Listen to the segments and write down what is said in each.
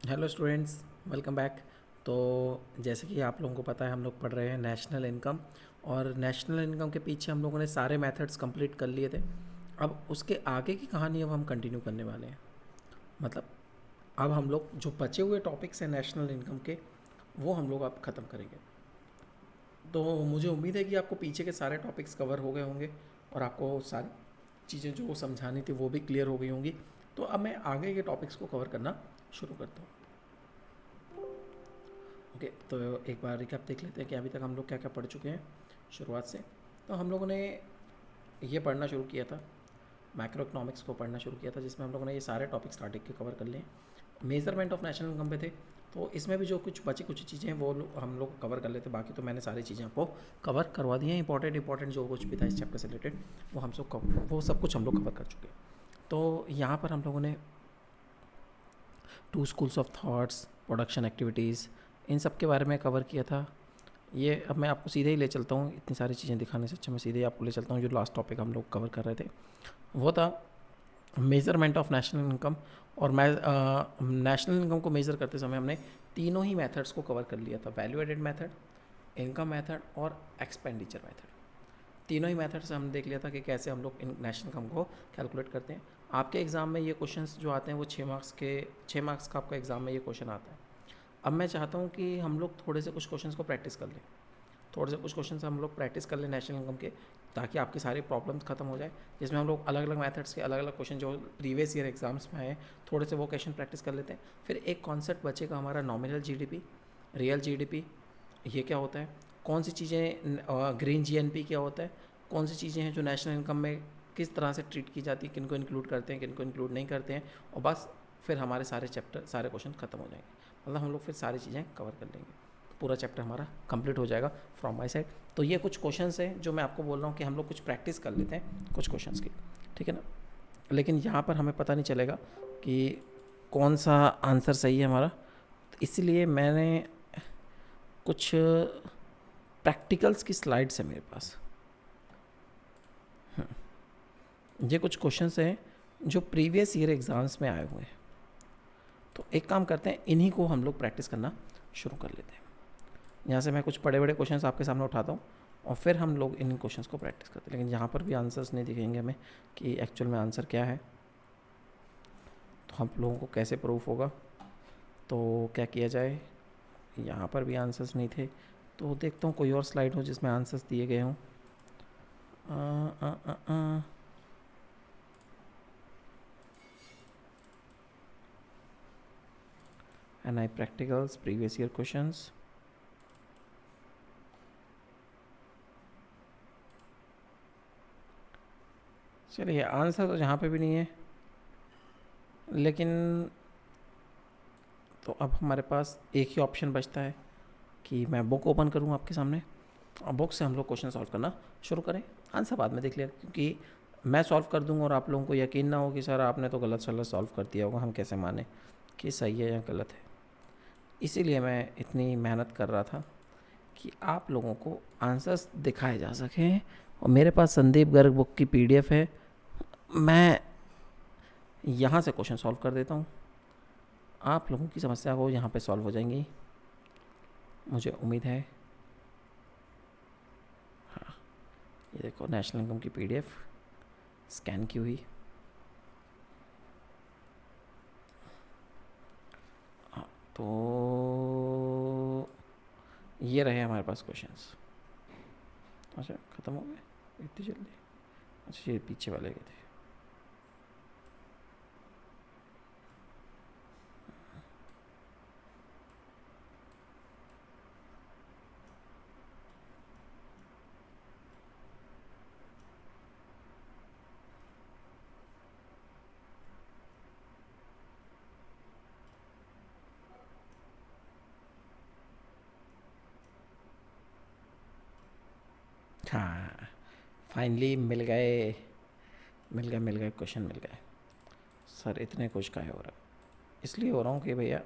Hello students, welcome back. तो जैसे कि आप लोगों को पता है, हम लोग पढ़ रहे हैं नेशनल इनकम। और नेशनल इनकम के पीछे हम लोगों ने सारे मेथड्स कंप्लीट कर लिए थे। अब उसके आगे की कहानी अब हम कंटिन्यू करने वाले हैं। मतलब अब हम लोग जो बचे हुए टॉपिक्स हैं नेशनल इनकम के, वो हम लोग अब ख़त्म करेंगे। तो मुझे उम्मीद है कि आपको पीछे के सारे टॉपिक्स कवर हो गए होंगे और आपको सारी चीज़ें जो समझानी थी वो भी क्लियर हो गई होंगी। तो अब मैं आगे के टॉपिक्स को कवर करना शुरू करता हूँ। ओके, तो एक बार रिकैप देख लेते हैं कि अभी तक हम लोग क्या क्या पढ़ चुके हैं शुरुआत से। तो हम लोगों ने ये पढ़ना शुरू किया था, मैक्रो इकोनॉमिक्स को पढ़ना शुरू किया था, जिसमें हम लोगों ने ये सारे टॉपिक स्टार्टिंग के कवर कर लिए। मेजरमेंट ऑफ नेशनल इनकम पे थे, तो इसमें भी जो कुछ बची कुछ चीज़ें हैं वो हम लोग कवर कर लेते। बाकी तो मैंने सारी चीज़ें आपको कवर करवा दी हैं। इंपॉर्टेंट जो कुछ भी था इस चैप्टर से रिलेटेड वो सब कुछ हम लोग कवर कर चुके हैं। तो यहाँ पर हम लोगों ने two schools of thoughts, production activities, इन सब के बारे में कवर किया था। ये अब मैं आपको सीधे ही ले चलता हूँ, इतनी सारी चीज़ें दिखाने से अच्छा मैं सीधे ही आपको ले चलता हूँ। जो लास्ट टॉपिक हम लोग कवर कर रहे थे वो था मेज़रमेंट ऑफ नेशनल इनकम। और मैं नेशनल इनकम को मेज़र करते समय हमने तीनों ही मेथड्स को कवर कर लिया था, value added method, income method और एक्सपेंडिचर मेथड। तीनों ही मेथड से हमने देख लिया था कि कैसे हम लोग इन नेशनल इनकम को कैलकुलेट करते हैं। आपके एग्ज़ाम में ये क्वेश्चंस जो आते हैं वो 6 मार्क्स का आपका एग्ज़ाम में ये क्वेश्चन आता है। अब मैं चाहता हूँ कि हम लोग थोड़े से कुछ क्वेश्चंस को प्रैक्टिस कर लें। थोड़े से कुछ क्वेश्चंस हम लोग प्रैक्टिस कर लें नेशनल इनकम के, ताकि आपकी सारी प्रॉब्लम्स खत्म हो जाए। जिसमें हम लोग अलग अलग मेथड्स के अलग अलग क्वेश्चन जो प्रीवियस ईयर एग्जाम्स में आए, थोड़े से वो क्वेश्चन प्रैक्टिस कर लेते हैं। फिर एक कॉन्सेप्ट बचेगा हमारा, नॉमिनल जीडीपी, रियल जीडीपी, ये क्या होता है, कौन सी चीज़ें, ग्रीन जीएनपी क्या होता है, कौन सी चीज़ें हैं जो नेशनल इनकम में किस तरह से ट्रीट की जाती है, किन को इंक्लूड करते हैं, किन को इंक्लूड नहीं करते हैं। और बस फिर हमारे सारे सारे क्वेश्चन खत्म हो जाएंगे। मतलब हम लोग फिर सारी चीज़ें कवर कर लेंगे, पूरा चैप्टर हमारा कंप्लीट हो जाएगा फ्रॉम माय साइड। तो ये कुछ क्वेश्चंस हैं जो मैं आपको बोल रहा हूँ कि हम लोग कुछ प्रैक्टिस कर लेते हैं कुछ क्वेश्चंस की, ठीक है ना। लेकिन यहाँ पर हमें पता नहीं चलेगा कि कौन सा आंसर सही है हमारा। तो इसलिए मैंने कुछ प्रैक्टिकल्स की स्लाइड्स है मेरे पास। ये कुछ क्वेश्चंस हैं जो प्रीवियस ईयर एग्ज़ाम्स में आए हुए हैं। तो एक काम करते हैं, इन्हीं को हम लोग प्रैक्टिस करना शुरू कर लेते हैं। यहाँ से मैं कुछ बड़े बड़े क्वेश्चंस आपके सामने उठाता हूँ और फिर हम लोग इन क्वेश्चंस को प्रैक्टिस करते हैं। लेकिन यहाँ पर भी आंसर्स नहीं दिखेंगे हमें कि एक्चुअल में आंसर क्या है, तो हम लोगों को कैसे प्रूफ होगा। तो क्या किया जाए, यहाँ पर भी आंसर्स नहीं थे, तो देखता हूँ कोई और स्लाइड हो जिसमें आंसर्स दिए गए हों। And I practicals previous year questions. चलिए, आंसर तो जहाँ पे भी नहीं है, लेकिन तो अब हमारे पास एक ही ऑप्शन बचता है कि मैं बुक ओपन करूँ आपके सामने और बुक से हम लोग क्वेश्चन सॉल्व करना शुरू करें। आंसर बाद में देख लिया, क्योंकि मैं सॉल्व कर दूंगा और आप लोगों को यकीन ना हो कि सर आपने तो गलत सलत सॉल्व कर दिया होगा, हम कैसे माने कि सही है या गलत है। इसीलिए मैं इतनी मेहनत कर रहा था कि आप लोगों को आंसर्स दिखाए जा सकें। और मेरे पास संदीप गर्ग बुक की पीडीएफ है, मैं यहाँ से क्वेश्चन सॉल्व कर देता हूँ। आप लोगों की समस्या को यहाँ पे सॉल्व हो जाएंगी, मुझे उम्मीद है। हाँ, ये देखो नेशनल इनकम की पीडीएफ स्कैन की हुई। हाँ, तो ये रहे हमारे पास क्वेश्चंस। अच्छा, ख़त्म हो गए इतनी जल्दी। अच्छा, ये पीछे वाले के थे। हाँ, फाइनली मिल गए क्वेश्चन मिल गए। सर इतने कुछ का है हो रहा है, इसलिए हो रहा हूँ कि भैया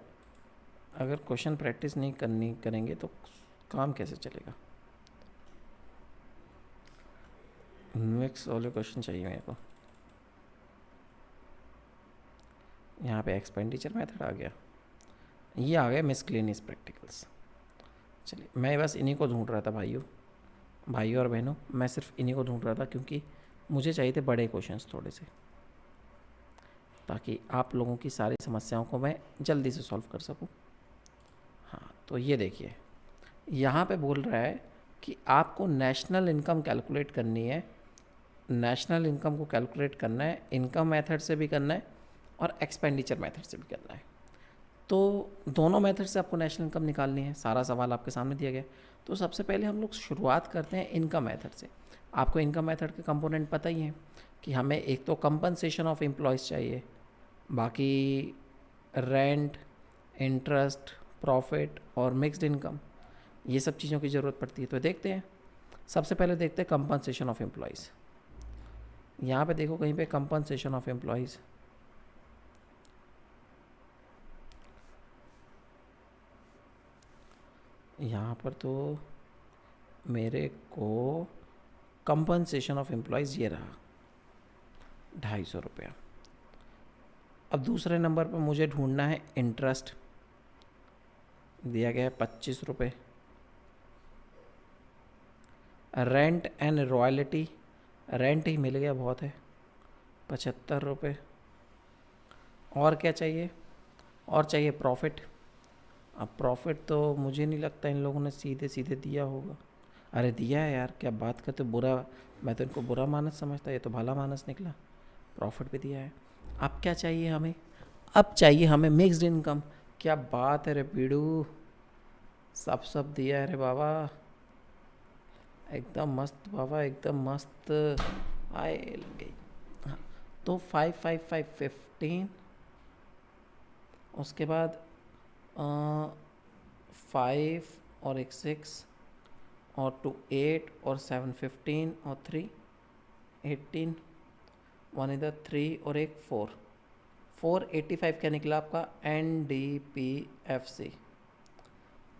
अगर क्वेश्चन प्रैक्टिस नहीं करनी करेंगे तो काम कैसे चलेगा। मिक्स वाले क्वेश्चन चाहिए मेरे को। यहाँ पे एक्सपेंडिचर मेथड आ गया, ये आ गए मिसक्लेनियस प्रैक्टिकल्स। चलिए, मैं बस इन्हीं को ढूंढ रहा था भाइयों और बहनों, मैं सिर्फ इन्हीं को ढूंढ रहा था क्योंकि मुझे चाहिए थे बड़े क्वेश्चंस थोड़े से, ताकि आप लोगों की सारी समस्याओं को मैं जल्दी से सॉल्व कर सकूं। हाँ, तो ये देखिए, यहाँ पे बोल रहा है कि आपको नेशनल इनकम कैलकुलेट करनी है। नेशनल इनकम को कैलकुलेट करना है, इनकम मेथड से भी करना है और एक्सपेंडिचर मेथड से भी करना है। तो दोनों मेथड से आपको नेशनल इनकम निकालनी है। सारा सवाल आपके सामने दिया गया। तो सबसे पहले हम लोग शुरुआत करते हैं इनकम मेथड से। आपको इनकम मेथड के कंपोनेंट पता ही हैं कि हमें एक तो कंपनसेशन ऑफ एम्प्लॉयज़ चाहिए, बाकी रेंट, इंटरेस्ट, प्रॉफिट और मिक्स्ड इनकम, ये सब चीज़ों की ज़रूरत पड़ती है। तो देखते हैं, सबसे पहले देखते हैं कंपनसेशन ऑफ एम्प्लॉयज़। यहाँ पे देखो कहीं पे कंपनसेशन ऑफ एम्प्लॉयज़, यहाँ पर तो मेरे को कंपनसेशन ऑफ एम्प्लॉयज़ ये रहा 250 रुपया। अब दूसरे नंबर पर मुझे ढूंढना है इंटरेस्ट, दिया गया है 25 रुपये। रेंट एंड रॉयल्टी, रेंट ही मिल गया, बहुत है, 75 रुपये। और क्या चाहिए? और चाहिए प्रॉफिट। अब प्रॉफिट तो मुझे नहीं लगता इन लोगों ने सीधे सीधे दिया होगा। अरे दिया है यार, क्या बात करते, बुरा, मैं तो इनको बुरा मानस समझता, ये तो भला मानस निकला, प्रॉफिट भी दिया है। अब क्या चाहिए हमें? अब चाहिए हमें मिक्स्ड इनकम। क्या बात है रे पीड़ू, सब दिया है रे बाबा, एकदम मस्त बाबा, एकदम मस्त, आए लग गई। हाँ, तो 5 5 5 15, उसके बाद 5 और एक 6 और 2 8 और 7 15 और 3 18, 1 इधर 3 और एक 4, 485 क्या निकला आपका? NDPFC,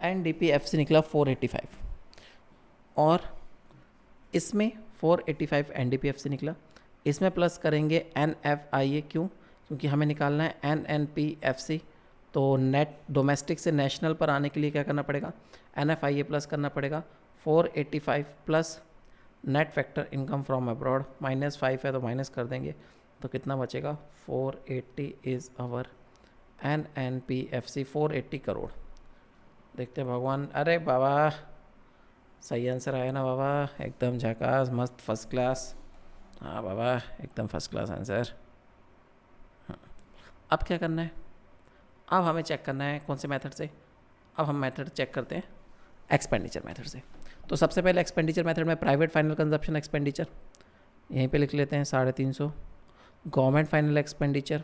NDPFC निकला 485। और इसमें 485 NDPFC निकला, इसमें प्लस करेंगे NFIA। क्यों? क्योंकि हमें निकालना है NNPFC। तो नेट डोमेस्टिक से नेशनल पर आने के लिए क्या करना पड़ेगा? NFIA प्लस करना पड़ेगा। 485 plus net factor income from abroad, -5 है तो माइनस कर देंगे, तो कितना बचेगा? 480 इज़ आवर NNPFC, 480 करोड़। देखते हैं भगवान, अरे बाबा सही आंसर आया ना बाबा, एकदम झकास, मस्त, फर्स्ट क्लास। हाँ बाबा, एकदम फर्स्ट क्लास आंसर। अब क्या करना है? अब हमें चेक करना है कौन से मेथड से? अब हम मेथड चेक करते हैं एक्सपेंडिचर मेथड से। तो सबसे पहले एक्सपेंडिचर मेथड में प्राइवेट फाइनल कंजप्शन एक्सपेंडिचर यहीं पे लिख लेते हैं 350। Government final expenditure,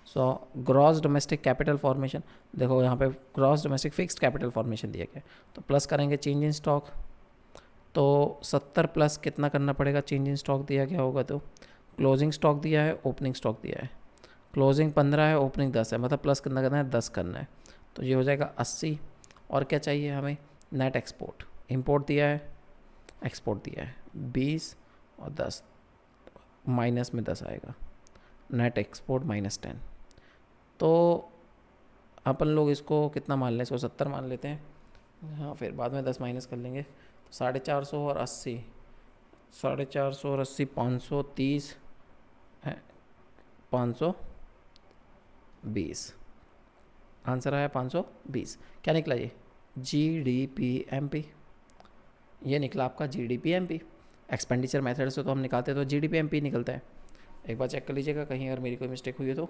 so gross domestic capital formation, देखो यहाँ पे gross domestic fixed capital formation दिया गया, तो प्लस करेंगे चेंज इन स्टॉक। तो 70 प्लस कितना करना पड़ेगा? चेंज इन स्टॉक दिया गया होगा तो क्लोजिंग स्टॉक दिया है, ओपनिंग स्टॉक दिया है। क्लोजिंग 15 है, ओपनिंग 10 है, मतलब प्लस कितना करना है? 10 करना है। तो ये हो जाएगा 80। और क्या चाहिए हमें? नेट एक्सपोर्ट, इंपोर्ट दिया है, एक्सपोर्ट दिया है 20 और 10, माइनस में 10 आएगा, नेट एक्सपोर्ट -10। तो अपन लोग इसको कितना मान लें? 170 मान लेते हैं। हाँ, फिर बाद में 10 माइनस कर लेंगे, तो 450 और 80, 450 और 80 530 है, 520 आंसर आया 520। क्या निकला ये? GDPMP, ये निकला आपका GDPMP। एक्सपेंडिचर मेथड से तो हम निकालते तो GDPMP निकलता है। एक बार चेक कर लीजिएगा कहीं अगर मेरी कोई मिस्टेक हुई है तो।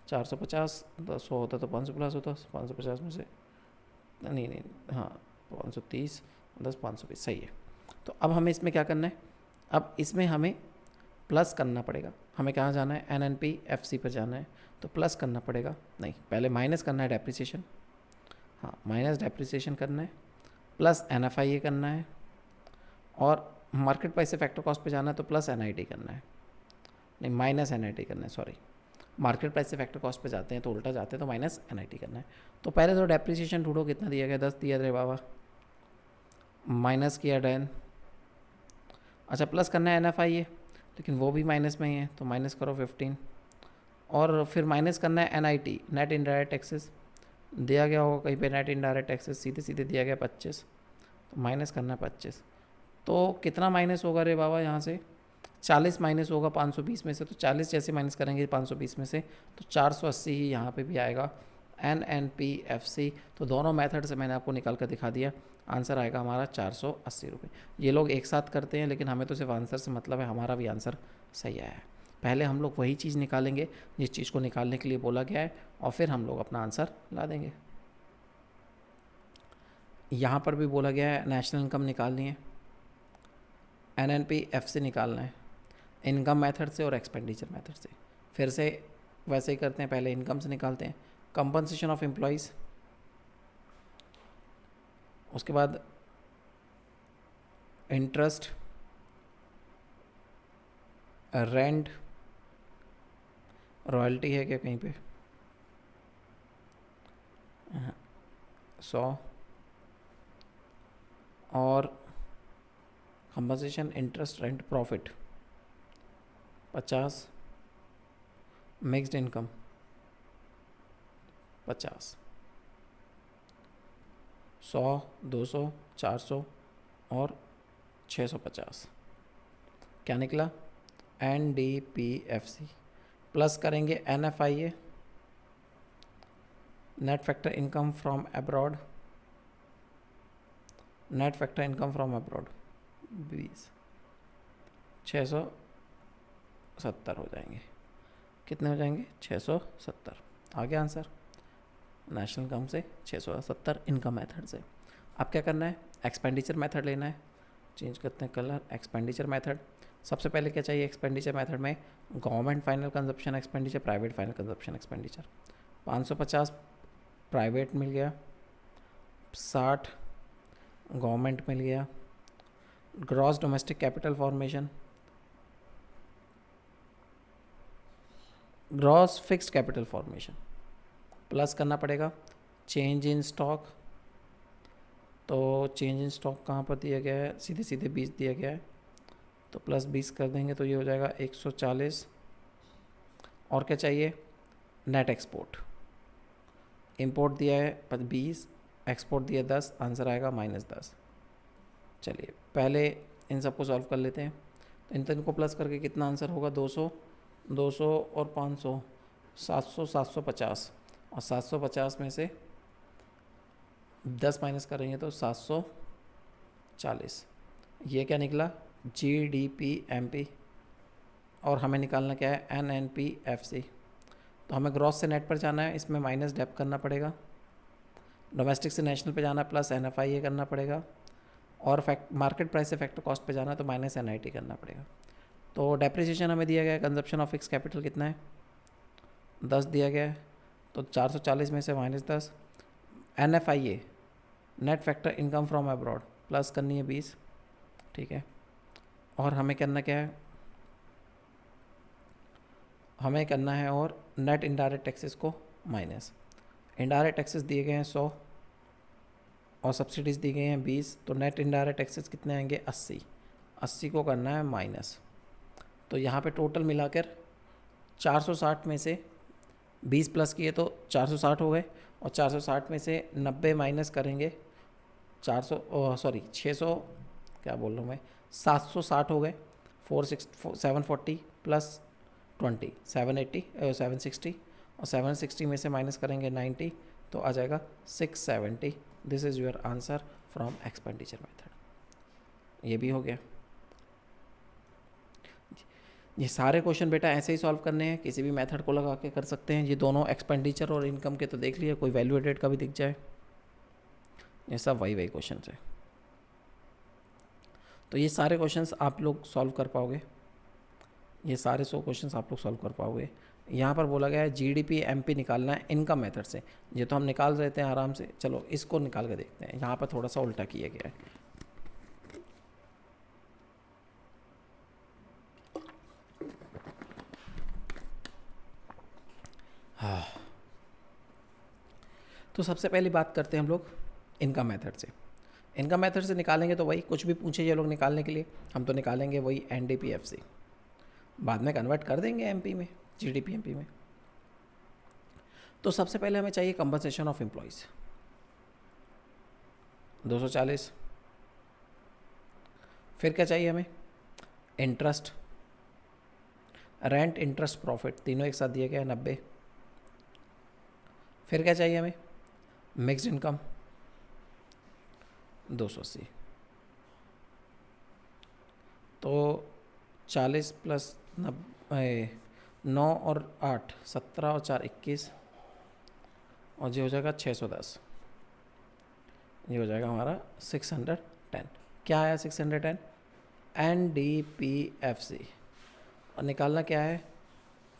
450, 100 होता तो 500 प्लस होता, 550 में से नहीं, हाँ 530, 10 520, सही है। तो अब हमें इसमें क्या करना है? अब इसमें हमें प्लस करना पड़ेगा। हमें कहाँ जाना है? NNPFC पर जाना है, तो प्लस करना पड़ेगा, नहीं पहले माइनस करना है डेप्रिसिएशन, हाँ माइनस डेप्रिसिएशन करना है, प्लस NFIA करना है, और मार्केट प्राइस से फैक्टर कॉस्ट पे जाना है तो प्लस NIT करना है, नहीं माइनस NIT करना है, सॉरी, मार्केट प्राइस से फैक्टर कॉस्ट पे जाते हैं तो उल्टा जाते हैं तो माइनस NIT करना है। तो पहले तो डेप्रिसिएशन ढूंढो, कितना दिया गया? 10 दिया रे बाबा, माइनस किया 10, अच्छा प्लस करना है NFIA, लेकिन वो भी माइनस में ही है तो माइनस करो 15, और फिर माइनस करना है NIT, नेट इनडायरेक्ट टैक्सेस, दिया गया होगा कहीं पे नेट इनडायरेक्ट टैक्सेस, सीधे सीधे दिया गया 25, तो माइनस करना है 25। तो कितना माइनस होगा रे बाबा यहाँ से, 40 माइनस होगा 520 में से। तो 40 जैसे माइनस करेंगे 520 में से तो 480 ही यहाँ पे भी आएगा, NNPFC। तो दोनों मेथड से मैंने आपको निकाल कर दिखा दिया, आंसर आएगा हमारा 480 रुपये। ये लोग एक साथ करते हैं लेकिन हमें तो सिर्फ आंसर से मतलब है, हमारा भी आंसर सही आया है। पहले हम लोग वही चीज़ निकालेंगे जिस चीज़ को निकालने के लिए बोला गया है, और फिर हम लोग अपना आंसर ला देंगे। यहाँ पर भी बोला गया है नेशनल इनकम निकालनी है, NNPFC निकालना है, इनकम मेथड से और एक्सपेंडिचर मेथड से। फिर से वैसे ही करते हैं, पहले इनकम से निकालते हैं, कंपनसेशन ऑफ एम्प्लॉयज़, उसके बाद इंटरेस्ट, रेंट, रॉयल्टी है क्या कहीं पे, 100, और compensation interest rent profit 50, mixed income 50, 100, 200, 400 और 650। क्या निकला, NDPFC। प्लस करेंगे NFIA, net factor income from abroad, net factor income from abroad 20, 670 हो जाएंगे। कितने हो जाएंगे, 670। आ गया आंसर, नेशनल इनकम से 670 इनकम मेथड से। अब क्या करना है, एक्सपेंडिचर मेथड लेना है। चेंज करते हैं कलर, एक्सपेंडिचर मेथड। सबसे पहले क्या चाहिए एक्सपेंडिचर मेथड में, government final consumption expenditure, private final consumption expenditure. 550 private मिल गया, 60 गवर्नमेंट मिल गया। Gross domestic capital formation, gross fixed capital formation, plus करना पड़ेगा चेंज इन स्टॉक। तो चेंज इन स्टॉक कहाँ पर दिया गया है, सीधे सीधे 20 दिया गया है, तो प्लस 20 कर देंगे तो ये हो जाएगा 140। और क्या चाहिए, नेट एक्सपोर्ट, इंपोर्ट दिया है 20, एक्सपोर्ट दिया 10, आंसर आएगा -10। चलिए पहले इन सबको सॉल्व कर लेते हैं। तो इन तीन को प्लस करके कितना आंसर होगा, 200, 200 और 500, 700, 750। और 750 में से 10 माइनस करेंगे तो 740। ये क्या निकला, GDP-MP। और हमें निकालना क्या है, NNPFC। तो हमें ग्रॉस से नेट पर जाना है, इसमें माइनस डेप करना पड़ेगा। डोमेस्टिक से नेशनल पे जाना है, प्लस NFIA करना पड़ेगा। और मार्केट प्राइस से फैक्टर कॉस्ट पे जाना है तो माइनस NIT करना पड़ेगा। तो डेप्रिसिएशन हमें दिया गया है, कंजप्शन ऑफ फिक्स कैपिटल कितना है, 10 दिया गया है, तो 440 में से -10। NFIA, net factor income from abroad, plus करनी है 20, ठीक है। और हमें करना क्या है, हमें करना है और नेट इनडायरेक्ट टैक्सेस को माइनस। इनडायरेक्ट टैक्सेस दिए गए हैं 100 और सब्सिडीज़ दी गई हैं 20, तो नेट इनडायरेक्ट टैक्सेस कितने आएंगे, 80। 80 को करना है माइनस। तो यहाँ पे टोटल मिलाकर 460 में से 20 प्लस किए तो 460 हो गए, और 460 में से 90 माइनस करेंगे 600, क्या बोल रहा हूँ मैं, 760 हो गए। 740 प्लस 20, 780, 760, और 760 में से माइनस करेंगे 90, तो आ जाएगा 670। This is your answer from expenditure method. ये भी हो गया। ये सारे क्वेश्चन बेटा ऐसे ही सॉल्व करने हैं, किसी भी मेथड को लगा के कर सकते हैं। ये दोनों एक्सपेंडिचर और इनकम के तो देख लिए, कोई वैल्यू एडेड का भी दिख जाए, ये सब वही क्वेश्चन है। तो ये सारे क्वेश्चंस आप लोग सॉल्व कर पाओगे, ये सारे 100 क्वेश्चंस आप लोग सॉल्व कर पाओगे। यहाँ पर बोला गया है GDP-MP निकालना है इनकम मेथड से, ये तो हम निकाल रहे थे आराम से। चलो इसको निकाल के देखते हैं, यहाँ पर थोड़ा सा उल्टा किया गया है। हाँ, तो सबसे पहली बात करते हैं हम लोग इनकम मेथड से। इनकम मेथड से निकालेंगे तो वही, कुछ भी पूछे ये लोग निकालने के लिए, हम तो निकालेंगे वही NDPFC। बाद में कन्वर्ट कर देंगे MP में, GDP-MP में। तो सबसे पहले हमें चाहिए कंपनसेशन ऑफ एम्प्लॉयज़ 240। फिर क्या चाहिए हमें? इंटरेस्ट, रेंट, इंटरेस्ट, प्रॉफिट तीनों एक साथ दिए गए हैं 90। फिर क्या चाहिए हमें? Mixed income 280। तो 40 प्लस 9 और 8 17 और 4 21 और ये हो जाएगा 610। ये हो जाएगा हमारा 610। क्या आया 610? NDPFC। और निकालना क्या है?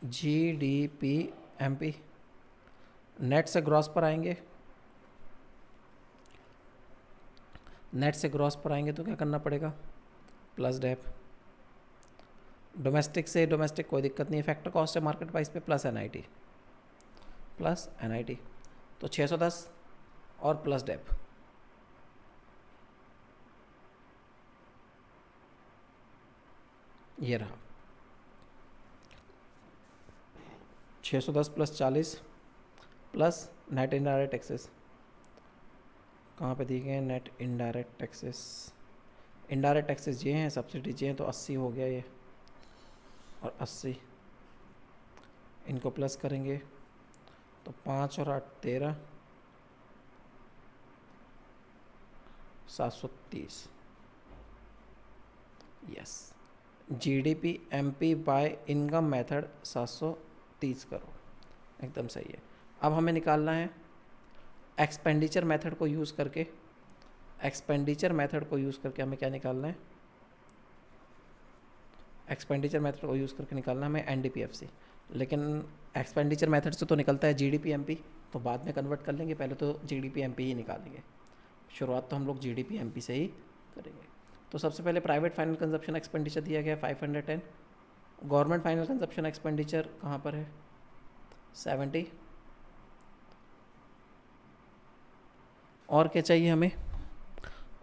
GDP-MP। नेट से ग्रॉस पर आएंगे, नेट से ग्रॉस पर आएंगे तो क्या करना पड़ेगा? Plus dep. डोमेस्टिक से डोमेस्टिक कोई दिक्कत नहीं है, फैक्टर कॉस्ट है मार्केट प्राइस पे, प्लस NIT, प्लस NIT। तो 610 और प्लस डेप। ये रहा 610 plus 40 plus net indirect taxes. कहाँ पे दिए गए हैं? Net indirect taxes. Indirect taxes ये हैं, सब्सिडीज ये हैं, तो 80 हो गया ये, और 80 इनको प्लस करेंगे तो 5 और 8 13, 730। Yes, GDP-MP by income method 730 crore, एकदम सही है। अब हमें निकालना है एक्सपेंडिचर मेथड को यूज़ करके। एक्सपेंडिचर मेथड को यूज़ करके हमें क्या निकालना है? एक्सपेंडिचर मेथड को यूज़ करके निकालना है हमें NDPFC। लेकिन एक्सपेंडिचर मेथड से तो निकलता है GDP-MP, तो बाद में कन्वर्ट कर लेंगे, पहले तो GDP-MP ही निकालेंगे। शुरुआत तो हम लोग GDP-MP से ही करेंगे। तो सबसे पहले प्राइवेट फाइनल कंजप्शन एक्सपेंडिचर दिया गया 510। गवर्नमेंट फाइनल कंजप्शन एक्सपेंडिचर कहाँ पर है? 70। और क्या चाहिए हमें?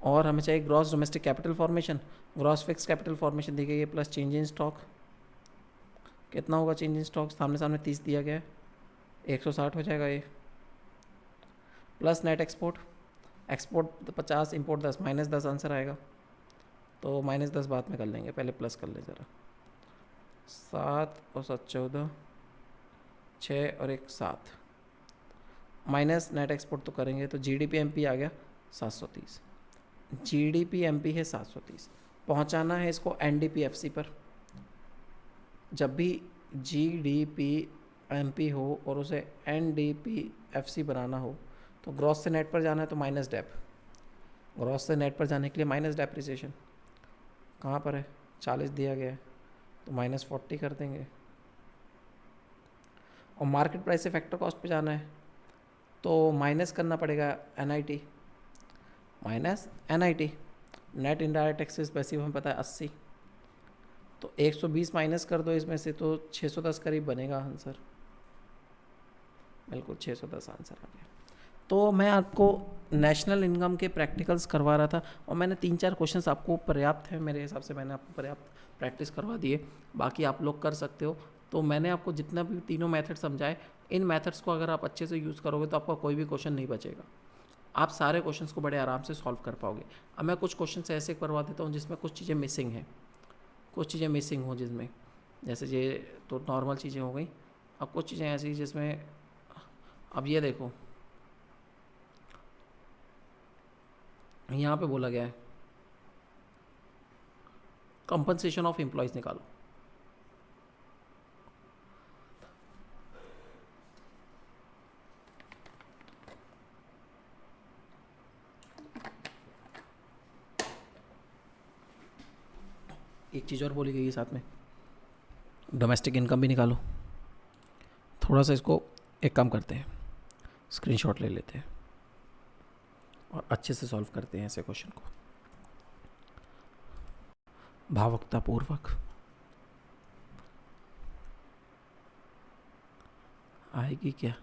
और हमें चाहिए gross domestic capital formation, gross fix capital formation दी गई है, प्लस चेंज इन स्टॉक। कितना होगा चेंज इन स्टॉक? सामने सामने 30 दिया गया है, 160 हो जाएगा ये, plus net export. Export 50, import 10, -10 answer आएगा। तो -10 बाद में कर लेंगे, पहले प्लस कर ले ज़रा। 7 और 7 14, 6 और 1 7, माइनस नेट एक्सपोर्ट तो करेंगे, तो GDP-MP आ गया 730। GDP-MP है 730, पहुंचाना है इसको NDPFC पर। जब भी GDP-MP हो और उसे NDPFC बनाना हो तो ग्रॉस से नेट पर जाना है, तो माइनस डेप। ग्रॉस से नेट पर जाने के लिए माइनस डेप्रिसिएशन कहाँ पर है? 40 दिया गया है, तो -40 कर देंगे। और मार्केट प्राइस से फैक्टर कॉस्ट पे जाना है तो माइनस करना पड़ेगा NIT, minus NIT। Net indirect taxes वैसे हमें पता है 80, तो 120 माइनस कर दो इसमें से, तो 610 करीब बनेगा आंसर। बिल्कुल 610 आंसर आ गया। तो मैं आपको नेशनल इनकम के प्रैक्टिकल्स करवा रहा था, और मैंने 3-4 क्वेश्चंस आपको पर्याप्त है, मेरे हिसाब से मैंने आपको पर्याप्त प्रैक्टिस करवा दिए, बाकी आप लोग कर सकते हो। तो मैंने आपको जितना भी तीनों मेथड समझाए, इन मेथड्स को अगर आप अच्छे से यूज़ करोगे तो आपका कोई भी क्वेश्चन नहीं बचेगा, आप सारे क्वेश्चंस को बड़े आराम से सॉल्व कर पाओगे। अब मैं कुछ क्वेश्चन ऐसे करवा देता हूँ जिसमें कुछ चीज़ें मिसिंग हैं, कुछ चीज़ें मिसिंग हो जिसमें, जैसे ये तो नॉर्मल चीज़ें हो गई। अब कुछ चीज़ें ऐसी जिसमें, अब ये देखो यहाँ पे बोला गया है कंपनसेशन ऑफ एम्प्लॉयज़ निकालो। एक चीज़ और बोली गई है साथ में, डोमेस्टिक इनकम भी निकालो। थोड़ा सा इसको एक काम करते हैं, स्क्रीनशॉट ले लेते हैं और अच्छे से सॉल्व करते हैं ऐसे क्वेश्चन को भावुकतापूर्वक। आएगी क्या?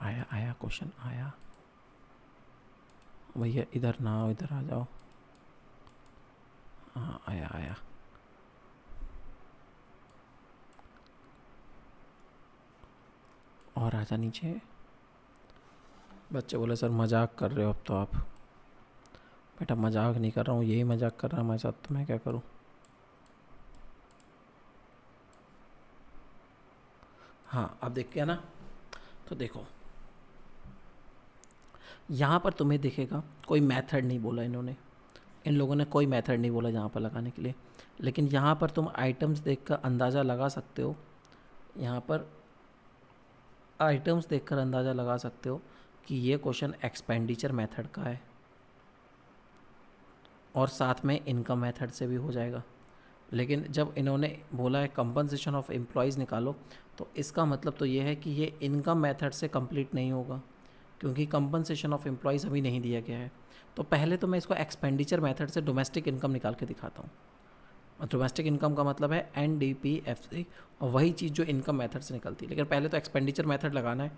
आया आया क्वेश्चन आया। भैया इधर ना आओ, इधर आ जाओ। हाँ आया आया। और आजा नीचे। बच्चे बोले सर मजाक कर रहे हो अब तो आप। बेटा मजाक नहीं कर रहा हूँ, यही मजाक कर रहा है हमारे साथ, तो मैं क्या करूँ। हाँ अब देख के ना, तो देखो यहाँ पर तुम्हें दिखेगा कोई मेथड नहीं बोला इन्होंने, इन लोगों ने कोई मेथड नहीं बोला यहाँ पर लगाने के लिए, लेकिन यहाँ पर तुम आइटम्स देखकर अंदाज़ा लगा सकते हो, यहाँ पर आइटम्स देखकर अंदाज़ा लगा सकते हो कि ये क्वेश्चन एक्सपेंडिचर मेथड का है और साथ में इनकम मेथड से भी हो जाएगा। लेकिन जब इन्होंने बोला है कंपनसेशन ऑफ एम्प्लॉयज़ निकालो, तो इसका मतलब तो ये है कि ये इनकम मेथड से कंप्लीट नहीं होगा, क्योंकि कंपनसेशन ऑफ एम्प्लॉयज़ अभी नहीं दिया गया है। तो पहले तो मैं इसको एक्सपेंडिचर मेथड से डोमेस्टिक इनकम निकाल के दिखाता हूँ। डोमेस्टिक इनकम का मतलब है NDPFC, और वही चीज़ जो इनकम मेथड से निकलती है। लेकिन पहले तो एक्सपेंडिचर मेथड लगाना है।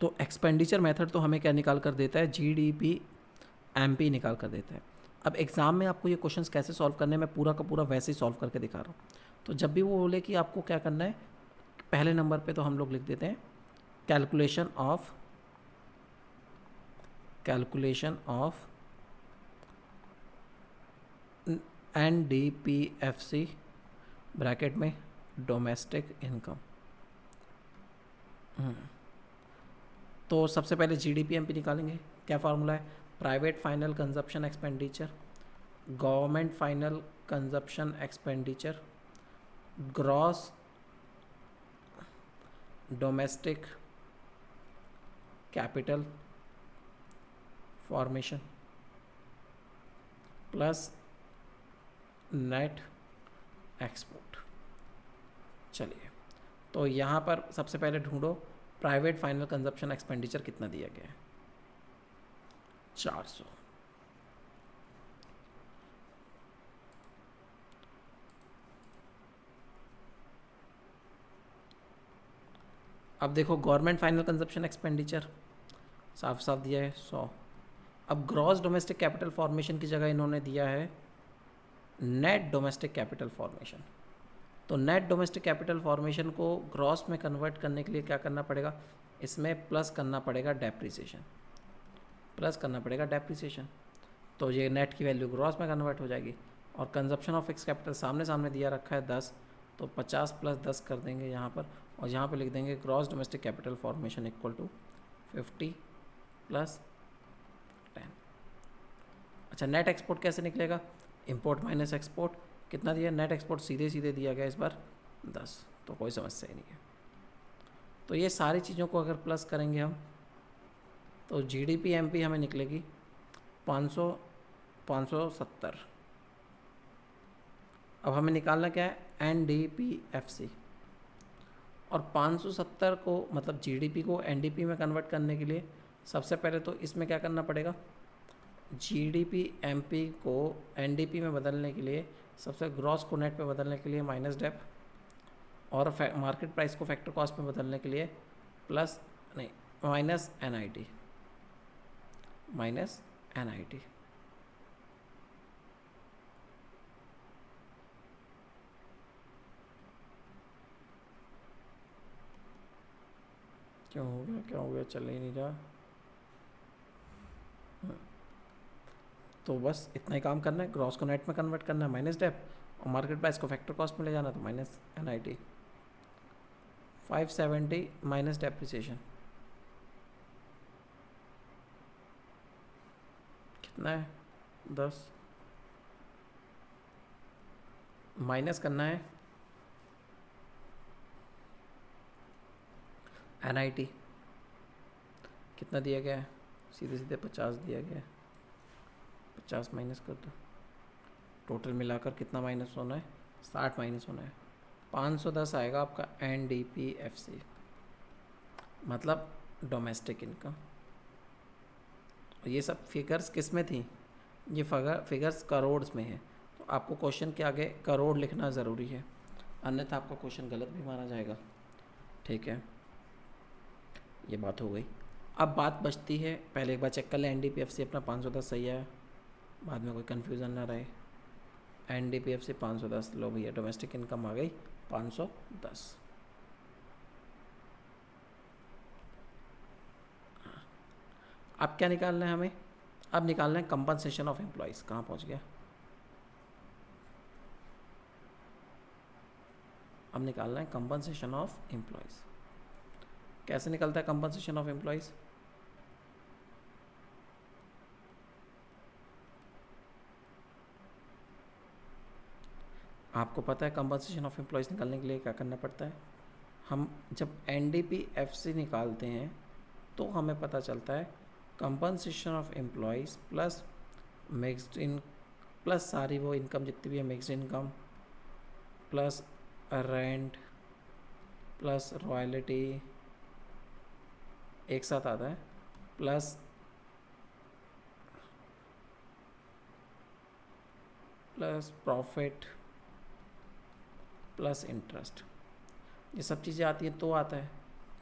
तो एक्सपेंडिचर मेथड तो हमें क्या निकाल कर देता है, GDP MP निकाल कर देता है। अब एग्ज़ाम में आपको ये क्वेश्चंस कैसे सॉल्व करने हैं, मैं पूरा का पूरा वैसे ही सॉल्व करके दिखा रहा हूँ। तो जब भी वो बोले कि आपको क्या करना है, पहले नंबर पे तो हम लोग लिख देते हैं कैलकुलेशन ऑफ NDPFC ब्रैकेट में डोमेस्टिक इनकम। तो सबसे पहले GDP MP निकालेंगे। क्या फार्मूला है, private final consumption expenditure, government final consumption expenditure, gross domestic capital formation plus net export. चलिए, तो यहाँ पर सबसे पहले ढूंढो प्राइवेट फाइनल कंजप्शन एक्सपेंडिचर कितना दिया गया है, 400। अब देखो गवर्नमेंट फाइनल कंजप्शन एक्सपेंडिचर साफ साफ दिया है 100। अब ग्रॉस डोमेस्टिक कैपिटल फॉर्मेशन की जगह इन्होंने दिया है नेट डोमेस्टिक कैपिटल फॉर्मेशन। तो नेट डोमेस्टिक कैपिटल फॉर्मेशन को ग्रॉस में कन्वर्ट करने के लिए क्या करना पड़ेगा, इसमें प्लस करना पड़ेगा डेप्रिसिएशन, तो ये नेट की वैल्यू ग्रॉस में कन्वर्ट हो जाएगी। और कंजप्शन ऑफ फिक्स कैपिटल सामने सामने दिया रखा है 10, तो 50 प्लस 10 कर देंगे यहाँ पर, और यहाँ पे लिख देंगे gross domestic capital formation equal to 50 plus 10। अच्छा, नेट एक्सपोर्ट कैसे निकलेगा, इंपोर्ट माइनस एक्सपोर्ट। कितना दिया, नेट एक्सपोर्ट सीधे सीधे दिया गया इस बार 10, तो कोई समस्या ही नहीं है। तो ये सारी चीज़ों को अगर प्लस करेंगे हम, तो GDP MP हमें निकलेगी 570। अब हमें निकालना क्या है, NDPFC, और 570 को मतलब GDP को NDP में कन्वर्ट करने के लिए सबसे पहले तो इसमें क्या करना पड़ेगा, GDP MP को NDP में बदलने के लिए सबसे ग्रॉस को नेट पे बदलने के लिए माइनस डेप, और मार्केट प्राइस को फैक्टर कॉस्ट में बदलने के लिए प्लस नहीं माइनस NIT। क्या हो गया चल ही नहीं रहा। तो बस इतना ही काम करना है, ग्रॉस को नेट में कन्वर्ट करना है माइनस डेप, और मार्केट प्राइस को फैक्टर कॉस्ट में ले जाना तो माइनस NIT। 570 माइनस डेप्रिसिएशन कितना है, 10, माइनस करना है NIT कितना दिया गया है, सीधे सीधे 50 दिया गया है, 50 माइनस कर दो, टोटल मिलाकर कितना माइनस होना है, 60 माइनस होना है, 510 आएगा आपका NDPFC, मतलब डोमेस्टिक इनकम। ये सब फिगर्स किस में थी, ये फिगर्स करोड़ में है, तो आपको क्वेश्चन के आगे करोड़ लिखना ज़रूरी है, अन्यथा आपका क्वेश्चन गलत भी माना जाएगा। ठीक है, ये बात हो गई। अब बात बचती है, पहले एक बार चेक कर लें NDPFC अपना 510 सही है, बाद में कोई कन्फ्यूज़न ना रहे। NDPFC 510, लो भैया डोमेस्टिक इनकम आ गई 510। अब क्या निकालना है हमें? अब निकालना है कंपनसेशन ऑफ एम्प्लॉयज़। कहाँ पहुँच गया? अब निकालना है कंपनसेशन ऑफ एम्प्लॉयज़। कैसे निकलता है कंपनसेशन ऑफ एम्प्लॉयज़? आपको पता है कंपनसेशन ऑफ एम्प्लॉयज़ निकालने के लिए क्या करना पड़ता है? हम जब NDPFC निकालते हैं तो हमें पता चलता है compensation of employees plus mixed in plus सारी वो इनकम जितनी भी है, mixed income plus rent plus royalty एक साथ आता है, प्लस प्रॉफिट प्लस इंटरेस्ट। ये सब चीज़ें आती हैं तो आता है।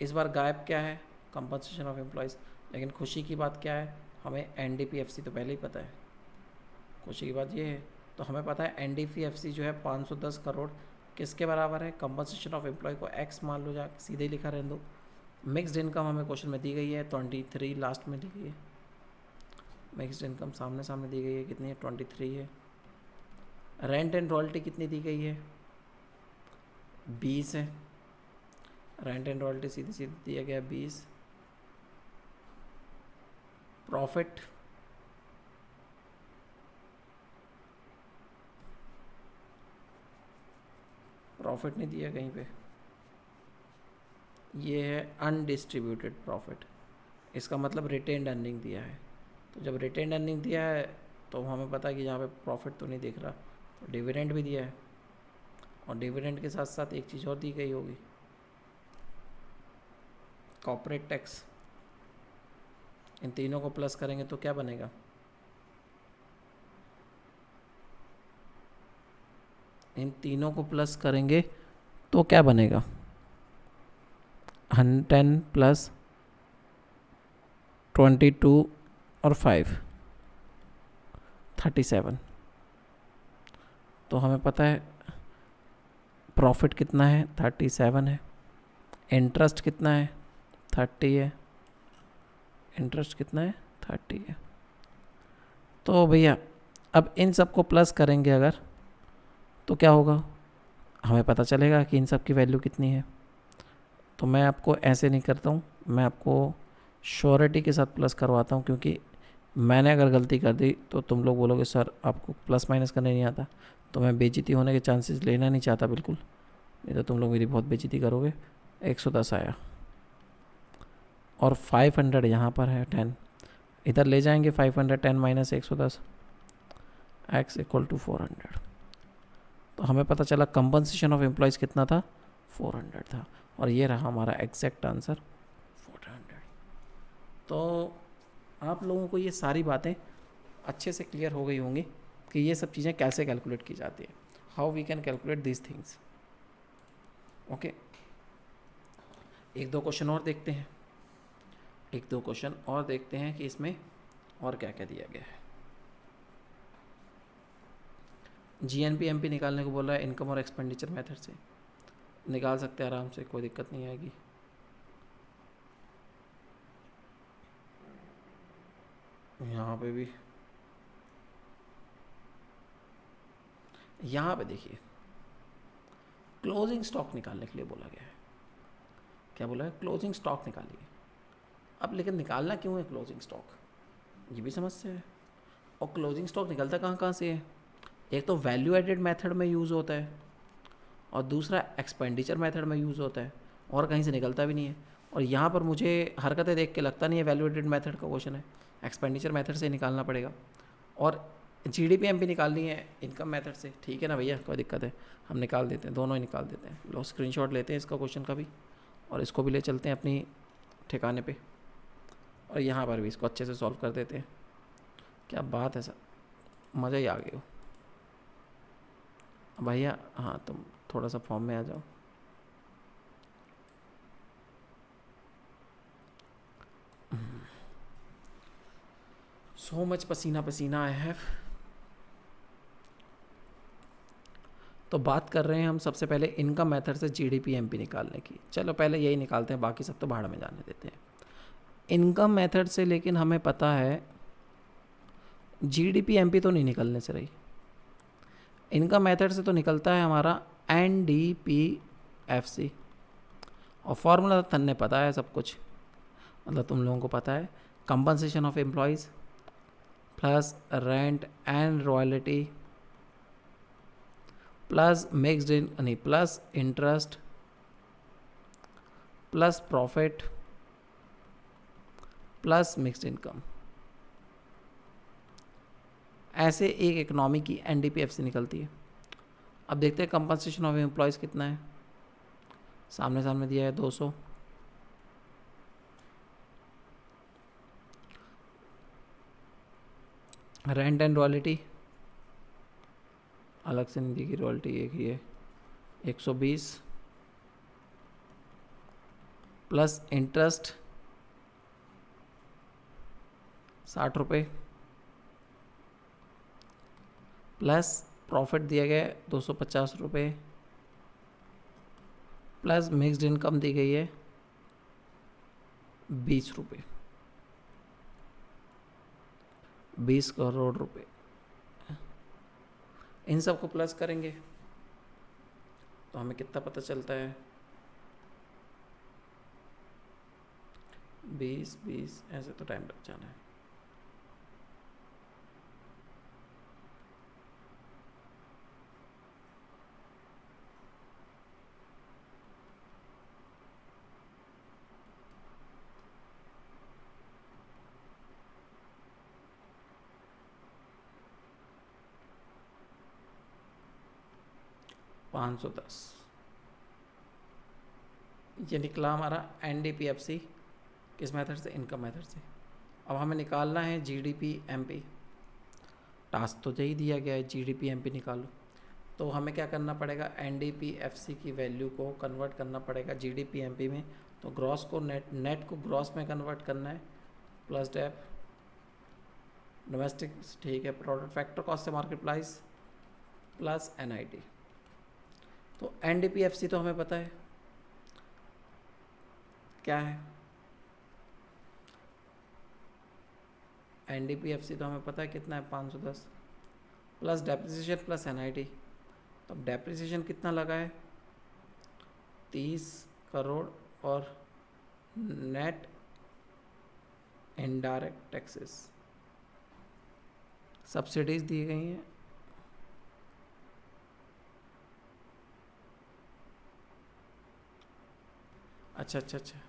इस बार गायब क्या है? Compensation of employees. लेकिन खुशी की बात क्या है? हमें NDPFC तो पहले ही पता है। खुशी की बात ये है, तो हमें पता है NDPFC जो है 510 करोड़ किसके बराबर है? कंपनसेशन ऑफ एम्प्लॉय को X मान लो, जा सीधे लिखा रहने दो। मिक्स्ड इनकम हमें क्वेश्चन में दी गई है 23, लास्ट में दी गई है। मिक्स्ड इनकम सामने सामने दी गई है, कितनी है? 23 है। रेंट एंड रॉयल्टी कितनी दी गई है? 20 है। रेंट एंड रॉयल्टी सीधी सीधी दिया गया 20। प्रॉफिट नहीं दिया कहीं पे, ये है अनडिस्ट्रीब्यूटेड प्रॉफिट। इसका मतलब रिटेन्ड अर्निंग दिया है। तो जब रिटेन्ड अर्निंग दिया है तो हमें पता है कि यहाँ पे प्रॉफिट तो नहीं दिख रहा, तो डिविडेंड भी दिया है। और डिविडेंड के साथ साथ एक चीज़ और दी गई होगी, कॉर्पोरेट टैक्स। इन तीनों को प्लस करेंगे तो क्या बनेगा? इन तीनों को प्लस करेंगे तो क्या बनेगा? 110 प्लस 22 और 5 37। तो हमें पता है प्रॉफिट कितना है? 37 है। इंटरेस्ट कितना है? 30 है। इंटरेस्ट कितना है? 30 है। तो भैया अब इन सब को प्लस करेंगे अगर, तो क्या होगा? हमें पता चलेगा कि इन सब की वैल्यू कितनी है। तो मैं आपको ऐसे नहीं करता हूँ, मैं आपको श्योरिटी के साथ प्लस करवाता हूँ, क्योंकि मैंने अगर गलती कर दी तो तुम लोग बोलोगे सर आपको प्लस माइनस करने नहीं आता। तो मैं बेइज्जती होने के चांसेस लेना नहीं चाहता बिल्कुल, नहीं तो तुम लोग मेरी बहुत बेइज्जती करोगे। 110 आया और 500 यहाँ पर है, 10 इधर ले जाएंगे। 510 माइनस 110 x इक्वल टू 400। तो हमें पता चला कंपनसेशन ऑफ एम्प्लॉयज़ कितना था? 400 था। और ये रहा हमारा एग्जैक्ट आंसर, 400। तो आप लोगों को ये सारी बातें अच्छे से क्लियर हो गई होंगी कि ये सब चीज़ें कैसे कैलकुलेट की जाती है, how we can calculate this things. Okay, एक दो क्वेश्चन और देखते हैं, कि इसमें और क्या क्या दिया गया है। GNP-MP निकालने को बोल रहा है, इनकम और एक्सपेंडिचर मेथड से निकाल सकते हैं आराम से, कोई दिक्कत नहीं आएगी। यहाँ पे भी, यहाँ पे देखिए क्लोजिंग स्टॉक निकालने के लिए बोला गया है। क्या बोला है? क्लोजिंग स्टॉक निकालिए। अब लेकिन निकालना क्यों है क्लोजिंग स्टॉक, ये भी समस्या है। और क्लोजिंग स्टॉक निकलता कहाँ कहाँ से है? एक तो वैल्यू एडेड मेथड में यूज़ होता है और दूसरा एक्सपेंडिचर मेथड में यूज़ होता है, और कहीं से निकलता भी नहीं है। और यहाँ पर मुझे हरकतें देख के लगता नहीं है वैल्यू एडेड मेथड का क्वेश्चन है, एक्सपेंडिचर मेथड से निकालना पड़ेगा। और GDP-MP निकालनी है इनकम मेथड से, ठीक है ना भैया, कोई दिक्कत है, हम निकाल देते हैं, दोनों ही निकाल देते हैं। लो स्क्रीनशॉट लेते हैं इसका क्वेश्चन का भी, और इसको भी ले चलते हैं अपनी ठिकाने पे, और यहाँ पर भी इसको अच्छे से सॉल्व कर देते हैं। क्या बात है सर, मज़ा ही आ गया हो भैया। हाँ, तुम थोड़ा सा फॉर्म में आ जाओ। सो मच पसीना पसीना आई हैव। तो बात कर रहे हैं हम सबसे पहले इनकम मेथड से GDP-MP निकालने की। चलो पहले यही निकालते हैं, बाकी सब तो भाड़ में जाने देते हैं। इनकम मेथड से लेकिन हमें पता है जीडीपी एमपी तो नहीं निकलने से रही, इनकम मेथड से तो निकलता है हमारा एनडीपीएफसी। और फॉर्मूला तो तन्ने पता है सब कुछ, मतलब तुम लोगों को पता है, compensation of employees plus rent and royalty plus mixed in नहीं plus interest plus profit plus mixed income. ऐसे एक इकोनॉमी की एनडीपीएफसी निकलती है। अब देखते हैं कंपनसेशन ऑफ एम्प्लॉयज़ कितना है, सामने सामने दिया है 200, रेंट एंड रॉयल्टी अलग से नहीं दी गई, रॉयल्टी एक ही है 120 प्लस इंटरेस्ट 60 रुपये प्लस प्रॉफिट दिया गया है 250 रुपये प्लस मिक्स्ड इनकम दी गई है 20 रुपये, 20 करोड़ रुपए। इन सब को प्लस करेंगे तो हमें कितना पता चलता है, 20 ऐसे तो टाइम लग जाना है। $510 ये निकला हमारा एनडीपीएफसी। किस मेथड से? इनकम मेथड से। अब हमें निकालना है जीडीपी एमपी। टास्क तो यही दिया गया है, जीडीपी एमपी निकालो। तो हमें क्या करना पड़ेगा, एनडीपीएफसी की वैल्यू को कन्वर्ट करना पड़ेगा जीडीपी एमपी में। तो ग्रॉस को नेट, नेट को ग्रॉस में कन्वर्ट करना है, प्लस डेप डोमेस्टिक, ठीक है, प्रोडक्ट फैक्टर कॉस्ट से मार्केट प्राइस प्लस एनआईटी। तो एनडीपीएफसी तो हमें पता है क्या है, एनडीपीएफसी तो हमें पता है कितना है, 510 प्लस डेप्रिसिएशन प्लस एनआईटी। तो अब डेप्रिसिएशन कितना लगा है, 30 करोड़ और नेट इनडायरेक्ट टैक्सेस सब्सिडीज दी गई हैं, अच्छा अच्छा अच्छा,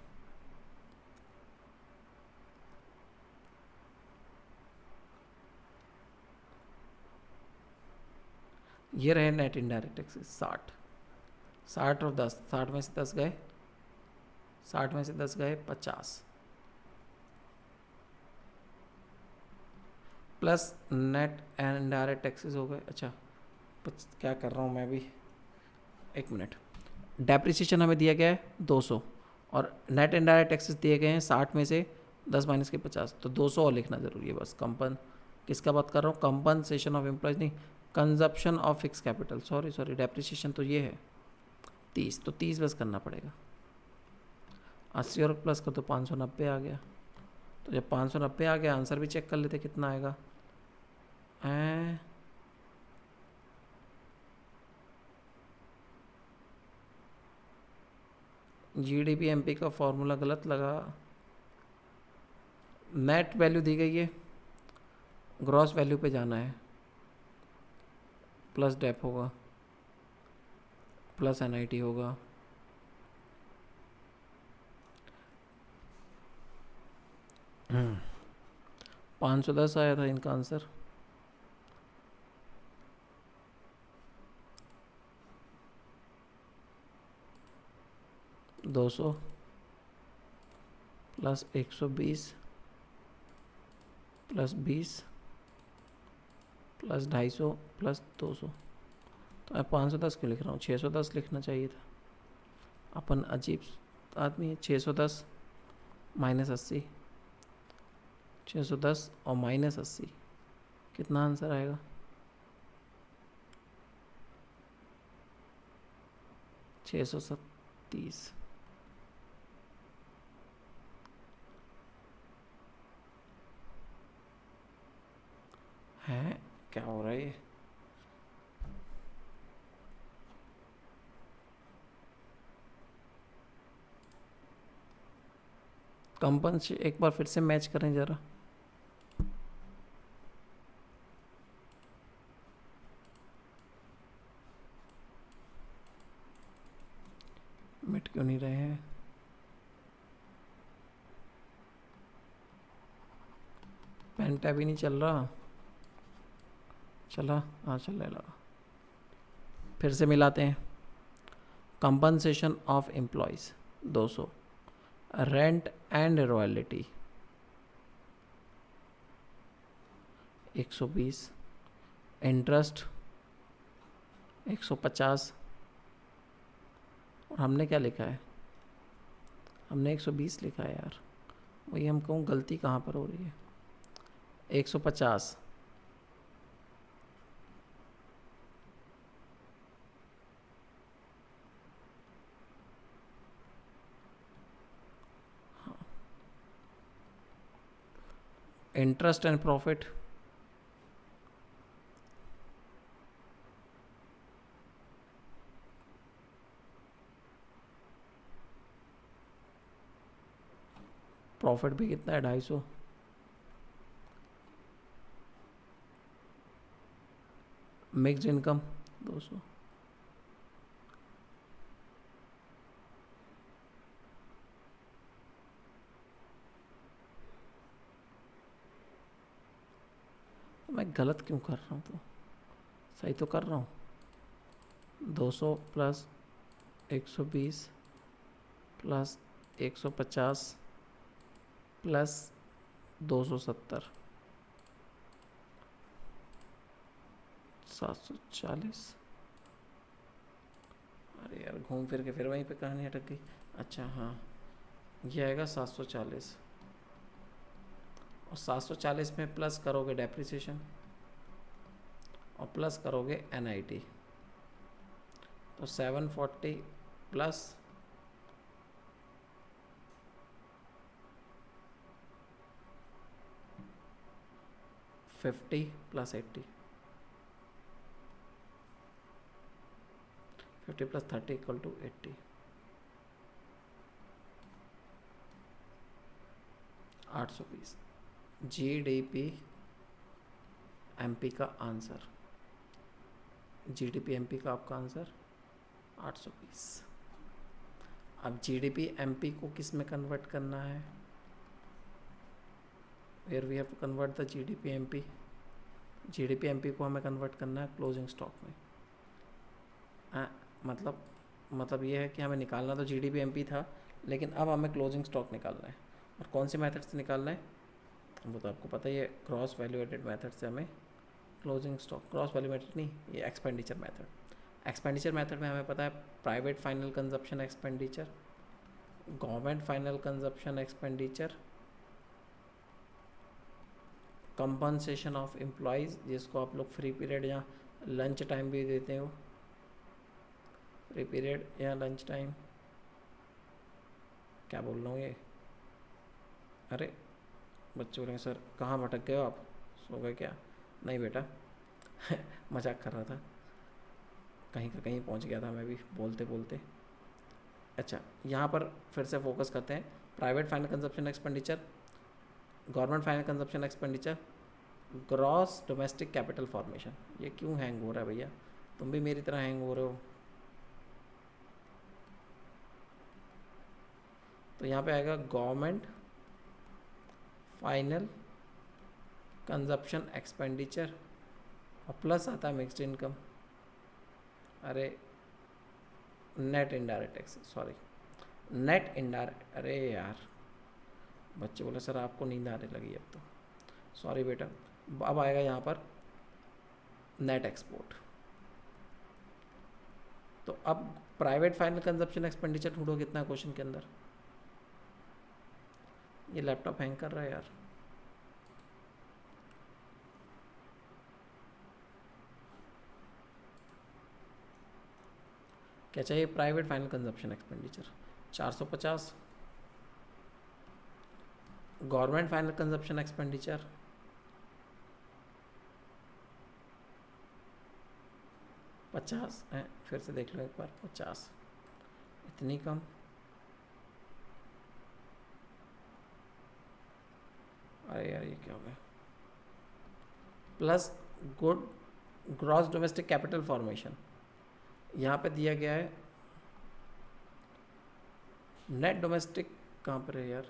ये रहे नेट इनडायरेक्ट टैक्सेस 60 और 10, 60 में से 10 गए, 60 में से 10 गए 50 plus net and indirect taxes हो गए। अच्छा क्या कर रहा हूँ मैं अभी, एक मिनट। डेप्रिसिएशन हमें दिया गया है 200 और नेट इनडायरेक्ट टैक्सेस दिए गए हैं 60 में से 10 माइनस के 50, तो 200 और लिखना ज़रूरी है बस। किसका बात कर रहा हूँ, कंपनसेशन ऑफ एम्प्लॉयज नहीं, consumption of fix capital, sorry depreciation तो ये है 30, तो 30 बस करना पड़ेगा। 80 और प्लस कर तो 590 आ गया। तो जब 590 आ गया, आंसर भी चेक कर लेते कितना आएगा। जीडीपी एमपी का फॉर्मूला गलत लगा, नेट वैल्यू दी गई है, ग्रॉस वैल्यू पे जाना है, प्लस डेप होगा प्लस एनआईटी होगा, हम्म 510 आया था इनका आंसर। दो सौ प्लस 120 प्लस 20 प्लस 250 प्लस 200। तो मैं 510 क्यों लिख रहा हूँ, 610 लिखना चाहिए था। अपन अजीब आदमी है। 610 माइनस 80, 610 और माइनस 80 कितना आंसर आएगा, 637। क्या हो रहा है ये? कंपनसेशन एक बार फिर से मैच करें ज़रा। मिट क्यों नहीं रहे हैं? पेन टैब ही नहीं चल रहा। चला? हाँ चलने लगा। फिर से मिलाते हैं। Compensation of employees 200, rent and royalty 120, interest 150, और हमने क्या लिखा है? हमने 120 लिखा है यार। वही हम कहूँ गलती कहाँ पर हो रही है। 150, इंटरेस्ट एंड प्रॉफिट प्रॉफिट भी कितना है? 250। Mixed income 200। मैं गलत क्यों कर रहा हूँ? तो सही तो कर रहा हूँ। 200 प्लस 120 प्लस 150 प्लस 270 740। अरे यार घूम फिर के फिर वहीं पे कहानी अटक गई। अच्छा हाँ, ये आएगा 740, और 740 में प्लस करोगे डेप्रिसिएशन और प्लस करोगे NIT, तो 740 plus 50 plus 80, 50 plus 30 equal to 80। 820 GDP MP का आंसर। GDP MP का आपका आंसर 820। अब GDP MP को किस में कन्वर्ट करना है? Where we have to convert the GDP MP। GDP MP को हमें कन्वर्ट करना है क्लोजिंग स्टॉक में। मतलब ये है कि हमें निकालना तो GDP MP था, लेकिन अब हमें क्लोजिंग स्टॉक निकालना है। और कौन से मेथड से निकालना है वो तो आपको पता ही है। क्रॉस वैल्यूएटेड मेथड से हमें क्लोजिंग स्टॉक, क्रॉस वैल्यूएटेड नहीं, ये एक्सपेंडिचर मेथड। एक्सपेंडिचर मेथड में हमें पता है private final consumption expenditure, government final consumption expenditure, compensation of employees जिसको आप लोग फ्री पीरियड या लंच टाइम भी देते हो, फ्री पीरियड या लंच टाइम, क्या बोल रहा हूँ ये? अरे बच्चे बोलेंगे सर कहाँ भटक गए हो आप, सो गए क्या? नहीं बेटा मजाक कर रहा था, कहीं का कहीं पहुँच गया था मैं भी बोलते बोलते। अच्छा, यहाँ पर फिर से फोकस करते हैं। Private final consumption expenditure, government final consumption expenditure, gross domestic capital formation. ये क्यों हैंग हो रहा है भैया? तुम भी मेरी तरह हैंग हो रहे हो। तो यहाँ पे आएगा गवर्नमेंट फाइनल कंजप्शन एक्सपेंडिचर और प्लस आता है मिक्स्ड इनकम। अरे net indirect tax, sorry net indirect. अरे यार बच्चे बोले सर आपको नींद आने लगी अब तो, सॉरी बेटा। अब आएगा यहाँ पर नेट एक्सपोर्ट। तो अब प्राइवेट फाइनल कंजप्शन एक्सपेंडिचर ढूंढो कितना है क्वेश्चन के अंदर। ये लैपटॉप हैंग कर रहा है यार। क्या चाहिए? Private final consumption expenditure 450, government final consumption expenditure 50 है, फिर से देख लो एक बार, 50 इतनी कम। अरे यार ये क्या हो गया। Plus good gross domestic capital formation, यहाँ पे दिया गया है नेट डोमेस्टिक, कहाँ पर है यार,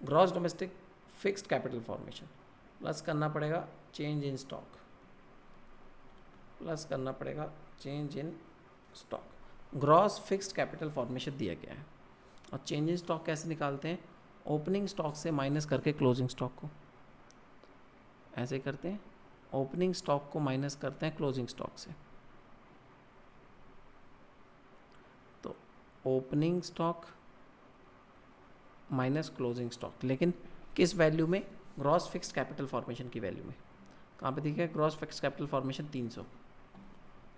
gross domestic fixed capital formation, plus करना पड़ेगा चेंज इन स्टॉक, प्लस करना पड़ेगा change in stock. Gross fixed capital formation दिया गया है, और चेंज इन स्टॉक कैसे निकालते हैं, ओपनिंग स्टॉक से माइनस करके क्लोजिंग स्टॉक को, ऐसे करते हैं, ओपनिंग स्टॉक को माइनस करते हैं क्लोजिंग स्टॉक से। तो opening stock minus closing stock, लेकिन किस वैल्यू में, ग्रॉस फिक्स्ड कैपिटल फॉर्मेशन की वैल्यू में। कहाँ पे दिखा है ग्रॉस फिक्स्ड कैपिटल फॉर्मेशन 300,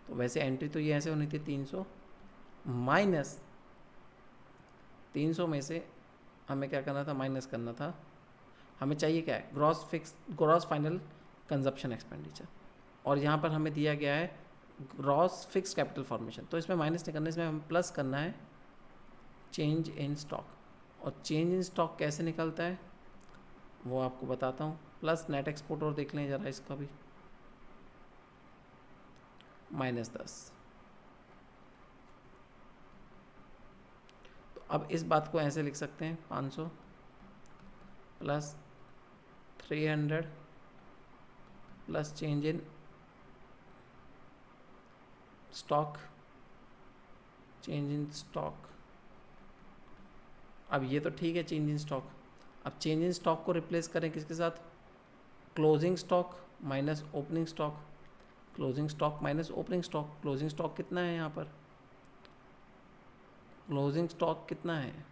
तो वैसे एंट्री तो ये ऐसे होनी थी 300 माइनस 300 में से हमें क्या करना था, माइनस करना था, हमें चाहिए क्या है, ग्रॉस फाइनल कंजप्शन एक्सपेंडिचर, और यहाँ पर हमें दिया गया है ग्रॉस फिक्स्ड कैपिटल फॉर्मेशन, तो इसमें माइनस नहीं करना, इसमें हमें प्लस करना है चेंज इन स्टॉक। और चेंज इन स्टॉक कैसे निकलता है वो आपको बताता हूँ। प्लस नेट एक्सपोर्ट, और देख लें ज़रा इसका भी, -10। तो अब इस बात को ऐसे लिख सकते हैं, 500 plus 300 plus change in stock, change in stock. अब ये तो ठीक है चेंज इन स्टॉक, अब चेंज इन स्टॉक को रिप्लेस करें किसके साथ, closing stock minus opening stock, closing stock minus opening stock. Closing stock कितना है यहाँ पर, क्लोजिंग स्टॉक कितना है,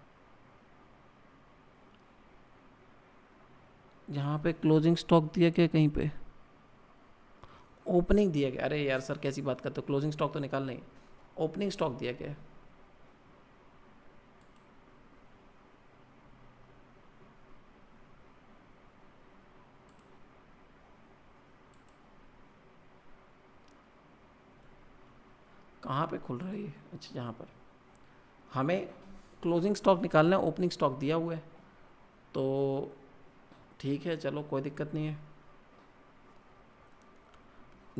यहाँ पे क्लोजिंग स्टॉक दिया गया कहीं पे, ओपनिंग दिया गया, अरे यार सर कैसी बात करते हो, क्लोजिंग स्टॉक तो निकाल नहीं, ओपनिंग स्टॉक दिया गया है। कहाँ पे खुल रहा है ये, अच्छा यहाँ पर हमें क्लोजिंग स्टॉक निकालना है, ओपनिंग स्टॉक दिया हुआ है, तो ठीक है चलो कोई दिक्कत नहीं है।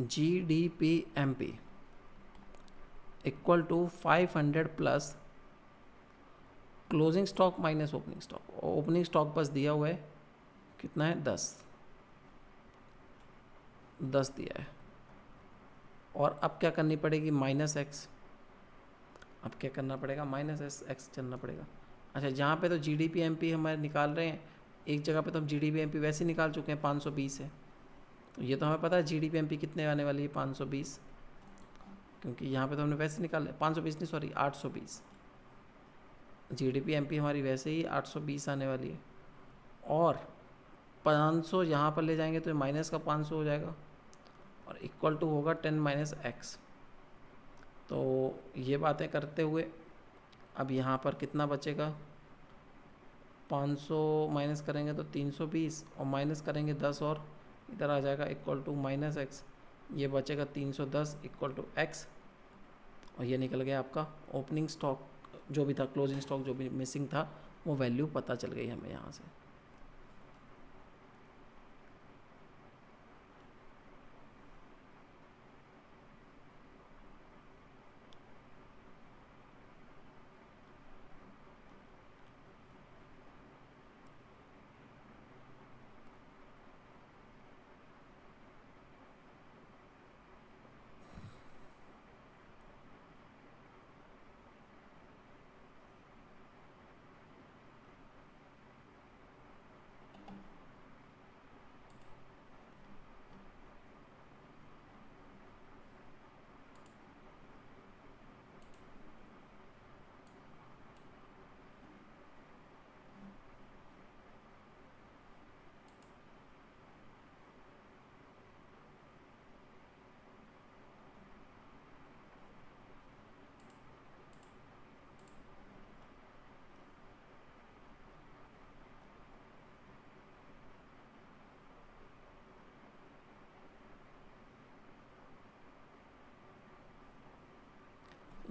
GDP/MP equal to 500 plus closing stock minus opening stock, opening stock बस दिया हुआ है कितना है, 10 दिया है, और अब क्या करनी पड़ेगी, -x, अब क्या करना पड़ेगा, -x चलना पड़ेगा। अच्छा जहाँ पे तो GDP/MP हमारे निकाल रहे हैं, एक जगह पे तो हम GDP/MP वैसे निकाल चुके हैं, 520 है, तो ये तो हमें पता है GDP/MP कितने आने वाली है, 520, क्योंकि यहाँ पे तो हमने वैसे निकाल 520 नहीं सॉरी 820, GDP/MP हमारी वैसे ही 820 आने वाली है, और 500 यहाँ पर ले जाएंगे तो माइनस का 500 हो जाएगा, और इक्वल टू होगा 10 - x। तो ये बातें करते हुए अब यहाँ पर कितना बचेगा, 500 माइनस करेंगे तो 320, और माइनस करेंगे 10 और इधर आ जाएगा इक्वल टू -x, ये बचेगा 310 इक्वल टू x, और ये निकल गया आपका ओपनिंग स्टॉक जो भी था, क्लोजिंग स्टॉक जो भी मिसिंग था, वो वैल्यू पता चल गई हमें यहाँ से।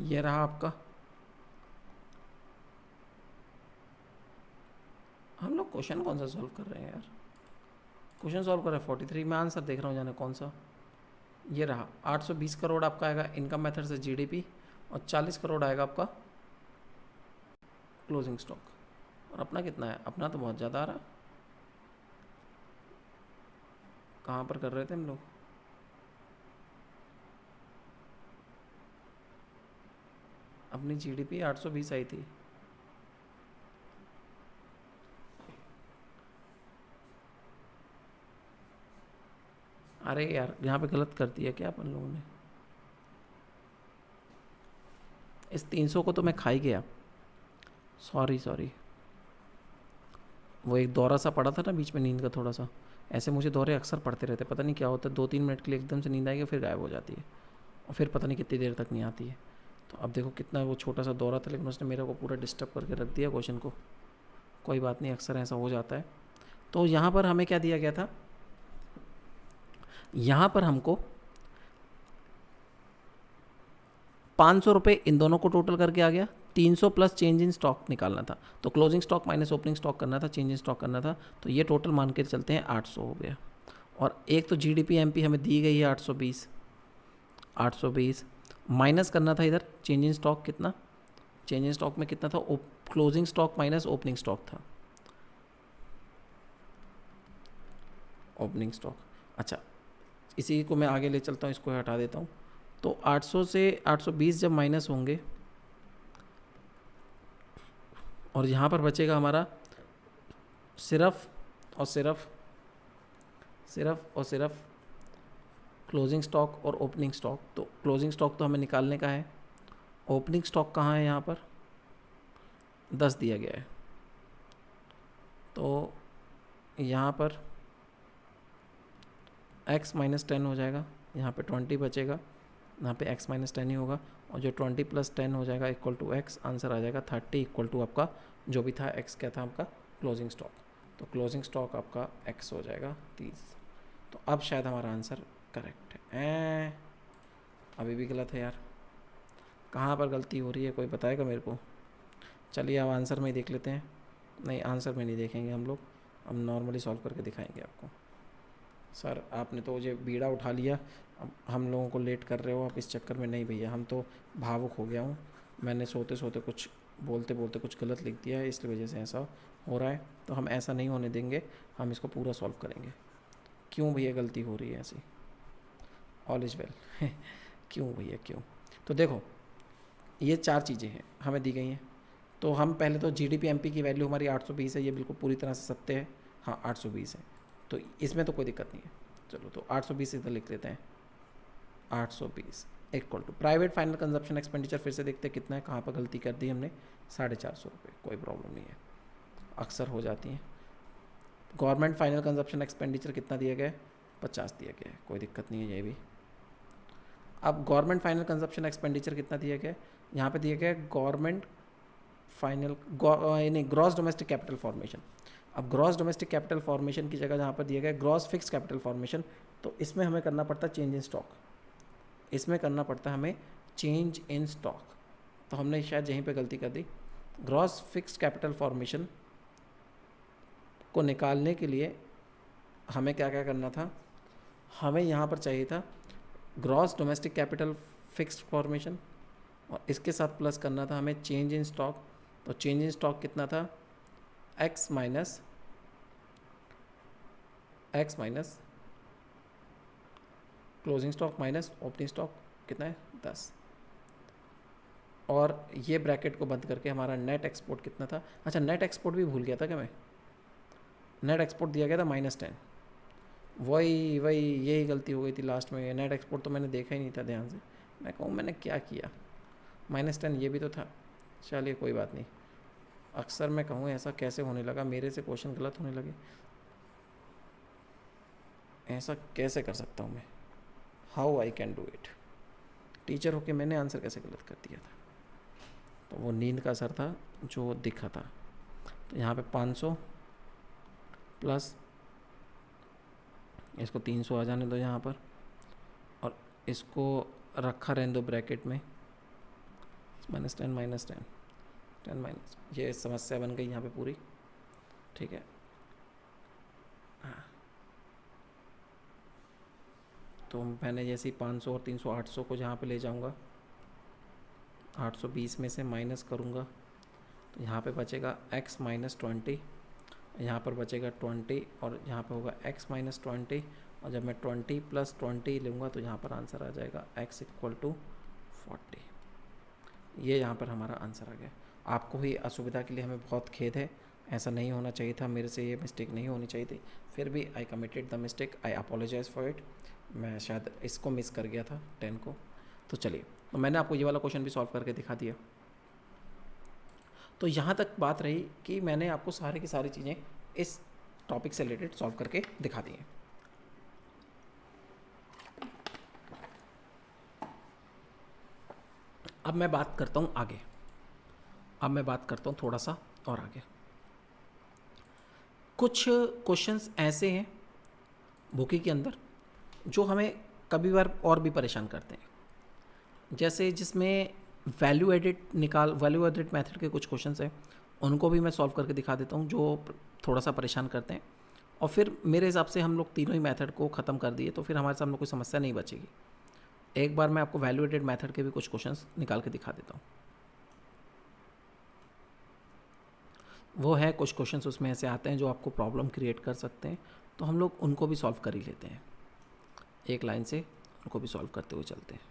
ये रहा आपका, हम लोग क्वेश्चन कौन सा सॉल्व कर रहे हैं यार, क्वेश्चन सॉल्व कर रहे हैं 43 में, आंसर देख रहा हूँ जाने कौन सा। ये रहा 820 करोड़ आपका आएगा इनकम मेथड से जीडीपी, और 40 करोड़ आएगा आपका क्लोजिंग स्टॉक। और अपना कितना है, अपना तो बहुत ज़्यादा आ रहा है। कहाँ पर कर रहे थे हम लोग, अपनी जीडीपी 820 आई थी। अरे यार यहाँ पे गलत कर दिया क्या अपन लोगों ने, इस 300 को तो मैं खा ही गया, सॉरी सॉरी। वो एक दौरा सा पड़ा था ना बीच में नींद का थोड़ा सा, ऐसे मुझे दौरे अक्सर पड़ते रहते, पता नहीं क्या होता है, 2-3 मिनट के लिए एकदम से नींद आएगी फिर गायब हो जाती है, और फिर पता नहीं कितनी देर तक नहीं आती है। तो अब देखो कितना वो छोटा सा दौरा था, लेकिन उसने मेरे को पूरा डिस्टर्ब करके रख दिया क्वेश्चन को। कोई बात नहीं, अक्सर ऐसा हो जाता है। तो यहाँ पर हमें क्या दिया गया था, यहाँ पर हमको 500 रुपये इन दोनों को टोटल करके आ गया, 300 प्लस चेंज इन स्टॉक निकालना था, तो closing stock minus opening stock करना था, चेंज इन स्टॉक करना था, तो ये टोटल मान के चलते हैं 800 हो गया। और एक तो जीडीपी एमपी हमें दी गई है 820, 820 माइनस करना था इधर चेंज इन स्टॉक कितना, चेंज इन स्टॉक में कितना था, closing stock minus opening stock था, ओपनिंग स्टॉक। अच्छा इसी को मैं आगे ले चलता हूँ, इसको हटा देता हूँ। तो 800 से 820 जब माइनस होंगे, और यहाँ पर बचेगा हमारा सिर्फ और सिर्फ, सिर्फ और सिर्फ क्लोजिंग स्टॉक और ओपनिंग स्टॉक। तो क्लोजिंग स्टॉक तो हमें निकालने का है, ओपनिंग स्टॉक कहाँ है, यहाँ पर 10 दिया गया है, तो यहाँ पर x माइनस 10 हो जाएगा, यहाँ पे 20 बचेगा, यहाँ पे x माइनस 10 ही होगा, और जो 20 प्लस 10 हो जाएगा इक्वल टू x, आंसर आ जाएगा 30 इक्वल टू आपका जो भी था x क्या था आपका क्लोजिंग स्टॉक। तो क्लोजिंग स्टॉक आपका x हो जाएगा 30। तो अब शायद हमारा आंसर करेक्ट है, अभी भी गलत है यार, कहाँ पर गलती हो रही है कोई बताएगा मेरे को। चलिए अब आंसर में ही देख लेते हैं, नहीं आंसर में नहीं देखेंगे हम लोग, हम नॉर्मली सॉल्व करके दिखाएंगे आपको। सर आपने तो मुझे बीड़ा उठा लिया, अब हम लोगों को लेट कर रहे हो आप इस चक्कर में। नहीं भैया हम तो भावुक हो गया हूँ, मैंने सोते सोते कुछ बोलते बोलते कुछ गलत लिख दिया है, इसलिए वजह से ऐसा हो रहा है। तो हम ऐसा नहीं होने देंगे, हम इसको पूरा सॉल्व करेंगे। क्यों भैया गलती हो रही है ऐसी, ऑल इज़ वेल क्यों भैया क्यों। तो देखो ये 4 चीज़ें हैं हमें दी गई हैं, तो हम पहले तो जीडीपी एमपी की वैल्यू हमारी 820 है, ये बिल्कुल पूरी तरह से सत्य है, हाँ 820 है, तो इसमें तो कोई दिक्कत नहीं है। चलो तो 820 इधर लिख लेते हैं, 820 equal to private final consumption expenditure, फिर से देखते हैं कितना है, कहाँ पर गलती कर दी हमने, 450 रुपये, कोई प्रॉब्लम नहीं है, अक्सर हो जाती हैं। गवर्नमेंट फाइनल कंजप्शन एक्सपेंडिचर कितना दिया गया है, 50 दिया गया है, कोई दिक्कत नहीं है ये भी। अब गवर्नमेंट फाइनल कंजप्शन एक्सपेंडिचर कितना दिया गया है, यहाँ पे दिया गया है गवर्नमेंट फाइनल यानी ग्रॉस डोमेस्टिक कैपिटल फॉर्मेशन। अब ग्रॉस डोमेस्टिक कैपिटल फॉर्मेशन की जगह जहाँ पर दिया गया है ग्रॉस फिक्स कैपिटल फॉर्मेशन, तो इसमें हमें करना पड़ता है चेंज इन स्टॉक, इसमें करना पड़ता है हमें चेंज इन स्टॉक, तो हमने शायद यहीं पे गलती कर दी। ग्रॉस फिक्स कैपिटल फॉर्मेशन को निकालने के लिए हमें क्या क्या करना था, हमें यहाँ पर चाहिए था gross domestic capital fixed formation, और इसके साथ प्लस करना था हमें चेंज इन स्टॉक। तो चेंज इन स्टॉक कितना था, x minus closing stock minus opening stock कितना है 10, और ये ब्रैकेट को बंद करके हमारा नेट एक्सपोर्ट कितना था। अच्छा नेट एक्सपोर्ट भी भूल गया था क्या मैं, नेट एक्सपोर्ट दिया गया था -10, वही यही गलती हो गई थी लास्ट में, नेट एक्सपोर्ट तो मैंने देखा ही नहीं था ध्यान से, मैं कहूँ मैंने क्या किया, -10 ये भी तो था। चलिए कोई बात नहीं, अक्सर मैं कहूँ ऐसा कैसे होने लगा, मेरे से क्वेश्चन गलत होने लगे, ऐसा कैसे कर सकता हूँ मैं, how I can do it. Teacher होके मैंने आंसर कैसे गलत कर दिया था, तो वो नींद का असर था जो दिखा था। तो यहाँ पे 500 प्लस इसको 300 आ जाने दो यहाँ पर, और इसको रखा रहने दो ब्रैकेट में, -10 -10 10 माइनस, ये समस्या बन गई यहाँ पे पूरी, ठीक है। हाँ, तो मैंने जैसे ही 500 और 300 800 को जहाँ पे ले जाऊँगा, 820 में से माइनस करूँगा तो यहाँ पे बचेगा x माइनस 20, यहाँ पर बचेगा 20 और यहाँ पे होगा x माइनस 20, और जब मैं 20 प्लस 20 लूँगा तो यहाँ पर आंसर आ जाएगा x इक्वल टू 40। ये यहाँ पर हमारा आंसर आ गया। आपको हुई असुविधा के लिए हमें बहुत खेद है, ऐसा नहीं होना चाहिए था, मेरे से ये मिस्टेक नहीं होनी चाहिए थी, फिर भी आई committed the mistake, I apologise for it. मैं शायद इसको मिस कर गया था 10 को। तो चलिए, तो मैंने आपको ये वाला क्वेश्चन भी सॉल्व करके दिखा दिया। तो यहाँ तक बात रही कि मैंने आपको सारी की सारी चीज़ें इस टॉपिक से रिलेटेड सॉल्व करके दिखा दी हैं। अब मैं बात करता हूँ आगे, अब मैं बात करता हूँ थोड़ा सा और आगे। कुछ क्वेश्चंस ऐसे हैं बुकी के अंदर जो हमें कभी बार और भी परेशान करते हैं, जैसे जिसमें वैल्यू एडिड मेथड के कुछ क्वेश्चंस हैं, उनको भी मैं सॉल्व करके दिखा देता हूँ, जो थोड़ा सा परेशान करते हैं। और फिर मेरे हिसाब से हम लोग तीनों ही मेथड को ख़त्म कर दिए, तो फिर हमारे सामने कोई समस्या नहीं बचेगी। एक बार मैं आपको वैल्यू एडिड मेथड के भी कुछ क्वेश्चंस निकाल के दिखा देता हूँ। वो है कुछ क्वेश्चंस उसमें ऐसे आते हैं जो आपको प्रॉब्लम क्रिएट कर सकते हैं, तो हम लोग उनको भी सॉल्व कर ही लेते हैं, एक लाइन से उनको भी सॉल्व करते हुए चलते हैं।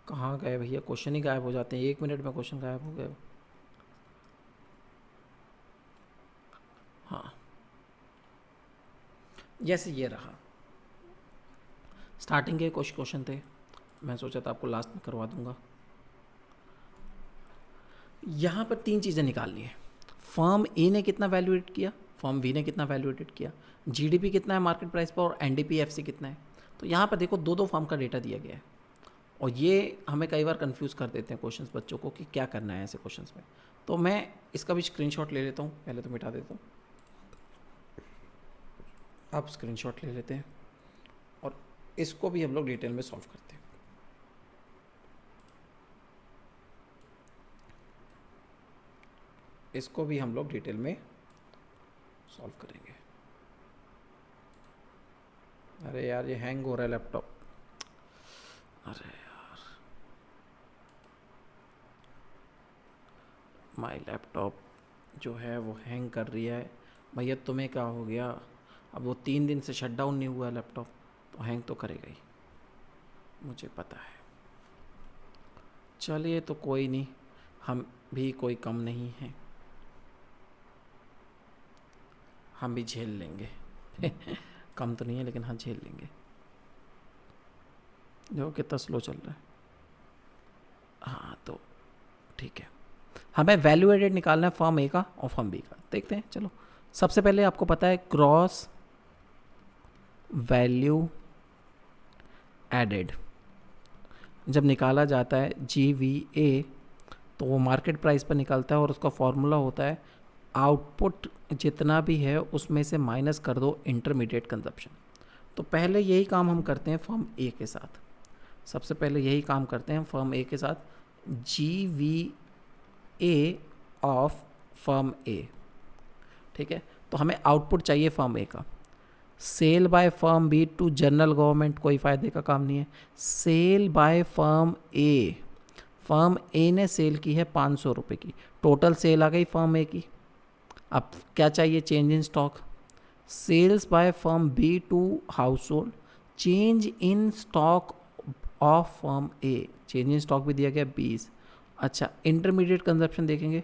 कहाँ गए भैया, क्वेश्चन ही गायब हो जाते हैं, 1 मिनट में क्वेश्चन गायब हो गए। हाँ, जैसे ये रहा, स्टार्टिंग के कुछ क्वेश्चन थे, मैं सोचा था आपको लास्ट में करवा दूंगा। यहाँ पर 3 चीज़ें निकालनी है। फर्म ए ने कितना वैल्यूएट किया, फर्म बी ने कितना वैल्यूएट किया, जीडीपी कितना है मार्केट प्राइस पर, और एनडीपीएफसी कितना है। तो यहाँ पर देखो 2-2 फर्म का डेटा दिया गया है, और ये हमें कई बार कंफ्यूज कर देते हैं क्वेश्चंस बच्चों को कि क्या करना है ऐसे क्वेश्चंस में। तो मैं इसका भी स्क्रीनशॉट ले लेता हूँ, पहले तो मिटा देता हूँ। अब स्क्रीनशॉट ले लेते हैं और इसको भी हम लोग डिटेल में सॉल्व करते हैं। इसको भी हम लोग डिटेल में सॉल्व करेंगे। अरे यार, ये हैंग हो रहा है लैपटॉप, अरे यार, माय लैपटॉप जो है वो हैंग कर रही है। भैया तुम्हें क्या हो गया? अब वो 3 दिन से शट डाउन नहीं हुआ है लैपटॉप, तो हैंग तो करेगा ही, मुझे पता है। चलिए, तो कोई नहीं, हम भी कोई कम नहीं हैं, हम भी झेल लेंगे। कम तो नहीं है लेकिन हाँ झेल लेंगे। जो कितना स्लो चल रहा है। हाँ, तो ठीक है, हमें वैल्यू एडेड निकालना है फर्म ए का और फर्म बी का। देखते हैं, चलो। सबसे पहले आपको पता है क्रॉस वैल्यू एडेड जब निकाला जाता है GVA, तो वो मार्केट प्राइस पर निकलता है और उसका फॉर्मूला होता है आउटपुट जितना भी है उसमें से माइनस कर दो इंटरमीडिएट कंजप्शन। तो पहले यही काम हम करते हैं फर्म ए के साथ, सबसे पहले यही काम करते हैं फर्म ए के साथ, GVA ऑफ फर्म ए। ठीक है, तो हमें आउटपुट चाहिए फर्म ए का। Sale by firm B to general government कोई फ़ायदे का काम नहीं है। Sale by firm A, firm A ने सेल की है 500 रुपये की, टोटल सेल आ गई फर्म ए की। अब क्या चाहिए? Change in stock. Sales by firm B to household, change in stock of firm A, change in stock भी दिया गया 20। अच्छा, इंटरमीडिएट कंजप्शन देखेंगे,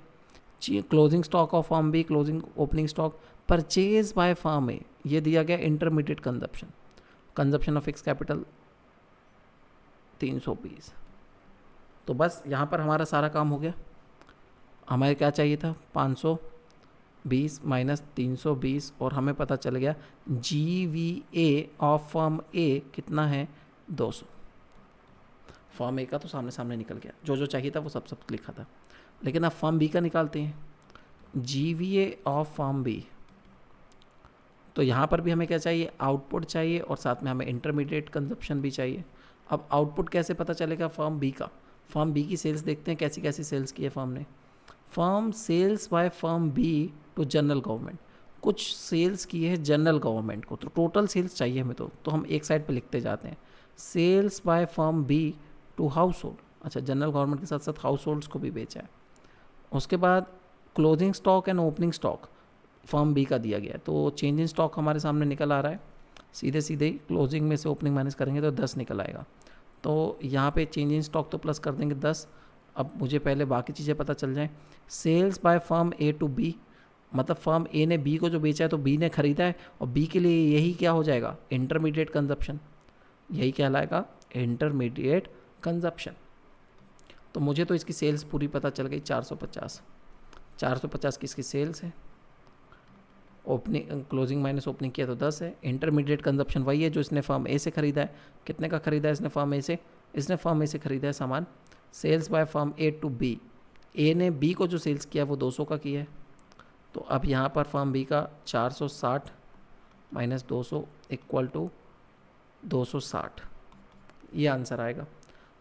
closing stock of firm B, closing opening stock, purchase by firm A, ये दिया गया intermediate consumption, consumption of fix capital 320। तो बस यहाँ पर हमारा सारा काम हो गया। हमें क्या चाहिए था? 520 माइनस 320, और हमें पता चल गया GVA ऑफ फर्म ए कितना है? 200। फर्म ए का तो सामने सामने निकल गया, जो जो चाहिए था वो सब लिखा था। लेकिन अब फर्म बी का निकालते हैं। GVA ऑफ फर्म बी तो यहाँ पर भी हमें क्या चाहिए, आउटपुट चाहिए और साथ में हमें इंटरमीडिएट कंजप्शन भी चाहिए। अब आउटपुट कैसे पता चलेगा फर्म बी का, फर्म बी की सेल्स देखते हैं कैसी कैसी सेल्स की है फर्म ने। Firm sales by firm B to general government, कुछ सेल्स की है जनरल गवर्नमेंट को, तो टोटल सेल्स चाहिए हमें, तो हम एक साइड पे लिखते जाते हैं sales by firm B to household. अच्छा, जनरल गवर्नमेंट के साथ साथ हाउस होल्ड्स को भी बेचा है। उसके बाद closing stock and opening stock firm B का दिया गया है, तो चेंज इन स्टॉक हमारे सामने निकल आ रहा है, सीधे सीधे क्लोजिंग में से ओपनिंग माइनस करेंगे तो 10 निकल आएगा। तो यहाँ पे चेंज इन स्टॉक तो प्लस कर देंगे 10। अब मुझे पहले बाकी चीज़ें पता चल जाएं। Sales by firm A to B, मतलब फर्म ए ने बी को जो बेचा है तो बी ने खरीदा है, और बी के लिए यही क्या हो जाएगा, इंटरमीडिएट कंजप्शन, यही कहलाएगा इंटरमीडिएट कंजप्शन। तो मुझे तो इसकी सेल्स पूरी पता चल गई, 450। 450 किसकी सेल्स है, ओपनिंग क्लोजिंग माइनस ओपनिंग किया तो 10 है। इंटरमीडिएट कंजप्शन वही है जो इसने फर्म ए से खरीदा है। कितने का खरीदा है इसने फर्म ए से, इसने फर्म ए से खरीदा है सामान। Sales by firm A to B, A ने बी को जो सेल्स किया वो 200 का किया है। तो अब यहाँ पर फर्म बी का 460 माइनस 200 इक्वल टू 260, ये आंसर आएगा।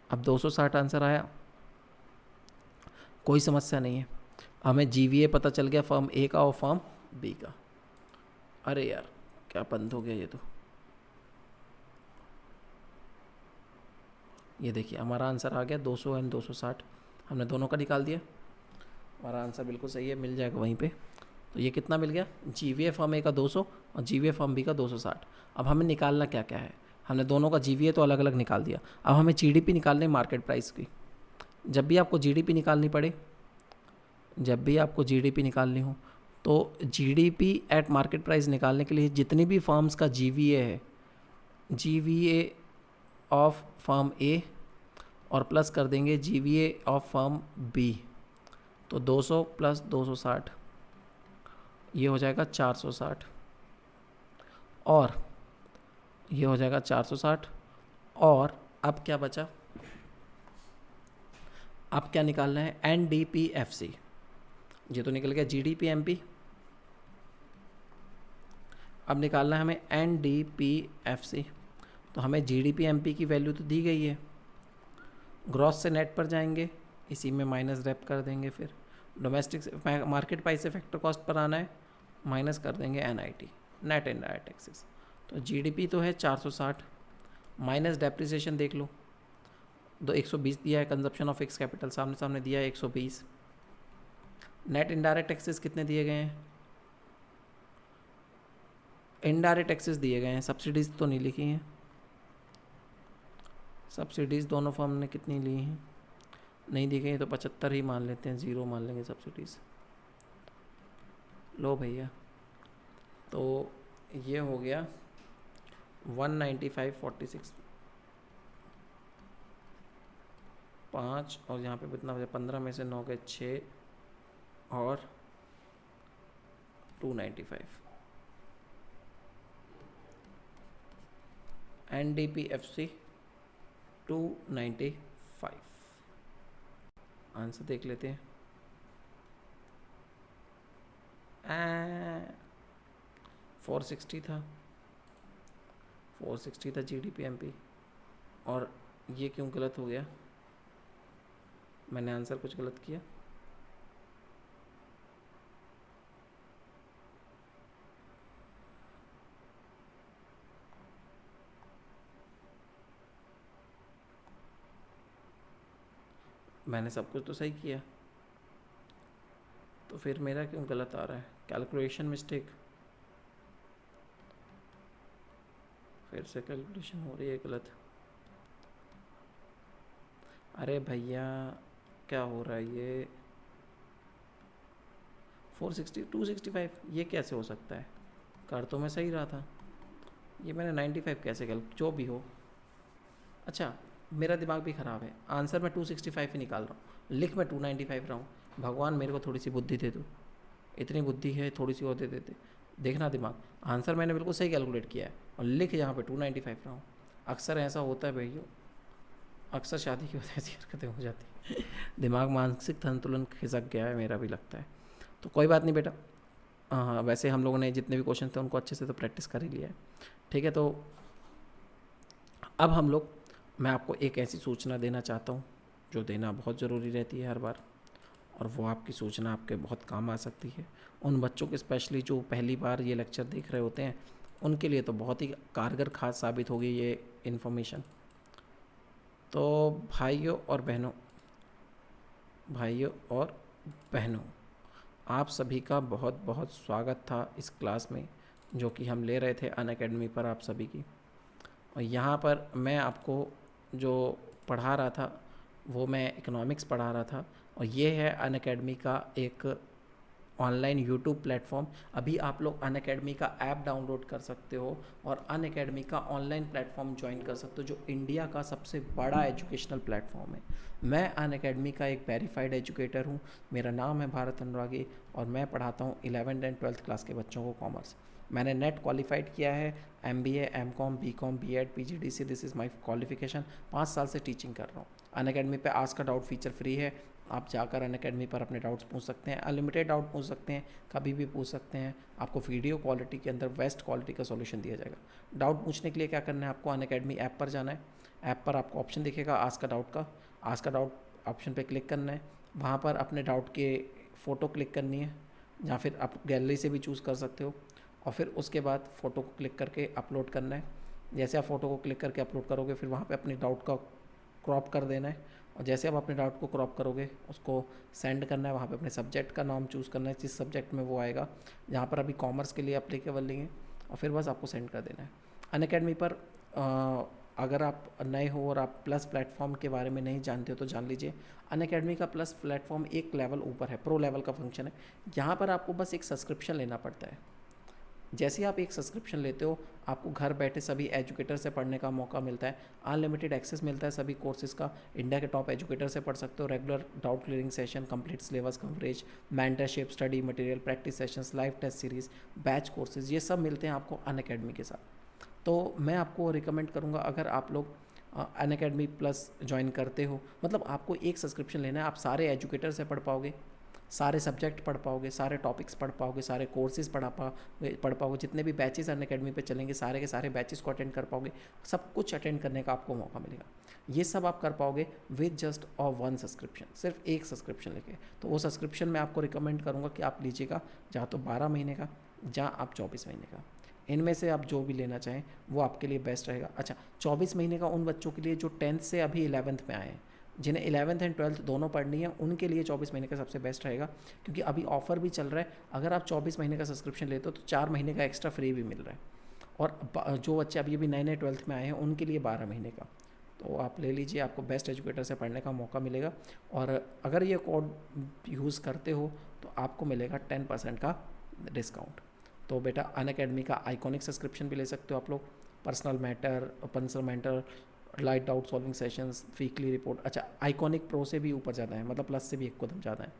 अब 260 आंसर आया, कोई समस्या नहीं है। हमें जीवीए पता चल गया फर्म ए का और फर्म बी का। अरे यार क्या बंद हो गया ये तो, ये देखिए हमारा आंसर आ गया 200 एंड 260, हमने दोनों का निकाल दिया, हमारा आंसर बिल्कुल सही है, मिल जाएगा वहीं पे। तो ये कितना मिल गया, जीवीए फर्म ए का 200 और जीवीए फर्म बी का 260। अब हमें निकालना क्या क्या है, हमने दोनों का जीवीए तो अलग अलग निकाल दिया, अब हमें जीडीपी निकालनी है मार्केट प्राइस की। जब भी आपको जीडीपी निकालनी पड़े, जब भी आपको जीडीपी निकालनी हो, तो जीडीपी एट मार्केट प्राइस निकालने के लिए जितनी भी फर्म्स का जीवीए है, जीवीए ऑफ फर्म ए और प्लस कर देंगे जीवीए ऑफ फर्म बी, तो 200 प्लस 260 ये हो जाएगा 460, और ये हो जाएगा 460। और अब क्या बचा, अब क्या निकालना है, एनडीपीएफसी, ये तो निकल गया जीडीपीएमपी। अब निकालना है हमें एनडीपीएफसी, तो हमें जीडीपीएमपी की वैल्यू तो दी गई है, ग्रॉस से नेट पर जाएंगे, इसी में माइनस रैप कर देंगे, फिर डोमेस्टिक से मार्केट प्राइस से फैक्टर कॉस्ट पर आना है, माइनस कर देंगे एनआईटी, नेट इनडायरेक्ट टैक्सेस। तो जीडीपी तो है 460 माइनस डेप्रिसिएशन देख लो, 120 दिया है, कंजप्शन ऑफ फिक्स कैपिटल सामने सामने दिया है 120, नेट इनडायरेक्ट टैक्सेस कितने दिए गए हैं, इनडायरेक्ट टैक्सेस दिए गए हैं, सब्सिडीज़ तो नहीं लिखी हैं, सब्सिडीज़ दोनों फर्म ने कितनी ली हैं नहीं दी गई, तो 75 ही मान लेते हैं, 0 मान लेंगे सब्सिडीज़। लो भैया, तो ये हो गया 195.46, 5 और यहाँ पे कितना बचा, 15 में से 9 गए 6 और 295। एनडीपीएफसी 295, आंसर देख लेते हैं। 460 था, 460 था जीडीपीएमपी, और ये क्यों गलत हो गया, मैंने आंसर कुछ गलत किया, मैंने सब कुछ तो सही किया, तो फिर मेरा क्यों गलत आ रहा है, कैलकुलेशन मिस्टेक, फिर से कैलकुलेशन हो रही है गलत। अरे भैया क्या हो रहा है ये, 460 265 ये कैसे हो सकता है, कर तो मैं सही रहा था, ये मैंने 95 कैसे जो भी हो। अच्छा मेरा दिमाग भी ख़राब है, आंसर मैं 265 ही निकाल रहा हूँ, लिख मैं 295 रहा हूँ, भगवान मेरे को थोड़ी सी बुद्धि दे दो, इतनी बुद्धि है थोड़ी सी और दे देते, देखना दिमाग, आंसर मैंने बिल्कुल सही कैलकुलेट किया है और लिख यहाँ पे 295 रहा हूँ। अक्सर ऐसा होता है भैया, अक्सर शादी की वजह से हरकतें हो जाती हैं, दिमाग मानसिक संतुलन खिसक गया है मेरा भी लगता है, तो कोई बात नहीं बेटा, हाँ, वैसे हम लोगों ने जितने भी क्वेश्चन थे उनको अच्छे से तो प्रैक्टिस कर ही लिया है। ठीक है, तो अब हम लोग, मैं आपको एक ऐसी सूचना देना चाहता हूँ जो देना बहुत ज़रूरी रहती है हर बार, और वो आपकी सूचना आपके बहुत काम आ सकती है। उन बच्चों के स्पेशली जो पहली बार ये लेक्चर देख रहे होते हैं, उनके लिए तो बहुत ही कारगर खास साबित होगी ये इन्फॉर्मेशन। तो भाइयों और बहनों, भाइयों और बहनों, आप सभी का बहुत बहुत स्वागत था इस क्लास में जो कि हम ले रहे थे अनअकैडमी पर आप सभी की। और यहाँ पर मैं आपको जो पढ़ा रहा था वो मैं इकोनॉमिक्स पढ़ा रहा था, और ये है अनअकैडमी का एक ऑनलाइन यूट्यूब प्लेटफॉर्म। अभी आप लोग अनअकैडमी का ऐप डाउनलोड कर सकते हो और अनअकैडमी का ऑनलाइन प्लेटफॉर्म ज्वाइन कर सकते हो जो इंडिया का सबसे बड़ा एजुकेशनल प्लेटफॉर्म है। मैं अनअकैडमी का एक वेरीफाइड एजुकेटर हूँ। मेरा नाम है भारत अनुरागी और मैं पढ़ाता हूँ 11th एंड 12th क्लास के बच्चों को कॉमर्स। मैंने नेट क्वालिफाइड किया है, MBA, MCOM, BCOM, B.Ed, PGDC, this is my qualification. 5 साल से टीचिंग कर रहा हूँ। अनअकैडमी पे आस्क का डाउट फीचर फ्री है। आप जाकर अनअकैडमी पर अपने डाउट्स पूछ सकते हैं, अनलिमिटेड डाउट पूछ सकते हैं, कभी भी पूछ सकते हैं। आपको वीडियो क्वालिटी के अंदर बेस्ट क्वालिटी का सॉल्यूशन दिया जाएगा। डाउट पूछने के लिए क्या करना है, आपको अनअकैडमी ऐप पर जाना है। ऐप पर आपको ऑप्शन दिखेगा आस्क का डाउट का। आस्क का डाउट ऑप्शन पे क्लिक करना है। वहाँ पर अपने डाउट के फ़ोटो क्लिक करनी है, या फिर आप गैलरी से भी चूज़ कर सकते हो। और फिर उसके बाद फ़ोटो को क्लिक करके अपलोड करना है। जैसे आप फ़ोटो को क्लिक करके अपलोड करोगे, फिर वहाँ पे अपने डाउट का क्रॉप कर देना है। और जैसे आप अपने डाउट को क्रॉप करोगे, उसको सेंड करना है। वहाँ पे अपने सब्जेक्ट का नाम चूज़ करना है, जिस सब्जेक्ट में वो आएगा। जहाँ पर अभी कॉमर्स के लिए अप्लीकेबल नहीं है, और फिर बस आपको सेंड कर देना है। अनअकैडमी पर अगर आप नए हो और आप प्लस प्लेटफॉर्म के बारे में नहीं जानते हो तो जान लीजिए। अनअकैडमी का प्लस प्लेटफॉर्म एक लेवल ऊपर है, प्रो लेवल का फंक्शन है। यहाँ पर आपको बस एक सब्सक्रिप्शन लेना पड़ता है। जैसे ही आप एक सब्सक्रिप्शन लेते हो, आपको घर बैठे सभी एजुकेटर से पढ़ने का मौका मिलता है। अनलिमिटेड एक्सेस मिलता है सभी कोर्सेज का। इंडिया के टॉप एजुकेटर से पढ़ सकते हो। Regular doubt clearing session, complete syllabus coverage, mentorship, study material, practice sessions, live test series, batch courses, ये सब मिलते हैं आपको अनअकैडमी के साथ। तो मैं आपको रिकमेंड करूँगा, अगर आप लोग अनअकैडमी प्लस ज्वाइन करते हो, मतलब आपको एक सब्सक्रिप्शन लेना है। आप सारे एजुकेटर से पढ़ पाओगे, सारे सब्जेक्ट पढ़ पाओगे, सारे टॉपिक्स पढ़ पाओगे, सारे कोर्सेज पढ़ पाओगे। जितने भी बैचेस अनअकैडमी पे चलेंगे, सारे के सारे बैचेस को अटेंड कर पाओगे। सब कुछ अटेंड करने का आपको मौका मिलेगा। ये सब आप कर पाओगे विद जस्ट वन सब्सक्रिप्शन, सिर्फ एक सब्सक्रिप्शन लेके। तो वो सब्सक्रिप्शन मैं आपको रिकमेंड करूँगा कि आप लीजिएगा, जहाँ तो 12 महीने का, जहाँ आप 24 महीने का। इनमें से आप जो भी लेना चाहें वो आपके लिए बेस्ट रहेगा। अच्छा, 24 महीने का उन बच्चों के लिए जो 10th से अभी 11th में आए हैं, जिन्हें 11th एंड 12th दोनों पढ़नी है, उनके लिए 24 महीने का सबसे बेस्ट रहेगा। क्योंकि अभी ऑफर भी चल रहा है। अगर आप 24 महीने का सब्सक्रिप्शन लेते हो तो 4 महीने का एक्स्ट्रा फ्री भी मिल रहा है। और जो बच्चे अभी अभी नए नए 12th में आए हैं, उनके लिए 12 महीने का। तो आप ले लीजिए, आपको बेस्ट एजुकेटर से पढ़ने का मौका मिलेगा। और अगर ये कोड यूज़ करते हो तो आपको मिलेगा 10% का डिस्काउंट। तो बेटा, अनअकैडमी का आइकॉनिक सब्सक्रिप्शन भी ले सकते हो आप लोग। Personal mentor, light out solving sessions, weekly report. अच्छा, आइकॉनिक प्रो से भी ऊपर ज़्यादा है, मतलब प्लस से भी एक कदम ज़्यादा है।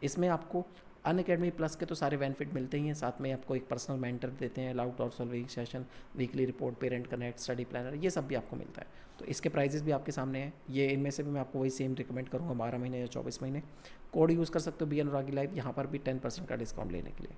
इसमें आपको अनअकैडमी प्लस के तो सारे बेनिफिट मिलते ही हैं, साथ में आपको एक पर्सनल मेंटर देते हैं, light out solving session, weekly report, parent connect, study planner, ये सब भी आपको मिलता है। तो इसके प्राइजेस भी आपके सामने हैं। ये इनमें से भी मैं आपको वही सेम रिकमेंड करूँगा, 12 महीने या 24 महीने। कोड यूज़ कर सकते हो बी अनुरागी लाइव, यहाँ पर भी 10% का डिस्काउंट लेने के लिए।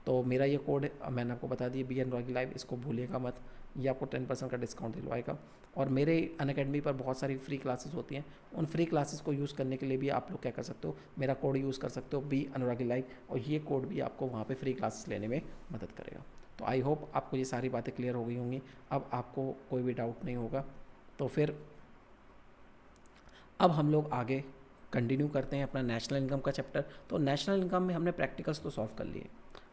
तो मेरा ये कोड मैंने आपको बता दिया, बी अनुरागी लाइव, इसको भूलिएगा मत। ये आपको 10% का डिस्काउंट दिलवाएगा। और मेरे अनअकैडमी पर बहुत सारी फ्री क्लासेस होती हैं। उन फ्री क्लासेस को यूज़ करने के लिए भी आप लोग क्या कर सकते हो, मेरा कोड यूज़ कर सकते हो, बी अनुरागी लाइव, और ये कोड भी आपको वहाँ पे फ्री क्लासेस लेने में मदद करेगा। तो आई होप आपको ये सारी बातें क्लियर हो गई होंगी। अब आपको कोई भी डाउट नहीं होगा। तो फिर अब हम लोग आगे कंटिन्यू करते हैं अपना नेशनल इनकम का चैप्टर। तो नेशनल इनकम में हमने प्रैक्टिकल्स तो सॉल्व कर लिए,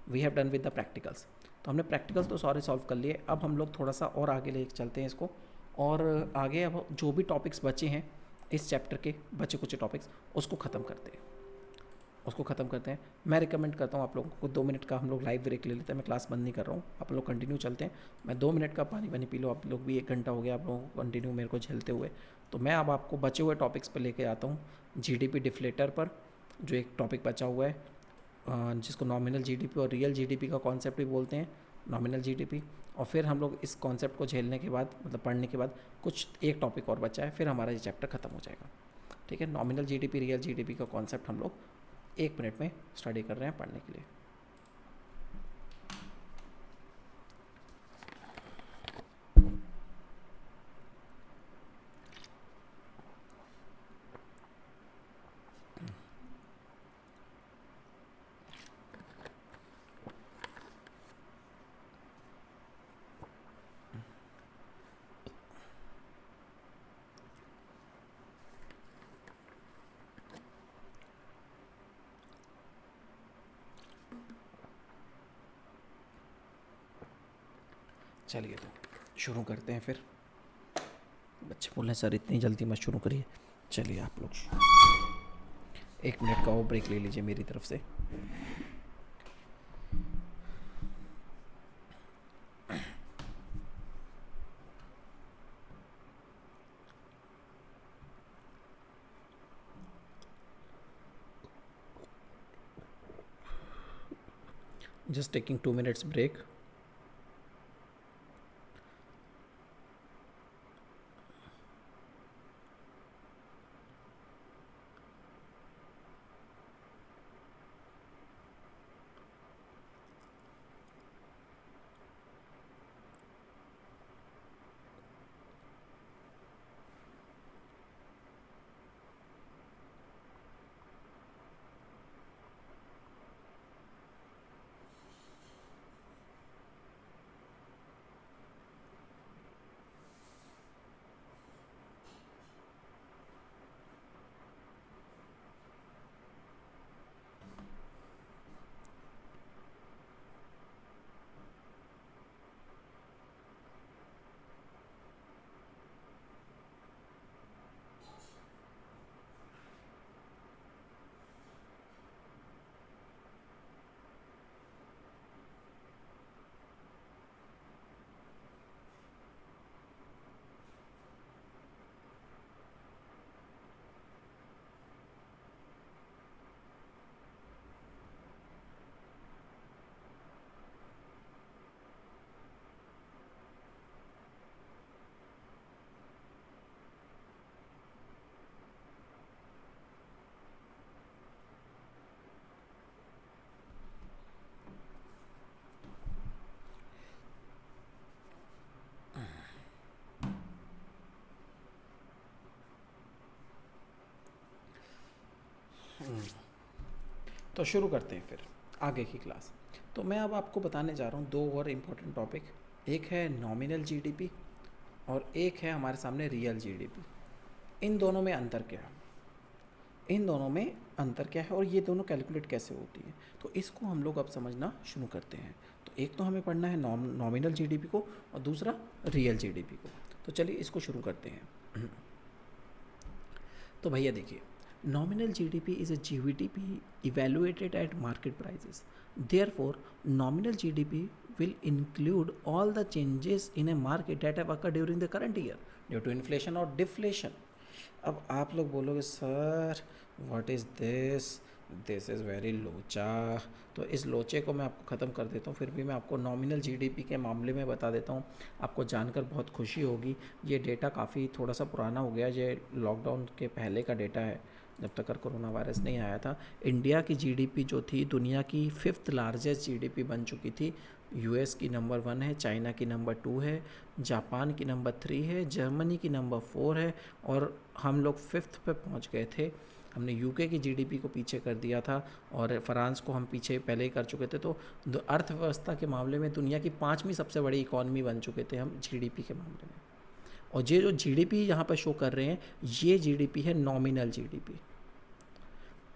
we have done with the practicals. तो हमने प्रैक्टिकल्स तो सारे सॉल्व कर लिए। अब हम लोग थोड़ा सा और आगे ले चलते हैं इसको, और आगे अब जो भी टॉपिक्स बचे हैं इस चैप्टर के, बचे कुछ टॉपिक्स, उसको ख़त्म करते हैं। मैं रिकमेंड करता हूँ आप लोगों को 2 मिनट का हम लोग लाइव ब्रेक ले लेते हैं। मैं क्लास बंद नहीं कर रहा हूँ, आप लोग कंटिन्यू चलते हैं। मैं 2 मिनट का पानी पी लो, आप लोग भी 1 घंटा हो गया आप लोगों को कंटिन्यू मेरे को झेलते हुए। तो मैं अब आपको बचे हुए टॉपिक्स पर लेके आता हूँ। जीडीपी डिफ्लेटर पर जो एक टॉपिक बचा हुआ है, जिसको नॉमिनल जीडीपी और रियल जीडीपी का कॉन्सेप्ट भी बोलते हैं, नॉमिनल जीडीपी। और फिर हम लोग इस कॉन्सेप्ट को झेलने के बाद, मतलब पढ़ने के बाद, कुछ एक टॉपिक और बचा है, फिर हमारा ये चैप्टर ख़त्म हो जाएगा। ठीक है, नॉमिनल जीडीपी, रियल जीडीपी का कॉन्सेप्ट हम लोग 1 मिनट में स्टडी कर रहे हैं पढ़ने के लिए। चलिए तो शुरू करते हैं फिर। बच्चे बोल रहे हैं सर इतनी जल्दी मत शुरू करिए। चलिए आप लोग 1 मिनट का और ब्रेक ले लीजिए मेरी तरफ से। Just taking 2 minutes break. तो शुरू करते हैं फिर आगे की क्लास। तो मैं अब आपको बताने जा रहा हूँ 2 और इम्पोर्टेंट टॉपिक। एक है नॉमिनल जीडीपी और एक है हमारे सामने रियल जीडीपी। इन दोनों में अंतर क्या है, इन दोनों में अंतर क्या है और ये दोनों कैलकुलेट कैसे होती है, तो इसको हम लोग अब समझना शुरू करते हैं। तो एक तो हमें पढ़ना है नॉमिनल जीडीपी को और दूसरा रियल जीडीपी को। तो चलिए इसको शुरू करते हैं। तो भैया देखिए, nominal GDP is a GDP evaluated at market prices. Therefore, nominal GDP will include all the changes in a market that have occurred during the current year due to inflation or deflation. अब आप लोग बोलोगे sir what is this is very लोचा। तो इस लोचे को मैं आपको ख़त्म कर देता हूँ। फिर भी मैं आपको नॉमिनल जीडीपी के मामले में बता देता हूँ, आपको जानकर बहुत खुशी होगी। ये डेटा काफ़ी थोड़ा सा पुराना हो गया, ये लॉकडाउन के पहले का डेटा है, जब तक कोरोना वायरस नहीं आया था। इंडिया की जीडीपी जो थी दुनिया की 5th लार्जेस्ट जीडीपी बन चुकी थी। यूएस की नंबर 1 है, चाइना की नंबर 2 है, जापान की नंबर 3 है, जर्मनी की नंबर 4 है और हम लोग 5th पे पहुंच गए थे। हमने यूके की जीडीपी को पीछे कर दिया था और फ्रांस को हम पीछे पहले ही कर चुके थे। तो अर्थव्यवस्था के मामले में दुनिया की 5वीं सबसे बड़ी इकॉनमी बन चुके थे हम जीडीपी के मामले में। और ये जो जीडीपी यहाँ पर शो कर रहे हैं, ये जीडीपी है नॉमिनल जीडीपी,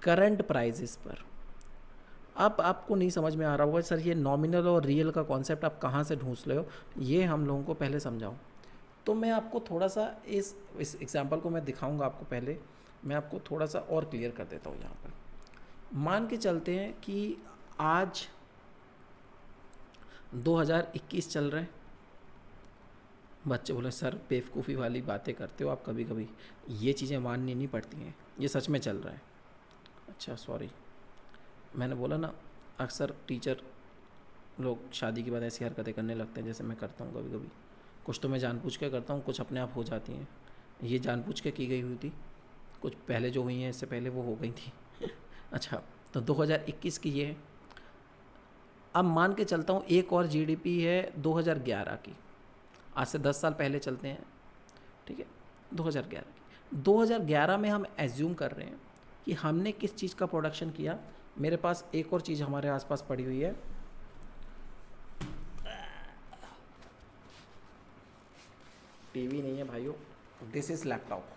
करंट प्राइजेस पर। अब आपको नहीं समझ में आ रहा होगा सर ये नॉमिनल और रियल का कॉन्सेप्ट आप कहाँ से ढूंढ रहे हो, ये हम लोगों को पहले समझाओ। तो मैं आपको थोड़ा सा इस एग्जांपल को मैं दिखाऊंगा आपको, पहले मैं आपको थोड़ा सा और क्लियर कर देता हूँ। यहाँ पर मान के चलते हैं कि आज 2021 चल रहा है। बच्चे बोले सर बेवकूफ़ी वाली बातें करते हो आप कभी कभी, ये चीज़ें माननी नहीं पड़ती हैं, ये सच में चल रहा है। अच्छा सॉरी, मैंने बोला ना अक्सर टीचर लोग शादी के बाद ऐसी हरकतें करने लगते हैं जैसे मैं करता हूँ कभी कभी। कुछ तो मैं जानबूझ के करता हूँ, कुछ अपने आप हो जाती हैं। ये जानबूझ के की गई हुई थी, कुछ पहले जो हुई हैं इससे पहले वो हो गई थी। अच्छा, तो 2021 की ये है। अब मान के चलता हूँ एक और जीडीपी है 2011 की, आज से 10 साल पहले चलते हैं, ठीक है, 2011 की। 2011 में हम एज्यूम कर रहे हैं कि हमने किस चीज़ का प्रोडक्शन किया। मेरे पास एक और चीज़ हमारे आसपास पड़ी हुई है, टीवी नहीं है भाइयों, दिस इज़ लैपटॉप।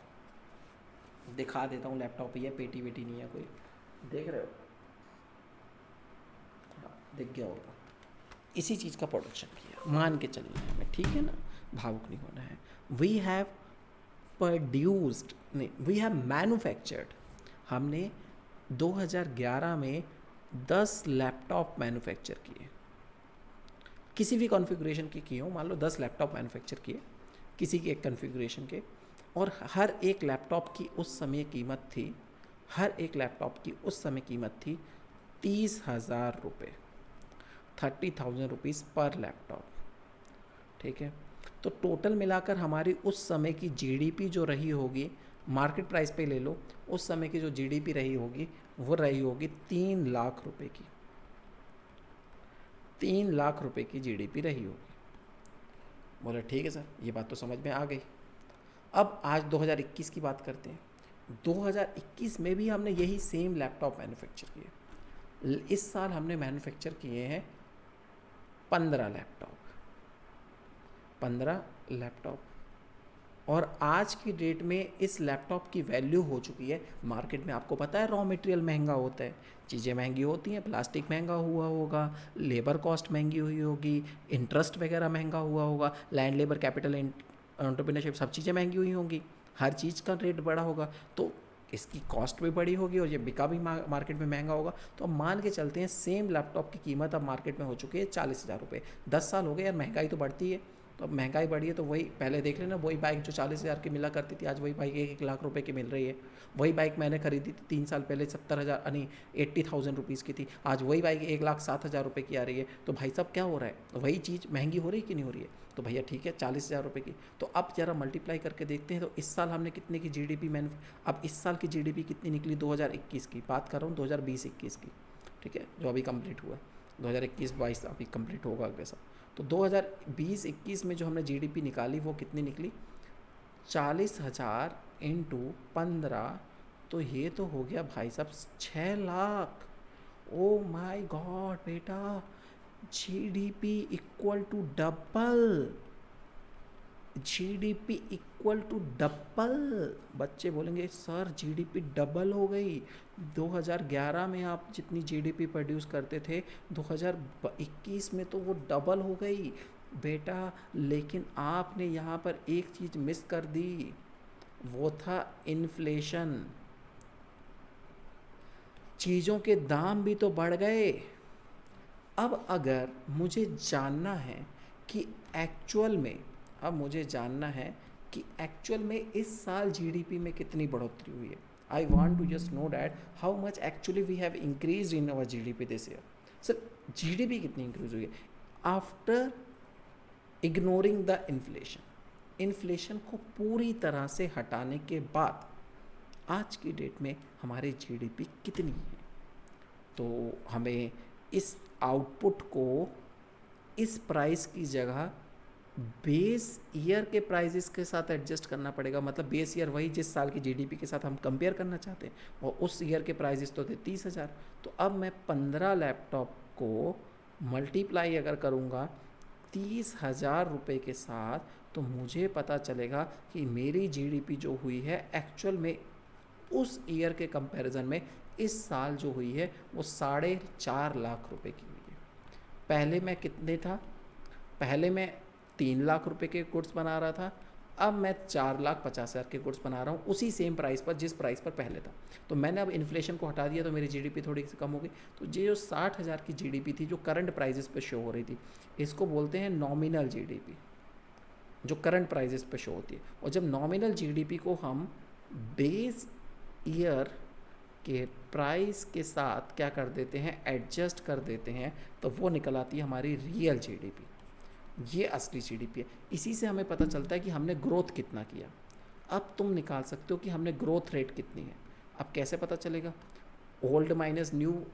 दिखा देता हूँ, लैपटॉप ही है, पेटी वेटी नहीं है कोई, देख रहे हो, हाँ दिख गया होगा। इसी चीज़ का प्रोडक्शन किया। मान के चलना है हमें, ठीक है ना, भावुक नहीं होना है। वी हैव प्रोड्यूस्ड, नहीं, वी हैव मैन्युफैक्चर्ड, हमने 2011 में 10 लैपटॉप मैन्युफैक्चर किए, किसी भी कॉन्फ़िगरेशन की किए हो, मान लो 10 लैपटॉप मैन्युफैक्चर किए किसी की एक कॉन्फ़िगरेशन के, और हर एक लैपटॉप की उस समय कीमत थी, हर एक लैपटॉप की उस समय कीमत थी 30,000 रुपये, 30,000 रुपीज़ पर लैपटॉप, ठीक है। तो टोटल मिलाकर हमारी उस समय की जीडीपी जो रही होगी, मार्केट प्राइस पे ले लो, उस समय की जो जीडीपी रही होगी वो रही होगी 3 लाख रुपए की, 3 लाख रुपए की जीडीपी रही होगी। बोले ठीक है सर, ये बात तो समझ में आ गई। अब आज 2021 की बात करते हैं। 2021 में भी हमने यही सेम लैपटॉप मैन्युफैक्चर किए। इस साल हमने मैन्युफैक्चर किए हैं 15 लैपटॉप, 15 लैपटॉप, और आज की डेट में इस लैपटॉप की वैल्यू हो चुकी है मार्केट में। आपको पता है रॉ मटेरियल महंगा होता है, चीज़ें महंगी होती हैं, प्लास्टिक महंगा हुआ होगा, लेबर कॉस्ट महंगी हुई होगी, इंटरेस्ट वगैरह महंगा हुआ होगा, लैंड लेबर कैपिटल एंटरप्रेन्योरशिप, सब चीज़ें महंगी हुई होंगी, हर चीज़ का रेट बढ़ा होगा, तो इसकी कॉस्ट भी बड़ी होगी और ये बिका भी मार्केट में महंगा होगा। तो अब मान के चलते हैं सेम लैपटॉप की कीमत अब मार्केट में हो चुकी है 40,000 रुपये। 10 साल हो गए यार, महंगाई तो बढ़ती है, तो अब महंगाई बढ़ी है तो वही पहले देख लेना, वही बाइक जो 40,000 की मिला करती थी आज वही बाइक 1 लाख रुपए की मिल रही है। वही बाइक मैंने खरीदी थी 3 साल पहले 70,000 यानी 80,000 रुपीज़ की थी, आज वही बाइक 1,07,000 रुपये की आ रही है। तो भाई साहब क्या हो रहा है, वही चीज़ महंगी हो रही है कि नहीं हो रही है? तो भैया ठीक है 40,000 रुपये की, तो अब जरा मल्टीप्लाई करके देखते हैं। तो इस साल हमने कितने की जीडीपी अब इस साल की जीडीपी कितनी निकली 2021 की, बात कर रहा हूँ 2020-21 की, ठीक है, जो अभी कंप्लीट हुआ। 2021-22 अभी कंप्लीट होगा अगले साल। तो 2020-21 में जो हमने जीडीपी निकाली वो कितनी निकली, 40,000 इंटू 15, तो ये तो हो गया भाई साहब 6 लाख। ओ माय गॉड बेटा, GDP equal to double, GDP equal to double. बच्चे बोलेंगे सर जीडीपी डबल हो गई, 2011 में आप जितनी जीडीपी प्रोड्यूस करते थे 2021 में तो वो डबल हो गई बेटा। लेकिन आपने यहाँ पर एक चीज़ मिस कर दी, वो था इन्फ्लेशन। चीज़ों के दाम भी तो बढ़ गए। अब अगर मुझे जानना है कि एक्चुअल में, अब मुझे जानना है कि एक्चुअल में इस साल जीडीपी में कितनी बढ़ोतरी हुई है। I want to just know that how much actually we have increase in our GDP this year. Sir GDP कितनी इंक्रीज हुई है after ignoring the inflation. Inflation को पूरी तरह से हटाने के बाद आज की डेट में हमारी जीडीपी कितनी है। तो हमें इस आउटपुट को इस प्राइस की जगह बेस ईयर के प्राइजेस के साथ एडजस्ट करना पड़ेगा। मतलब बेस ईयर वही जिस साल की जीडीपी के साथ हम कंपेयर करना चाहते हैं, और उस ईयर के प्राइजेस तो थे 30,000। तो अब मैं 15 लैपटॉप को मल्टीप्लाई अगर करूँगा 30,000 रुपये के साथ, तो मुझे पता चलेगा कि मेरी जीडीपी जो हुई है एक्चुअल में उस ईयर के कंपैरिजन में इस साल जो हुई है वो 4.5 लाख रुपए की हुई है। पहले मैं कितने था, पहले मैं 3 लाख रुपए के गुड्स बना रहा था, अब मैं 4,50,000 के गुड्स बना रहा हूँ उसी सेम प्राइस पर जिस प्राइस पर पहले था। तो मैंने अब इन्फ्लेशन को हटा दिया तो मेरी जीडीपी थोड़ी सी कम हो गई। तो ये जो 60,000 की जीडीपी थी जो करंट प्राइजेस पे शो हो रही थी, इसको बोलते हैं नॉमिनल जीडीपी, जो करंट प्राइजेस पे शो होती है। और जब नॉमिनल जीडीपी को हम बेस ईयर के प्राइस के साथ क्या कर देते हैं, एडजस्ट कर देते हैं, तो वो निकल आती है हमारी रियल जीडीपी। ये असली जीडीपी है। इसी से हमें पता चलता है कि हमने ग्रोथ कितना किया। अब तुम निकाल सकते हो कि हमने ग्रोथ रेट कितनी है। अब कैसे पता चलेगा, ओल्ड माइनस न्यू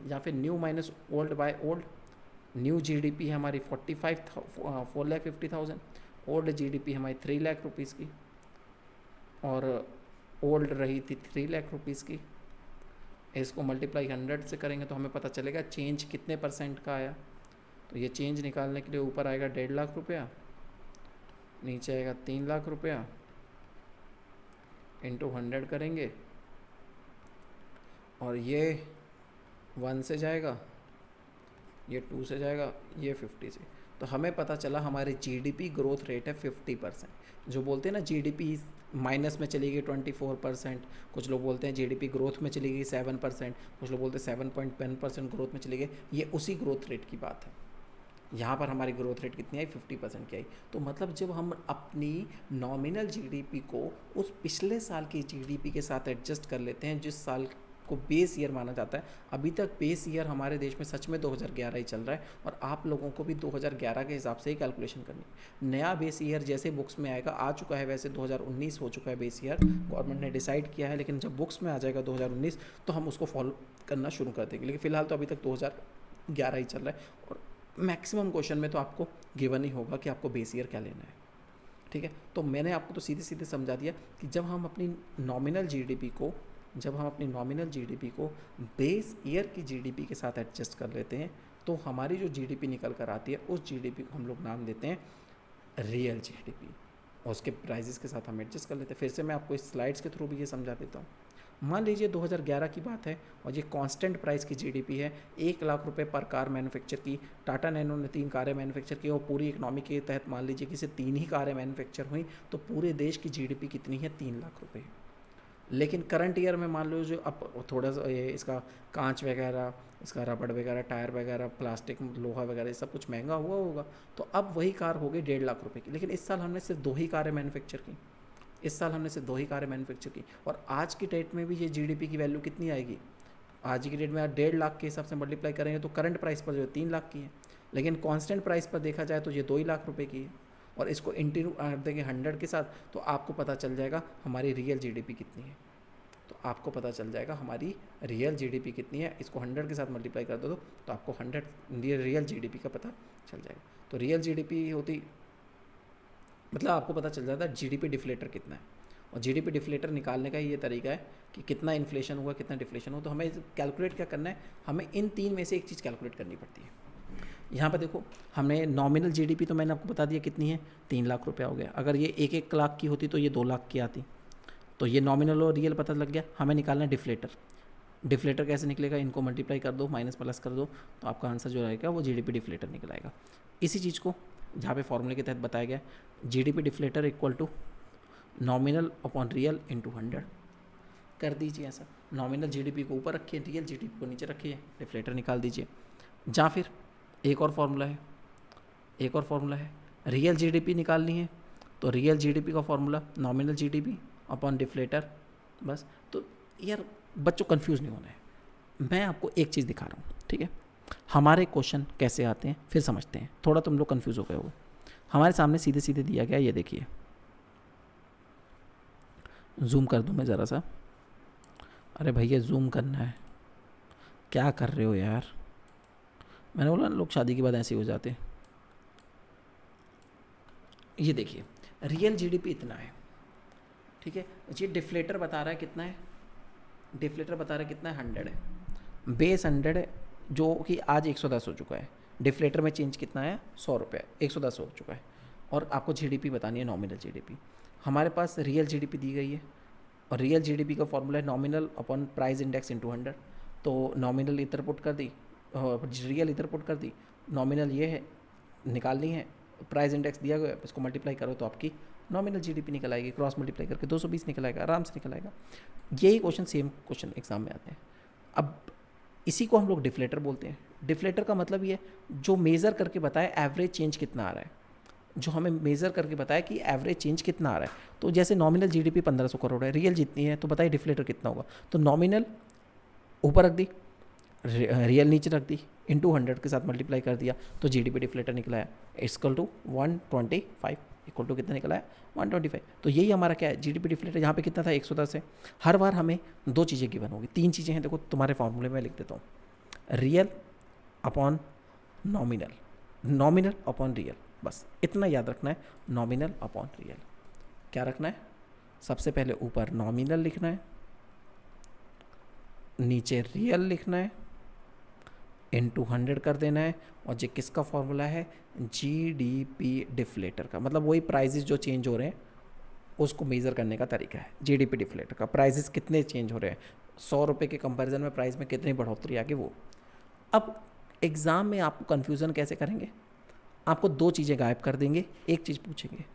या फिर new minus old by old. New GDP है हमारी 4,50,000, ओल्ड जीडीपी हमारी 3 लाख रुपीज़ की, और ओल्ड रही थी 3 लाख रुपीज़ की। इसको मल्टीप्लाई 100 से करेंगे तो हमें पता चलेगा चेंज कितने % का आया। तो ये चेंज निकालने के लिए ऊपर आएगा 1.5 लाख रुपया, नीचे आएगा 3 लाख रुपया, इंटू 100 करेंगे, और ये 1 से जाएगा, ये 2 से जाएगा, ये 50 से। तो हमें पता चला हमारी जीडीपी ग्रोथ रेट है 50%। जो बोलते हैं ना जीडीपी माइनस में चली गई 24%, कुछ लोग बोलते हैं जीडीपी ग्रोथ में चली गई 7%, कुछ लोग बोलते हैं 7.1% ग्रोथ में चली गई, ये उसी ग्रोथ रेट की बात है। यहाँ पर हमारी ग्रोथ रेट कितनी आई, 50% की आई। तो मतलब जब हम अपनी नॉमिनल जीडीपी को उस पिछले साल की जीडीपी के साथ एडजस्ट कर लेते हैं, जिस साल को बेस ईयर माना जाता है, अभी तक बेस ईयर हमारे देश में सच में 2011 ही चल रहा है, और आप लोगों को भी 2011 के हिसाब से ही कैलकुलेशन करनी है। नया बेस ईयर जैसे बुक्स में आएगा, आ चुका है वैसे 2019 हो चुका है बेस ईयर, गवर्नमेंट ने डिसाइड किया है, लेकिन जब बुक्स में आ जाएगा 2019 तो हम उसको फॉलो करना शुरू कर देंगे। लेकिन फिलहाल तो अभी तक 2011 ही चल रहा है, और मैक्सिमम क्वेश्चन में तो आपको गिवन ही होगा कि आपको बेस ईयर क्या लेना है। ठीक है, तो मैंने आपको तो सीधे सीधे समझा दिया कि जब हम अपनी नॉमिनल जीडीपी को बेस ईयर की जीडीपी के साथ एडजस्ट कर लेते हैं, तो हमारी जो जीडीपी निकल कर आती है उस जीडीपी को हम लोग नाम देते हैं रियल जीडीपी, और उसके प्राइजेस के साथ हम एडजस्ट कर लेते हैं। फिर से मैं आपको इस स्लाइड्स के थ्रू भी ये समझा देता हूँ। मान लीजिए 2011 की बात है और ये कांस्टेंट प्राइस की जीडीपी है, 1 लाख रुपए पर कार मैन्युफैक्चर की। टाटा नैनो ने 3 कारें मैन्युफैक्चर की और पूरी इकनॉमी के तहत मान लीजिए कि सिर्फ 3 ही कारें मैन्युफैक्चर हुई, तो पूरे देश की जीडीपी कितनी है, 3 लाख रुपए। लेकिन करंट ईयर में मान लो जो अब थोड़ा सा ये इसका कांच वगैरह, इसका रबड़ वगैरह, टायर वगैरह, प्लास्टिक, लोहा वगैरह, ये सब कुछ महंगा हुआ होगा, तो अब वही कार हो गई 1.5 लाख रुपए की। लेकिन इस साल हमने सिर्फ 2 ही कारें मैन्युफैक्चर की, और आज की डेट में भी ये जीडीपी की वैल्यू कितनी आएगी, आज की डेट में 1.5 लाख के हिसाब से मल्टीप्लाई करेंगे तो करंट प्राइस पर जो 3 लाख की है, लेकिन कांस्टेंट प्राइस पर देखा जाए तो ये 2 ही लाख रुपए की है। और इसको इंटू देंगे 100 के साथ, तो आपको पता चल जाएगा हमारी रियल जीडीपी कितनी है। कितनी है, इसको 100 के साथ मल्टीप्लाई कर दो तो आपको 100 रियल जीडीपी का पता चल जाएगा। तो रियल जीडीपी होती मतलब आपको पता चल जाता है जीडीपी डिफ्लेटर कितना है, और जीडीपी डिफ्लेटर निकालने का ये तरीका है कि कितना इन्फ्लेशन हुआ, कितना डिफ्लेशन हुआ। तो हमें कैलकुलेट क्या करना है, हमें इन 3 में से एक चीज़ कैलकुलेट करनी पड़ती है। यहाँ पर देखो, हमने नॉमिनल जीडीपी तो मैंने आपको बता दिया कितनी है, 3 लाख रुपया हो गया। अगर ये 1 लाख की होती तो ये 2 लाख की आती, तो ये नॉमिनल और रियल पता लग गया। हमें निकालना है डिफ्लेटर कैसे निकलेगा, इनको मल्टीप्लाई कर दो, माइनस प्लस कर दो, तो आपका आंसर जो रहेगा वो जीडीपी डिफ्लेटर निकल आएगा। इसी चीज़ को जहाँ पे फॉर्मूले के तहत बताया गया, GDP deflator equal to nominal upon real into 100 कर दीजिए। ऐसा नॉमिनल जीडीपी को ऊपर रखिए, रियल जीडीपी को नीचे रखिए, डिफ्लेटर निकाल दीजिए। या फिर एक और फॉर्मूला है, रियल जीडीपी निकालनी है तो रियल जीडीपी का formula nominal GDP upon deflator, बस। तो यार बच्चों कंफ्यूज नहीं होना है, मैं आपको एक चीज़ दिखा रहा हूँ, ठीक है। हमारे क्वेश्चन कैसे आते हैं फिर समझते हैं, थोड़ा तुम लोग कंफ्यूज हो गए हो। हमारे सामने सीधे सीधे दिया गया, ये देखिए, जूम कर दूं मैं ज़रा सा। अरे भैया जूम करना है, क्या कर रहे हो यार। मैंने बोला लोग शादी के बाद ऐसे हो जाते हैं। ये देखिए, रियल जीडीपी इतना है, ठीक है। ये डिफ्लेटर बता रहा है कितना है, 100 है। बेस 100 है, जो कि आज 110 हो चुका है। डिफ्लेटर में चेंज कितना है, 100 रुपये, 110 हो चुका है। और आपको जीडीपी बतानी है, नॉमिनल जीडीपी। हमारे पास रियल जीडीपी दी गई है, और रियल जीडीपी का फॉर्मूला है nominal upon price index into 100। तो नॉमिनल इधर पुट कर दी, रियल इधर पुट कर दी, नॉमिनल ये है निकालनी है, प्राइस इंडेक्स दिया गया, इसको मल्टीप्लाई करो तो आपकी नॉमिनल जीडीपी निकल आएगी। क्रॉस मल्टीप्लाई करके 220 निकल आएगा, आराम से निकल आएगा। यही क्वेश्चन सेम क्वेश्चन एग्जाम में आते हैं। अब इसी को हम लोग डिफ्लेटर बोलते हैं। डिफ्लेटर का मतलब ये जो मेज़र करके बताए एवरेज चेंज कितना आ रहा है, जो हमें मेज़र करके बताया कि एवरेज चेंज कितना आ रहा है। तो जैसे नॉमिनल जीडीपी 1500 करोड़ है, रियल जितनी है, तो बताइए डिफ्लेटर कितना होगा। तो नॉमिनल ऊपर रख दी, रियल नीचे रख दी, इंटू 100 के साथ मल्टीप्लाई कर दिया, तो जीडीपी डिफ्लेटर निकला है इक्वल टू 125, इक्वल टू कितना निकला है, 125। तो यही हमारा क्या है, जीडीपी डिफ्लेटर। यहाँ पे कितना था, 110 है। हर बार हमें 2 चीज़ें गिवन होगी, 3 चीज़ें हैं, देखो तुम्हारे फॉर्मूले में लिख देता हूँ। Real upon nominal, nominal upon real, बस इतना याद रखना है। नॉमिनल अपॉन रियल क्या रखना है, सबसे पहले ऊपर नॉमिनल लिखना है, नीचे रियल लिखना है, इंटू 100 कर देना है। और ये किसका फॉर्मूला है, जीडीपी डिफ्लेटर का। मतलब वही प्राइजेस जो चेंज हो रहे हैं उसको मेज़र करने का तरीका है जीडीपी डिफ्लेटर का। प्राइजेस कितने चेंज हो रहे हैं, 100 रुपये के कंपैरिजन में प्राइस में कितनी बढ़ोतरी आ गई वो। अब एग्ज़ाम में आपको कन्फ्यूज़न कैसे करेंगे, आपको दो चीज़ें गायब कर देंगे, एक चीज़ पूछेंगे।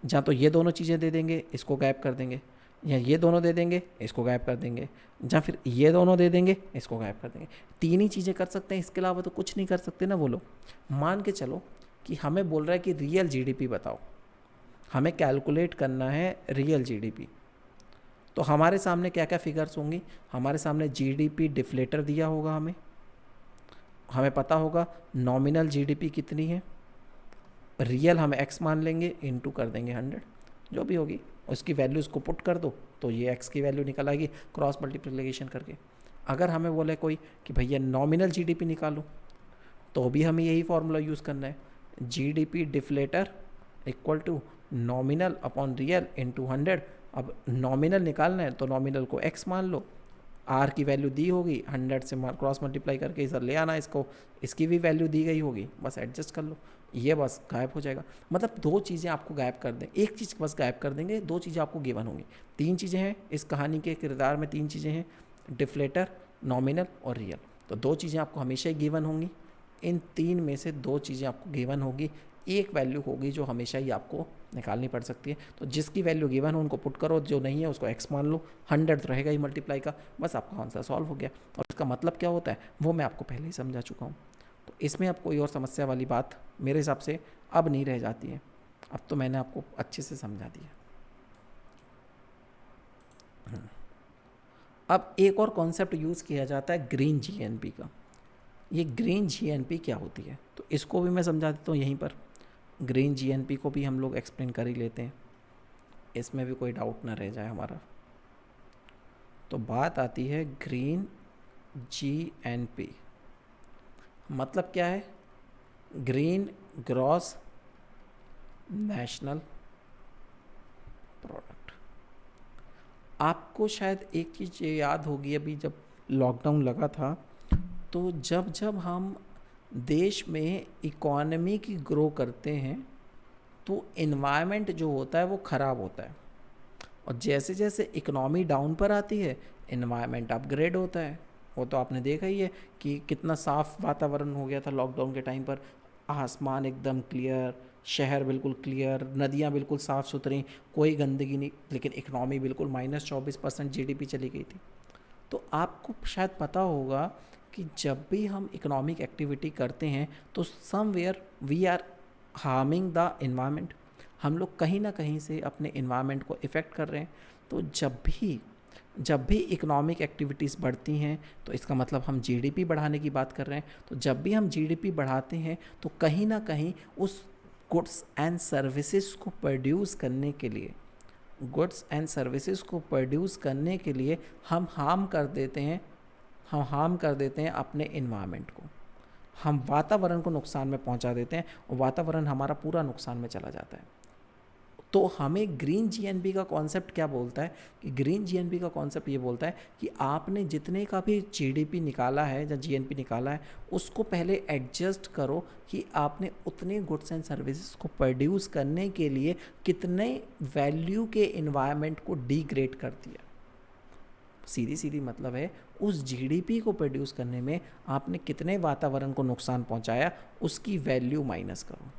या तो ये दोनों चीज़ें दे देंगे, इसको गायब कर देंगे, या ये दोनों दे देंगे, इसको गायब कर देंगे, या फिर ये दोनों दे देंगे, इसको गायब कर देंगे। तीन ही चीज़ें कर सकते हैं, इसके अलावा तो कुछ नहीं कर सकते ना वो लोग। मान के चलो कि हमें बोल रहा है कि रियल जीडीपी बताओ, हमें कैलकुलेट करना है रियल जीडीपी। तो हमारे सामने क्या क्या फिगर्स होंगी? हमारे सामने जीडीपी डिफ्लेटर दिया होगा, हमें पता होगा नॉमिनल जीडीपी कितनी है, रियल हम x मान लेंगे, इनटू कर देंगे 100, जो भी होगी उसकी वैल्यू उसको पुट कर दो तो ये x की वैल्यू निकल आएगी क्रॉस मल्टीप्लिकेशन करके। अगर हमें बोले कोई कि भैया नॉमिनल जीडीपी निकालो, तो भी हमें यही फॉर्मूला यूज़ करना है, GDP deflator equal to nominal upon real into 100। अब नॉमिनल निकालना है तो नॉमिनल को x मान लो, r की वैल्यू दी होगी, 100 से क्रॉस मल्टीप्लाई करके इधर ले आना इसको, इसकी भी वैल्यू दी गई होगी, बस एडजस्ट कर लो, ये बस गायब हो जाएगा। मतलब दो चीज़ें आपको गायब कर दें, एक चीज़ बस गायब कर देंगे, दो चीज़ें आपको गिवन होंगी। तीन चीज़ें हैं इस कहानी के किरदार में, तीन चीज़ें हैं, डिफ्लेटर, नॉमिनल और रियल। तो दो चीज़ें आपको हमेशा ही गिवन होंगी, इन तीन में से दो चीज़ें आपको गिवन होगी, एक वैल्यू होगी जो हमेशा ही आपको निकालनी पड़ सकती है। तो जिसकी वैल्यू गिवन हो उनको पुट करो, जो नहीं है उसको x मान लो, 100 तो रहेगा ही मल्टीप्लाई का, बस आपका आंसर सॉल्व हो गया। और इसका मतलब क्या होता है वो मैं आपको पहले ही समझा चुका हूँ। तो इसमें अब कोई और समस्या वाली बात मेरे हिसाब से अब नहीं रह जाती है, अब तो मैंने आपको अच्छे से समझा दिया। अब एक और कॉन्सेप्ट यूज़ किया जाता है ग्रीन जीएनपी का। ये ग्रीन जीएनपी क्या होती है तो इसको भी मैं समझा देता हूँ यहीं पर। ग्रीन जीएनपी को भी हम लोग एक्सप्लेन कर ही लेते हैं, इसमें भी कोई डाउट ना रह जाए हमारा। तो बात आती है ग्रीन जीएनपी, मतलब क्या है? Green gross national product. आपको शायद एक चीज़ याद होगी, अभी जब लॉकडाउन लगा था तो जब जब हम देश में इकोनॉमी की ग्रो करते हैं तो इन्वायरमेंट जो होता है वो ख़राब होता है, और जैसे जैसे इकोनॉमी डाउन पर आती है इन्वायरमेंट अपग्रेड होता है। वो तो आपने देखा ही है कि कितना साफ़ वातावरण हो गया था लॉकडाउन के टाइम पर, आसमान एकदम क्लियर, शहर बिल्कुल क्लियर, नदियाँ बिल्कुल साफ़ सुथरी, कोई गंदगी नहीं, लेकिन इकनॉमी बिल्कुल -24% जीडीपी चली गई थी। तो आपको शायद पता होगा कि जब भी हम इकोनॉमिक एक्टिविटी करते हैं तो somewhere we are harming the environment, हम लोग कहीं ना कहीं से अपने इन्वायरमेंट को इफ़ेक्ट कर रहे हैं। तो जब भी इकोनॉमिक एक्टिविटीज़ बढ़ती हैं तो इसका मतलब हम जीडीपी बढ़ाने की बात कर रहे हैं। तो जब भी हम जीडीपी बढ़ाते हैं तो कहीं ना कहीं उस गुड्स एंड सर्विसेज को प्रोड्यूस करने के लिए, हम हार्म कर देते हैं अपने इन्वायरमेंट को, हम वातावरण को नुकसान में पहुंचा देते हैं और वातावरण हमारा पूरा नुकसान में चला जाता है। तो हमें ग्रीन जीएनपी का कॉन्सेप्ट क्या बोलता है कि ग्रीन जीएनपी का कॉन्सेप्ट ये बोलता है कि आपने जितने का भी जीडीपी निकाला है या जीएनपी निकाला है उसको पहले एडजस्ट करो कि आपने उतने गुड्स एंड सर्विसेज को प्रोड्यूस करने के लिए कितने वैल्यू के इन्वायरमेंट को डिग्रेड कर दिया। सीधी सीधी मतलब है उस जीडीपी को प्रोड्यूस करने में आपने कितने वातावरण को नुकसान पहुंचाया उसकी वैल्यू माइनस करो,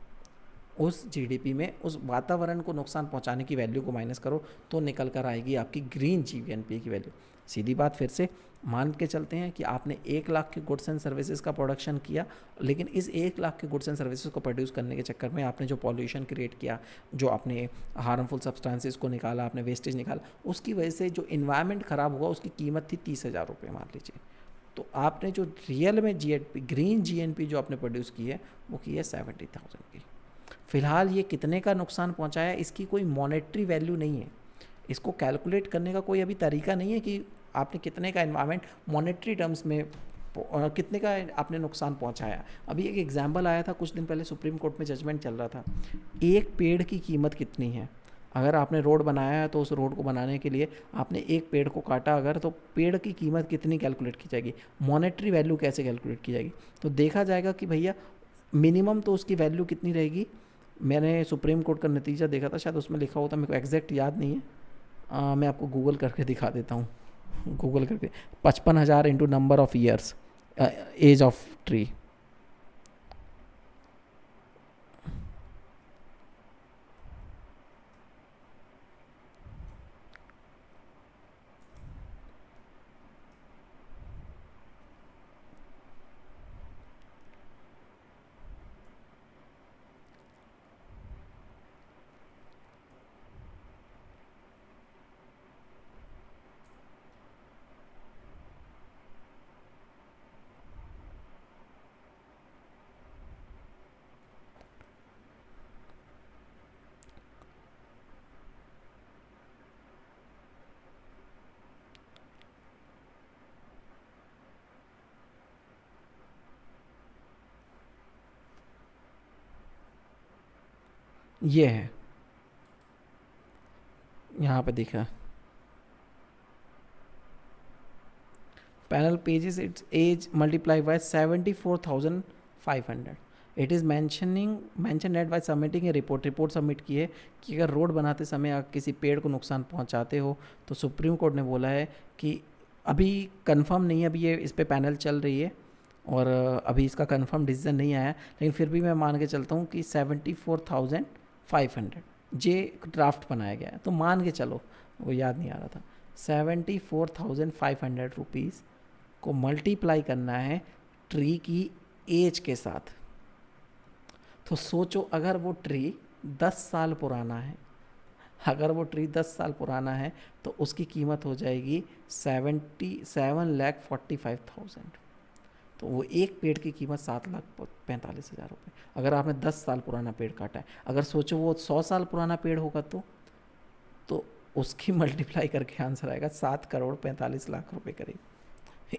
उस जीडीपी में उस वातावरण को नुकसान पहुंचाने की वैल्यू को माइनस करो तो निकल कर आएगी आपकी ग्रीन जीएनपी की वैल्यू। सीधी बात फिर से मान के चलते हैं कि आपने 1 लाख के गुड्स एंड सर्विसेज का प्रोडक्शन किया, लेकिन इस 1 लाख के गुड्स एंड सर्विसेज को प्रोड्यूस करने के चक्कर में आपने जो पॉल्यूशन क्रिएट किया, जो आपने हार्मफुल सब्सटेंसेस को निकाला, आपने वेस्टेज निकाला, उसकी वजह से जो इन्वायरमेंट ख़राब हुआ उसकी कीमत थी 30,000 रुपये मान लीजिए। तो आपने जो रियल में ग्रीन जीएनपी जो आपने प्रोड्यूस की है वो की है 70,000 की। फ़िलहाल ये कितने का नुकसान पहुंचाया इसकी कोई मॉनेटरी वैल्यू नहीं है, इसको कैलकुलेट करने का कोई अभी तरीका नहीं है कि आपने कितने का एनवायरनमेंट मॉनेटरी टर्म्स में कितने का आपने नुकसान पहुंचाया। अभी एक एग्जांपल आया था कुछ दिन पहले, सुप्रीम कोर्ट में जजमेंट चल रहा था, एक पेड़ की कीमत कितनी है। अगर आपने रोड बनाया है तो उस रोड को बनाने के लिए आपने एक पेड़ को काटा अगर, तो पेड़ की कीमत कितनी कैलकुलेट की जाएगी, मॉनेटरी वैल्यू कैसे कैलकुलेट की जाएगी। तो देखा जाएगा कि भैया मिनिमम तो उसकी वैल्यू कितनी रहेगी। मैंने सुप्रीम कोर्ट का नतीजा देखा था, शायद उसमें लिखा होता, मेरे को एग्जैक्ट याद नहीं है, मैं आपको गूगल करके दिखा देता हूँ, गूगल करके 55,000 into number of years age of tree. ये है, यहाँ पे दिखा panel pages its age multiplied by 74,500. It is mentioned that by submitting a report submit की है कि अगर रोड बनाते समय आप किसी पेड़ को नुकसान पहुंचाते हो तो सुप्रीम कोर्ट ने बोला है कि अभी कंफर्म नहीं है, अभी ये इस पे पैनल चल रही है और अभी इसका कंफर्म डिसीजन नहीं आया, लेकिन फिर भी मैं मान के चलता हूँ कि 74,500 जे ड्राफ्ट बनाया गया है, तो मान के चलो, वो याद नहीं आ रहा था, 74,500 रुपीज़ को मल्टीप्लाई करना है ट्री की एज के साथ। तो सोचो अगर वो ट्री 10 साल पुराना है, अगर वो ट्री 10 साल पुराना है तो उसकी कीमत हो जाएगी 77,45,000। तो वो एक पेड़ की कीमत 7,45,000 रुपये, अगर आपने 10 साल पुराना पेड़ काटा है। अगर सोचो वो 100 साल पुराना पेड़ होगा तो उसकी मल्टीप्लाई करके आंसर आएगा 7,45,00,000 रुपये करीब।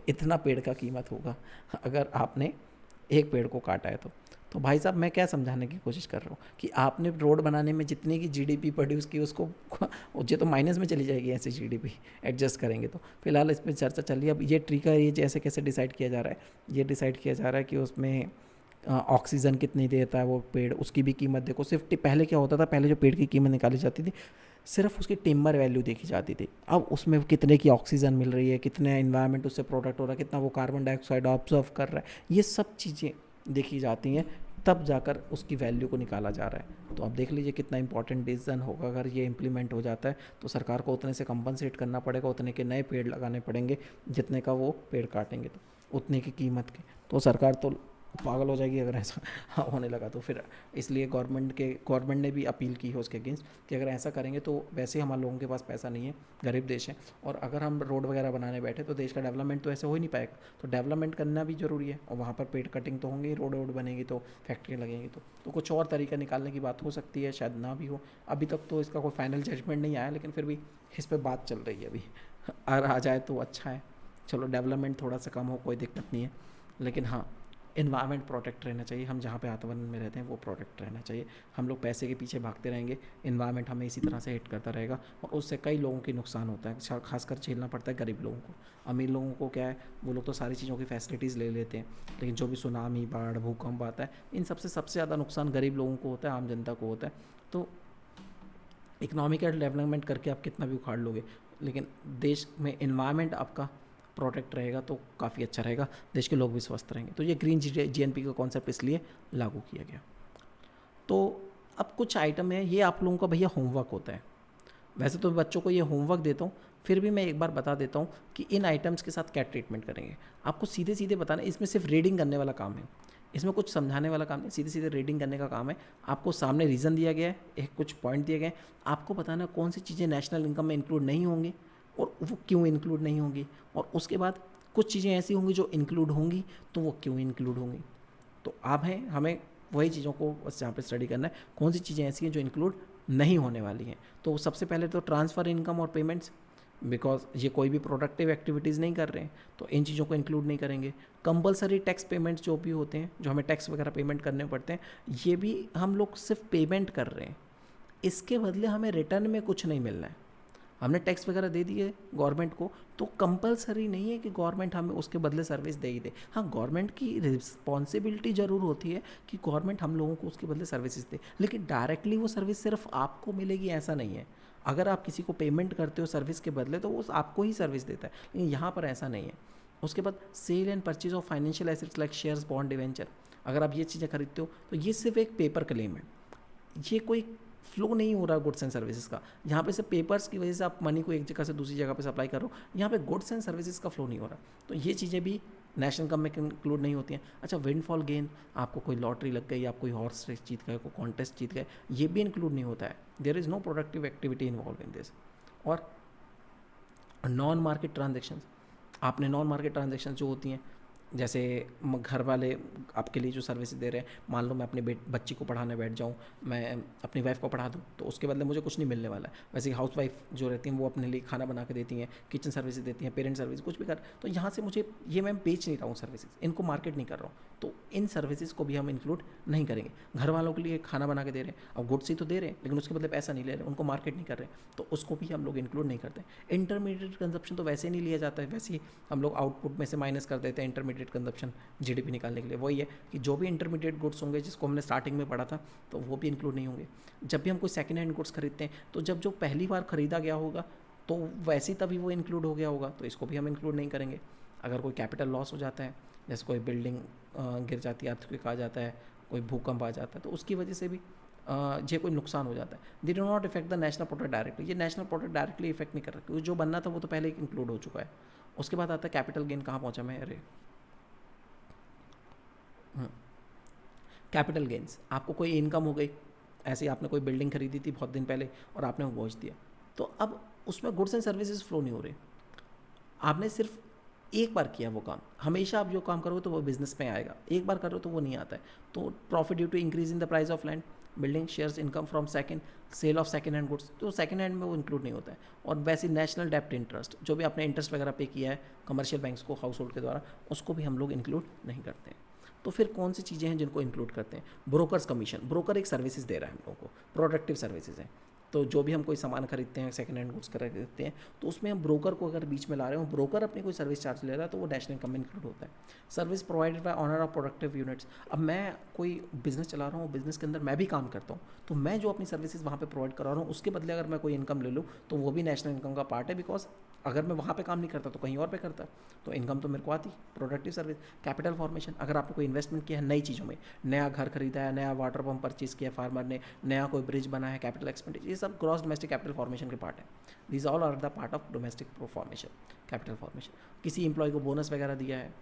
इतना पेड़ का कीमत होगा अगर आपने एक पेड़ को काटा है तो भाई साहब मैं क्या समझाने की कोशिश कर रहा हूँ कि आपने रोड बनाने में जितने की जीडीपी प्रोड्यूस की उसको ये तो माइनस में चली जाएगी ऐसे जीडीपी एडजस्ट करेंगे। तो फिलहाल इस पर चर्चा चल रही है। अब ये ट्री का ये जैसे कैसे डिसाइड किया जा रहा है, ये डिसाइड किया जा रहा है कि उसमें ऑक्सीजन कितनी देता है वो पेड़, उसकी भी कीमत देखो। सिर्फ पहले क्या होता था, पहले जो पेड़ की कीमत निकाली जाती थी सिर्फ उसकी टिम्बर वैल्यू देखी जाती थी। अब उसमें कितने की ऑक्सीजन मिल रही है, कितने इन्वायरमेंट उससे प्रोडक्ट हो रहा है, कितना वो कार्बन डाइऑक्साइड ऑब्जर्व कर रहा है, ये सब चीज़ें देखी जाती हैं, तब जाकर उसकी वैल्यू को निकाला जा रहा है। तो अब देख लीजिए कितना इंपॉर्टेंट डिसीजन होगा। अगर ये इम्प्लीमेंट हो जाता है तो सरकार को उतने से कंपनसेट करना पड़ेगा, उतने के नए पेड़ लगाने पड़ेंगे, जितने का वो पेड़ काटेंगे तो उतने की कीमत के। तो सरकार तो पागल हो जाएगी अगर ऐसा होने लगा तो। फिर इसलिए गवर्नमेंट ने भी अपील की है उसके अगेंस्ट कि अगर ऐसा करेंगे तो वैसे हमारे लोगों के पास पैसा नहीं है, गरीब देश है, और अगर हम रोड वगैरह बनाने बैठे तो देश का डेवलपमेंट तो ऐसे हो ही नहीं पाएगा। तो डेवलपमेंट करना भी ज़रूरी है और वहाँ पर पेड़ कटिंग तो होंगी, रोड बनेगी तो फैक्ट्रियाँ लगेंगी, तो कुछ और तरीका निकालने की बात हो सकती है, शायद ना भी हो। अभी तक तो इसका कोई फाइनल जजमेंट नहीं आया, लेकिन फिर भी इस पर बात चल रही है अभी। अगर आ जाए तो अच्छा है, चलो डेवलपमेंट थोड़ा सा कम हो कोई दिक्कत नहीं है, लेकिन हाँ इन्वायरमेंट प्रोटेक्ट रहना चाहिए। हम जहाँ पे वातावरण में रहते हैं वो प्रोटेक्ट रहना चाहिए। हम लोग पैसे के पीछे भागते रहेंगे, इन्वायरमेंट हमें इसी तरह से हिट करता रहेगा और उससे कई लोगों की नुकसान होता है, खासकर झेलना पड़ता है गरीब लोगों को। अमीर लोगों को क्या है, वो लोग तो सारी चीज़ों की फैसिलिटीज़ ले लेते हैं, लेकिन जो भी सुनामी, बाढ़, भूकंप आता है, इन सबसे सबसे ज़्यादा नुकसान गरीब लोगों को होता है, आम जनता को होता है। तो इकोनॉमिकल डेवलपमेंट करके आप कितना भी उखाड़ लोगे, लेकिन देश में इन्वायरमेंट आपका प्रोटेक्ट रहेगा तो काफ़ी अच्छा रहेगा, देश के लोग भी स्वस्थ रहेंगे। तो ये ग्रीन जीएनपी का कॉन्सेप्ट इसलिए लागू किया गया। तो अब कुछ आइटम है, ये आप लोगों का भैया होमवर्क होता है। वैसे तो बच्चों को ये होमवर्क देता हूँ, फिर भी मैं एक बार बता देता हूँ कि इन आइटम्स के साथ क्या ट्रीटमेंट करेंगे। आपको सीधे सीधे बताना, इसमें सिर्फ रीडिंग करने वाला काम है, इसमें कुछ समझाने वाला काम नहीं, सीधे सीधे रीडिंग करने का काम है। आपको सामने रीज़न दिया गया है, एक कुछ पॉइंट दिए गए हैं, आपको बताना कौन सी चीज़ें नेशनल इनकम में इंक्लूड नहीं होंगी और वो क्यों इंक्लूड नहीं होंगी, और उसके बाद कुछ चीज़ें ऐसी होंगी जो इंक्लूड होंगी तो वो क्यों इंक्लूड होंगी। तो आप हैं, हमें वही चीज़ों को बस यहाँ पे स्टडी करना है, कौन सी चीज़ें ऐसी हैं जो इंक्लूड नहीं होने वाली हैं। तो सबसे पहले तो ट्रांसफ़र इनकम और पेमेंट्स, बिकॉज ये कोई भी प्रोडक्टिव एक्टिविटीज़ नहीं कर रहे हैं तो इन चीज़ों को इंक्लूड नहीं करेंगे। कंपलसरी टैक्स पेमेंट्स जो भी होते हैं, जो हमें टैक्स वगैरह पेमेंट करने पड़ते हैं, ये भी हम लोग सिर्फ पेमेंट कर रहे हैं, इसके बदले हमें रिटर्न में कुछ नहीं मिलना है। हमने टैक्स वगैरह दे दिए गवर्नमेंट को, तो कंपलसरी नहीं है कि गवर्नमेंट हमें उसके बदले सर्विस दे ही दे। हाँ, गवर्नमेंट की रिस्पॉन्सिबिलिटी ज़रूर होती है कि गवर्नमेंट हम लोगों को उसके बदले सर्विसेज दे, लेकिन डायरेक्टली वो सर्विस सिर्फ आपको मिलेगी ऐसा नहीं है। अगर आप किसी को पेमेंट करते हो सर्विस के बदले तो वो आपको ही सर्विस देता है, लेकिन यहाँ पर ऐसा नहीं है। उसके बाद sale and purchase of financial assets like shares, bond, debenture, अगर आप ये चीज़ें खरीदते हो तो ये सिर्फ एक पेपर क्लेम है, ये कोई फ्लो नहीं हो रहा गुड्स एंड सर्विसेज का। यहाँ पे सिर्फ पेपर्स की वजह से आप मनी को एक जगह से दूसरी जगह पे सप्लाई कर रहे हो, यहाँ पे गुड्स एंड सर्विसेज का फ्लो नहीं हो रहा। तो ये चीज़ें भी नेशनल इनकम में इंक्लूड नहीं होती हैं। अच्छा, विंडफॉल गेन, आपको कोई लॉटरी लग गई, आप कोई हॉर्स रेस जीत गए, कोई कॉन्टेस्ट जीत गए, ये भी इंक्लूड नहीं होता है। There is no productive activity involve in this. और नॉन मार्केट ट्रांजेक्शन, आपने नॉन मार्केट ट्रांजेक्शन जो होती हैं जैसे घर वाले आपके लिए जो सर्विसेज दे रहे हैं, मान लो मैं अपनी बच्ची को पढ़ाने बैठ जाऊँ, मैं अपनी वाइफ को पढ़ा दूँ, तो उसके बदले मुझे कुछ नहीं मिलने वाला है। वैसे ही हाउस वाइफ जो रहती हैं वो अपने लिए खाना बना के देती हैं, किचन सर्विसेज देती हैं, पेरेंट सर्विस कुछ भी कर, तो यहाँ से मुझे ये मैं बेच नहीं रहा हूँ सर्विसेज, इनको मार्केट नहीं कर रहा हूँ, तो इन सर्विसेज को भी हम इंक्लूड नहीं करेंगे। घर वालों के लिए खाना बना के दे रहे हैं, अब गुड्स ही तो दे रहे हैं, लेकिन उसके बदले पैसा नहीं ले रहे, उनको मार्केट नहीं कर रहे, तो उसको भी हम लोग इंक्लूड नहीं करते। इंटरमीडिएट कंजप्शन तो वैसे ही नहीं लिया जाता है, वैसे ही हम लोग आउटपुट में से माइनस कर देते हैं इंटरमीडिएट कंजप्शन जीडीपी निकालने के लिए। वही है कि जो भी इंटरमीडिएट गुड्स होंगे जिसको हमने स्टार्टिंग में पढ़ा था, तो वो भी इंक्लूड नहीं होंगे। जब भी हम कोई सेकेंड हैंड गुड्स खरीदते हैं, तो जब जो पहली बार खरीदा गया होगा तो वैसे ही तभी वो इंक्लूड हो गया होगा, तो इसको भी हम इंक्लूड नहीं करेंगे। अगर कोई कैपिटल लॉस हो जाता है, जैसे कोई बिल्डिंग गिर जाती है, अर्थक्वेक आ जाता है, कोई भूकंप आ जाता है, तो उसकी वजह से भी ये कोई नुकसान हो जाता है, they do not effect the national product directly. ये नेशनल प्रोडक्ट डायरेक्टली इफेक्ट नहीं कर रहा, क्योंकि जो बनना था वो तो पहले ही इंक्लूड हो चुका है। उसके बाद आता है कैपिटल गेन। कहाँ पहुँचा मैं? अरे कैपिटल गेंस, आपको कोई इनकम हो गई, ऐसे ही आपने कोई बिल्डिंग खरीदी थी बहुत दिन पहले और आपने वो बेच दिया, तो अब उसमें गुड्स एंड सर्विसेज फ्लो नहीं हो रहे, आपने सिर्फ एक बार किया वो काम। हमेशा आप जो काम करोगे तो वो बिजनेस में आएगा, एक बार करो तो वो नहीं आता है। तो profit due to increase in the price of land, building, shares, income from second sale of second hand goods, तो सेकंड हैंड में वो इंक्लूड नहीं होता है। और वैसे नेशनल डेप्ट इंटरेस्ट, जो भी आपने इंटरेस्ट वगैरह पे किया है कमर्शियल बैंक्स को हाउस होल्ड के द्वारा, उसको भी हम लोग इंक्लूड नहीं करते हैं। तो फिर कौन सी चीज़ें हैं जिनको इंक्लूड करते हैं? ब्रोकर्स कमीशन, ब्रोकर एक सर्विसेज दे रहा है हम लोगों को, प्रोडक्टिव सर्विसेज है। तो जो भी हम कोई सामान खरीदते हैं, सेकंड हैंड गुड्स खरीदते हैं, तो उसमें हम ब्रोकर को अगर बीच में ला रहे हो, ब्रोकर अपनी कोई सर्विस चार्ज ले रहा है, तो वो नेशनल इनकम में इंक्लूड होता है। Service provided by honour of productive units, अब मैं कोई बिजनेस चला रहा हूँ, बिजनेस के अंदर मैं भी काम करता हूँ, तो मैं जो अपनी सर्विसेज वहाँ पे प्रोवाइड करा रहा हूँ, उसके बदले अगर मैं कोई इनकम ले लूँ तो वो भी नेशनल इनकम का पार्ट है, बिकॉज अगर मैं वहाँ पे काम नहीं करता तो कहीं और पे करता, तो इनकम तो मेरे को आती। Productive service. कैपिटल फॉर्मेशन, अगर आपने कोई इन्वेस्टमेंट किया है नई चीज़ों में, नया घर खरीदा है, नया वाटर पंप परचेज किया फार्मर ने, नया कोई ब्रिज बना है, कैपिटल एक्सपेंडिचर, ये सब ग्रॉस डोमेस्टिक कैपिटल फॉर्मेशन के पार्ट है। These all are the part of domestic formation, capital formation. किसी एम्प्लॉय को बोनस वगैरह दिया है,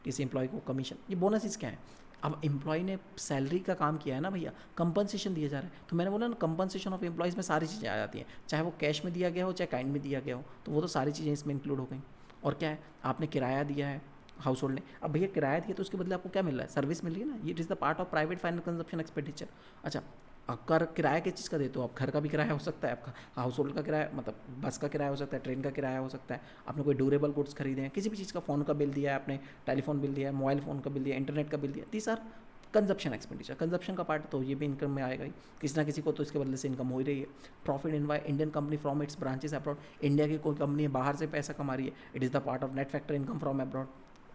किसी एम्प्लॉय को कमीशन, ये बोनस क्या है? अब एम्प्लॉय ने सैलरी का काम किया है ना भैया, कंपनसेशन दिया जा रहा है, तो मैंने बोला ना कंपनसेशन ऑफ एम्प्लॉयज़ में सारी चीज़ें आ जाती हैं, चाहे वो कैश में दिया गया हो, चाहे काइंड में दिया गया हो, तो वो तो सारी चीज़ें इसमें इंक्लूड हो गई। और क्या है, आपने किराया दिया है हाउस होल्ड ने, अब भैया किराया दिया तो उसके बदले आपको क्या मिल रहा है? सर्विस मिल रही है ना, ये it is the part of private final consumption expenditure. अच्छा, अगर किराया किस चीज़ का देते हो आप? घर का भी किराया हो सकता है आपका, हाउस होल्ड का किराया, मतलब बस का किराया हो सकता है, ट्रेन का किराया हो सकता है, आपने कोई ड्यूरेबल गुड्स खरीदे हैं, किसी भी चीज़ का, फ़ोन का बिल दिया है आपने, टेलीफोन बिल दिया है, मोबाइल फ़ोन का बिल दिया, इंटरनेट का बिल दिया, these are consumption expenditure, consumption का पार्ट, तो ये भी इनकम में आएगा ही, किसी ना किसी को तो इसके बदले से इनकम हो ही रही है। Profit in by Indian company from its branches abroad, India की कोई कंपनी है बाहर से पैसा कमा रही है, it is the part of net factor income from abroad.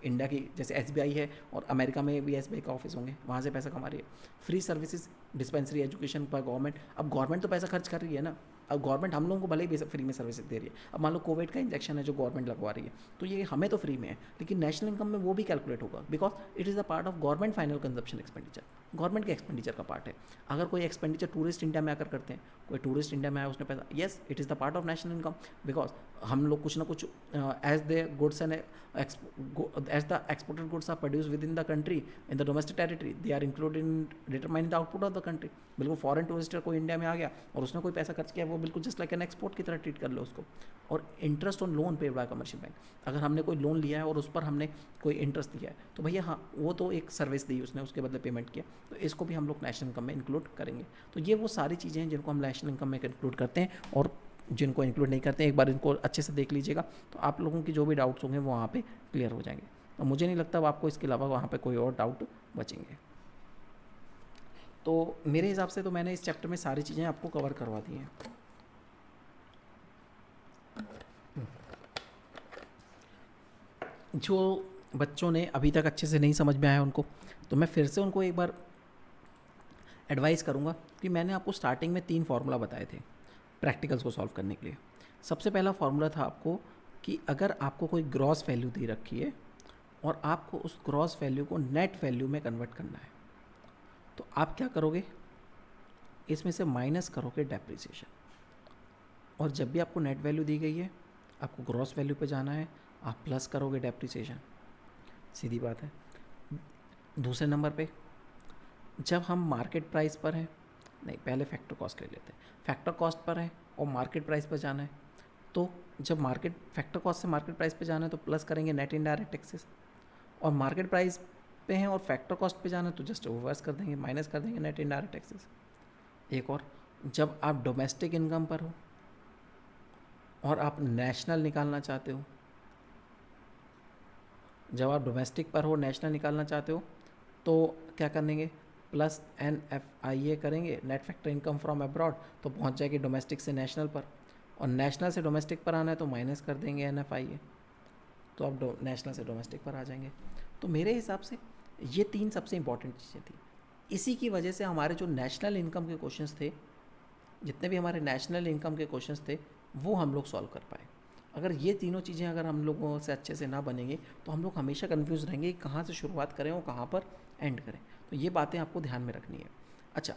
India की जैसे एसबीआई है और अमेरिका में भी एसबीआई का ऑफिस होंगे, वहाँ से पैसा कमा रही है। फ्री सर्विसेज, डिस्पेंसरी, एजुकेशन पर गवर्नमेंट, अब गवर्नमेंट तो पैसा खर्च कर रही है ना, अब गवर्नमेंट हम लोगों को भले ही फ्री में सर्विसेज दे रही है। अब मान लो कोविड का इंजेक्शन है जो गवर्नमेंट लगवा रही है, तो ये हमें तो फ्री में है, लेकिन नेशनल इनकम में वो भी कैलकुलेट होगा, because it is the part of government final consumption expenditure, government के एक्सपेंडिचर का पार्ट है। अगर कोई एक्सपेंडिचर टूरिस्ट इंडिया में आकर करते हैं, कोई टूरिस्ट इंडिया में आया उसने पैसा, yes it is the part of national income, because हम लोग कुछ ना कुछ as the goods and as the exported goods are produce within the country in the domestic territory, they are included in determining the output of the country. बिल्कुल foreign tourist कोई India में आ गया और उसने कोई पैसा खर्च किया, वो बिल्कुल जस्ट लाइक एन एक्सपोर्ट की तरह ट्रीट कर लो उसको। और interest on loan paid by commercial bank, अगर हमने कोई लोन लिया है और उस पर हमने कोई इंटरेस्ट दिया है, तो भैया हाँ वो तो एक सर्विस दी उसने, उसके बदले पेमेंट किया, तो इसको भी हम लोग नेशनल इनकम में इंक्लूड करेंगे। तो ये वो सारी चीज़ें हैं जिनको हम नेशनल इनकम में इंक्लूड करते हैं, और जिनको इंक्लूड नहीं करते हैं एक बार इनको अच्छे से देख लीजिएगा, तो आप लोगों की जो भी डाउट्स होंगे वो वहाँ पे क्लियर हो जाएंगे। और मुझे नहीं लगता आपको इसके अलावा वहाँ पे कोई और डाउट बचेंगे। तो मेरे हिसाब से तो मैंने इस चैप्टर में सारी चीज़ें आपको कवर करवा दी हैं। जो बच्चों ने अभी तक अच्छे से नहीं समझ में आया उनको, तो मैं फिर से उनको एक बार एडवाइस करूँगा कि मैंने आपको स्टार्टिंग में 3 फार्मूला बताए थे प्रैक्टिकल्स को सॉल्व करने के लिए। सबसे पहला फार्मूला था आपको कि अगर आपको कोई ग्रॉस वैल्यू दे रखी है और आपको उस ग्रॉस वैल्यू को नेट वैल्यू में कन्वर्ट करना है, तो आप क्या करोगे, इसमें से माइनस करोगे डेप्रिसिएशन, और जब भी आपको नेट वैल्यू दी गई है आपको ग्रॉस वैल्यू पे जाना है, आप प्लस करोगे डेप्रिसिएशन, सीधी बात है। दूसरे नंबर पे जब हम मार्केट प्राइस पर हैं, नहीं पहले फैक्टर कॉस्ट ले लेते हैं, फैक्टर कॉस्ट पर है और मार्केट प्राइस पर जाना है, तो जब मार्केट फैक्टर कॉस्ट से मार्केट प्राइस पे जाना है तो प्लस करेंगे नेट इनडायरेक्ट टैक्सेस, और मार्केट प्राइस पे हैं और फैक्टर कॉस्ट पे जाना है तो जस्ट रिवर्स कर देंगे, माइनस कर देंगे नेट इनडायरेक्ट टैक्सेस। एक और, जब आप डोमेस्टिक इनकम पर हो और आप नेशनल निकालना चाहते हो, जब आप डोमेस्टिक पर हो नेशनल निकालना चाहते हो तो क्या करेंगे, प्लस NFIA करेंगे, net factor income from abroad, तो पहुंच जाएगी डोमेस्टिक से नेशनल पर, और नेशनल से डोमेस्टिक पर आना है तो माइनस कर देंगे NFIA, तो आप नेशनल से डोमेस्टिक पर आ जाएंगे। तो मेरे हिसाब से ये 3 सबसे इंपॉर्टेंट चीज़ें थी। इसी की वजह से हमारे जो नेशनल इनकम के क्वेश्चंस थे, जितने भी हमारे नेशनल इनकम के क्वेश्चंस थे वो हम लोग सॉल्व कर पाए। अगर ये तीनों चीज़ें अगर हम लोगों से अच्छे से ना बनेंगे तो हम लोग हमेशा कन्फ्यूज़ रहेंगे कि कहाँ से शुरुआत करें और कहाँ पर एंड करें। तो ये बातें आपको ध्यान में रखनी है। अच्छा,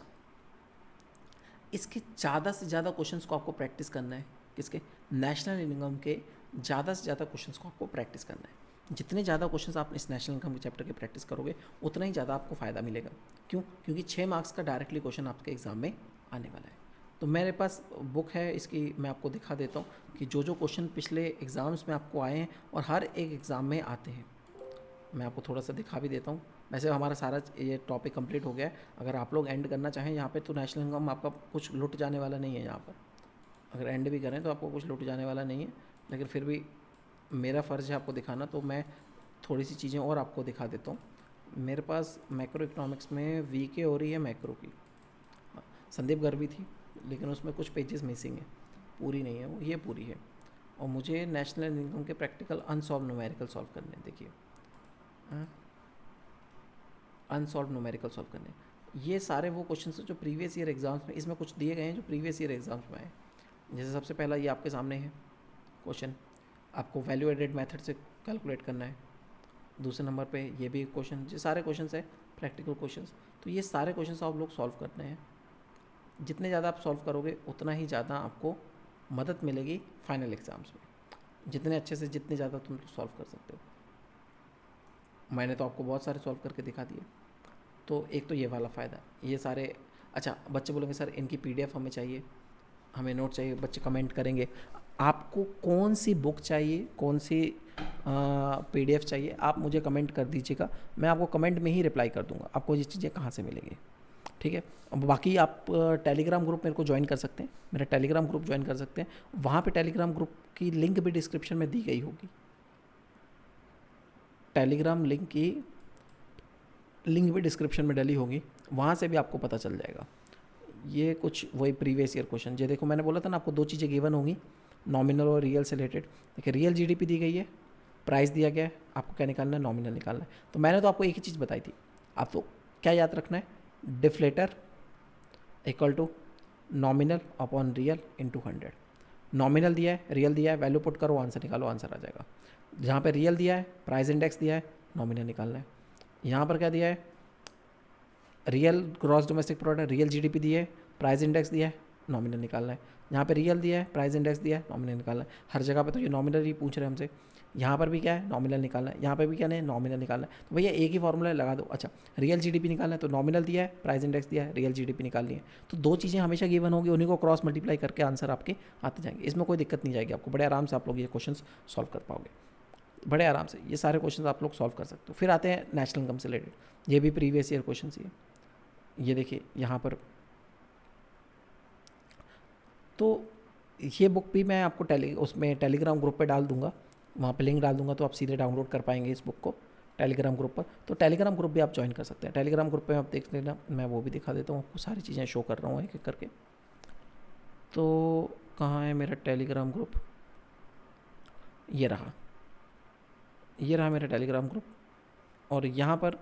इसके ज़्यादा से ज़्यादा क्वेश्चंस को आपको प्रैक्टिस करना है। किसके? नेशनल इनकम के ज़्यादा से ज़्यादा क्वेश्चंस को आपको प्रैक्टिस करना है। जितने ज़्यादा क्वेश्चंस आप इस नेशनल इनकम के चैप्टर के प्रैक्टिस करोगे उतना ही ज़्यादा आपको फ़ायदा मिलेगा। क्यों? क्योंकि 6 मार्क्स का डायरेक्टली क्वेश्चन आपके एग्ज़ाम में आने वाला है। तो मेरे पास बुक है इसकी, मैं आपको दिखा देता हूँ कि जो जो क्वेश्चन पिछले एग्ज़ाम्स में आपको आए हैं और हर एक एग्ज़ाम में आते हैं, मैं आपको थोड़ा सा दिखा भी देता हूँ। वैसे हमारा सारा ये टॉपिक कंप्लीट हो गया है। अगर आप लोग एंड करना चाहें यहाँ पे तो नेशनल इनकम आपका कुछ लुट जाने वाला नहीं है यहाँ पर। अगर एंड भी करें तो आपको कुछ लुट जाने वाला नहीं है, लेकिन फिर भी मेरा फ़र्ज़ है आपको दिखाना, तो मैं थोड़ी सी चीज़ें और आपको दिखा देता हूँ। मेरे पास मैक्रो इकोनॉमिक्स में VK हो रही है मैक्रो की, संदीप गर्वी थी, लेकिन उसमें कुछ पेजेस मिसिंग है, पूरी नहीं है वो, ये पूरी है। और मुझे नेशनल इनकम के प्रैक्टिकल अनसॉल्व न्यूमेरिकल सॉल्व करने हैं। देखिए, अनसॉल्व न्यूमेरिकल सॉल्व करने, ये सारे वो क्वेश्चन हैं जो प्रीवियस ईयर एग्जाम्स में, इसमें कुछ दिए गए हैं जो प्रीवियस ईयर एग्जाम्स में आए। जैसे सबसे पहला ये आपके सामने है क्वेश्चन, आपको वैल्यू एडेड मेथड से कैलकुलेट करना है। दूसरे नंबर पे ये भी क्वेश्चन, ये सारे क्वेश्चन है प्रैक्टिकल क्वेश्चन। तो ये सारे क्वेश्चन आप लोग सॉल्व करने हैं। जितने ज़्यादा आप सॉल्व करोगे उतना ही ज़्यादा आपको मदद मिलेगी फाइनल एग्ज़ाम्स में। जितने अच्छे से जितने ज़्यादा तुम सॉल्व कर सकते हो, मैंने तो आपको बहुत सारे सॉल्व करके दिखा दिए। तो एक तो ये वाला फ़ायदा, ये सारे। अच्छा, बच्चे बोलेंगे सर इनकी PDF हमें चाहिए, हमें नोट चाहिए। बच्चे कमेंट करेंगे आपको कौन सी बुक चाहिए, कौन सी PDF चाहिए, आप मुझे कमेंट कर दीजिएगा, मैं आपको कमेंट में ही रिप्लाई कर दूंगा आपको ये चीज़ें कहाँ से मिलेंगी। ठीक है, अब बाकी आप टेलीग्राम ग्रुप मेरे को ज्वाइन कर सकते हैं, मेरा टेलीग्राम ग्रुप ज्वाइन कर सकते हैं। वहाँ पे टेलीग्राम ग्रुप की लिंक भी डिस्क्रिप्शन में दी गई होगी, टेलीग्राम लिंक की लिंक भी डिस्क्रिप्शन में डली होगी, वहाँ से भी आपको पता चल जाएगा। ये कुछ वही प्रीवियस ईयर क्वेश्चन, ये देखो मैंने बोला था ना आपको 2 चीज़ें गिवन होंगी, नॉमिनल और रियल से रिलेटेड। देखिए, रियल GDP दी गई है, प्राइस दिया गया है, आपको क्या निकालना है, नॉमिनल निकालना है। तो मैंने तो आपको एक ही चीज़ बताई थी, आपको क्या याद रखना है, deflator equal to nominal upon real into 100। Nominal दिया है, रियल दिया है, वैल्यू पुट करो, आंसर निकालो, आंसर आ जाएगा। जहाँ पे रियल दिया है, प्राइस इंडेक्स दिया है, नॉमिनल निकालना है। यहाँ पर क्या दिया है, real gross domestic product, real GDP दिया है, प्राइस इंडेक्स दिया है, नॉमिनल निकालना है। यहाँ पे रियल दिया है, प्राइस इंडेक्स दिया है, नॉमिनल निकालना है। हर जगह पे तो ये नॉमिनल ही पूछ रहे हैं हमसे। यहाँ पर भी क्या है, नॉमिनल निकालना है, यहाँ पे भी क्या है, नॉमिनल निकालना है। तो भैया एक ही फॉर्मूला लगा दो। अच्छा, रियल GDP निकालना है तो नॉमिनल दिया है, प्राइस इंडेक्स दिया है, रियल GDP निकालनी है। तो 2 चीज़ें हमेशा गिवन होगी, उन्हीं को क्रॉस मल्टीप्लाई करके आंसर आपके आते जाएंगे। इसमें कोई दिक्कत नहीं जाएगी आपको, बड़े आराम से आप लोग ये क्वेश्चन सॉल्व कर पाओगे, बड़े आराम से ये सारे क्वेश्चन आप लोग सॉल्व कर सकते हो। फिर आते हैं नेशनल इनकम से रिलेटेड, ये भी प्रीवियस ईयर क्वेश्चन ही है। ये देखिए यहाँ पर, तो ये बुक भी मैं आपको उसमें टेलीग्राम ग्रुप पे डाल दूंगा, वहाँ पे लिंक डाल दूंगा, तो आप सीधे डाउनलोड कर पाएंगे इस बुक को टेलीग्राम ग्रुप पर। तो टेलीग्राम ग्रुप भी आप ज्वाइन कर सकते हैं। टेलीग्राम ग्रुप पे आप देख लेना, मैं वो भी दिखा देता हूँ आपको, सारी चीज़ें शो कर रहा हूँ एक एक करके। तो कहाँ है मेरा टेलीग्राम ग्रुप, ये रहा, ये रहा मेरा टेलीग्राम ग्रुप। और यहाँ पर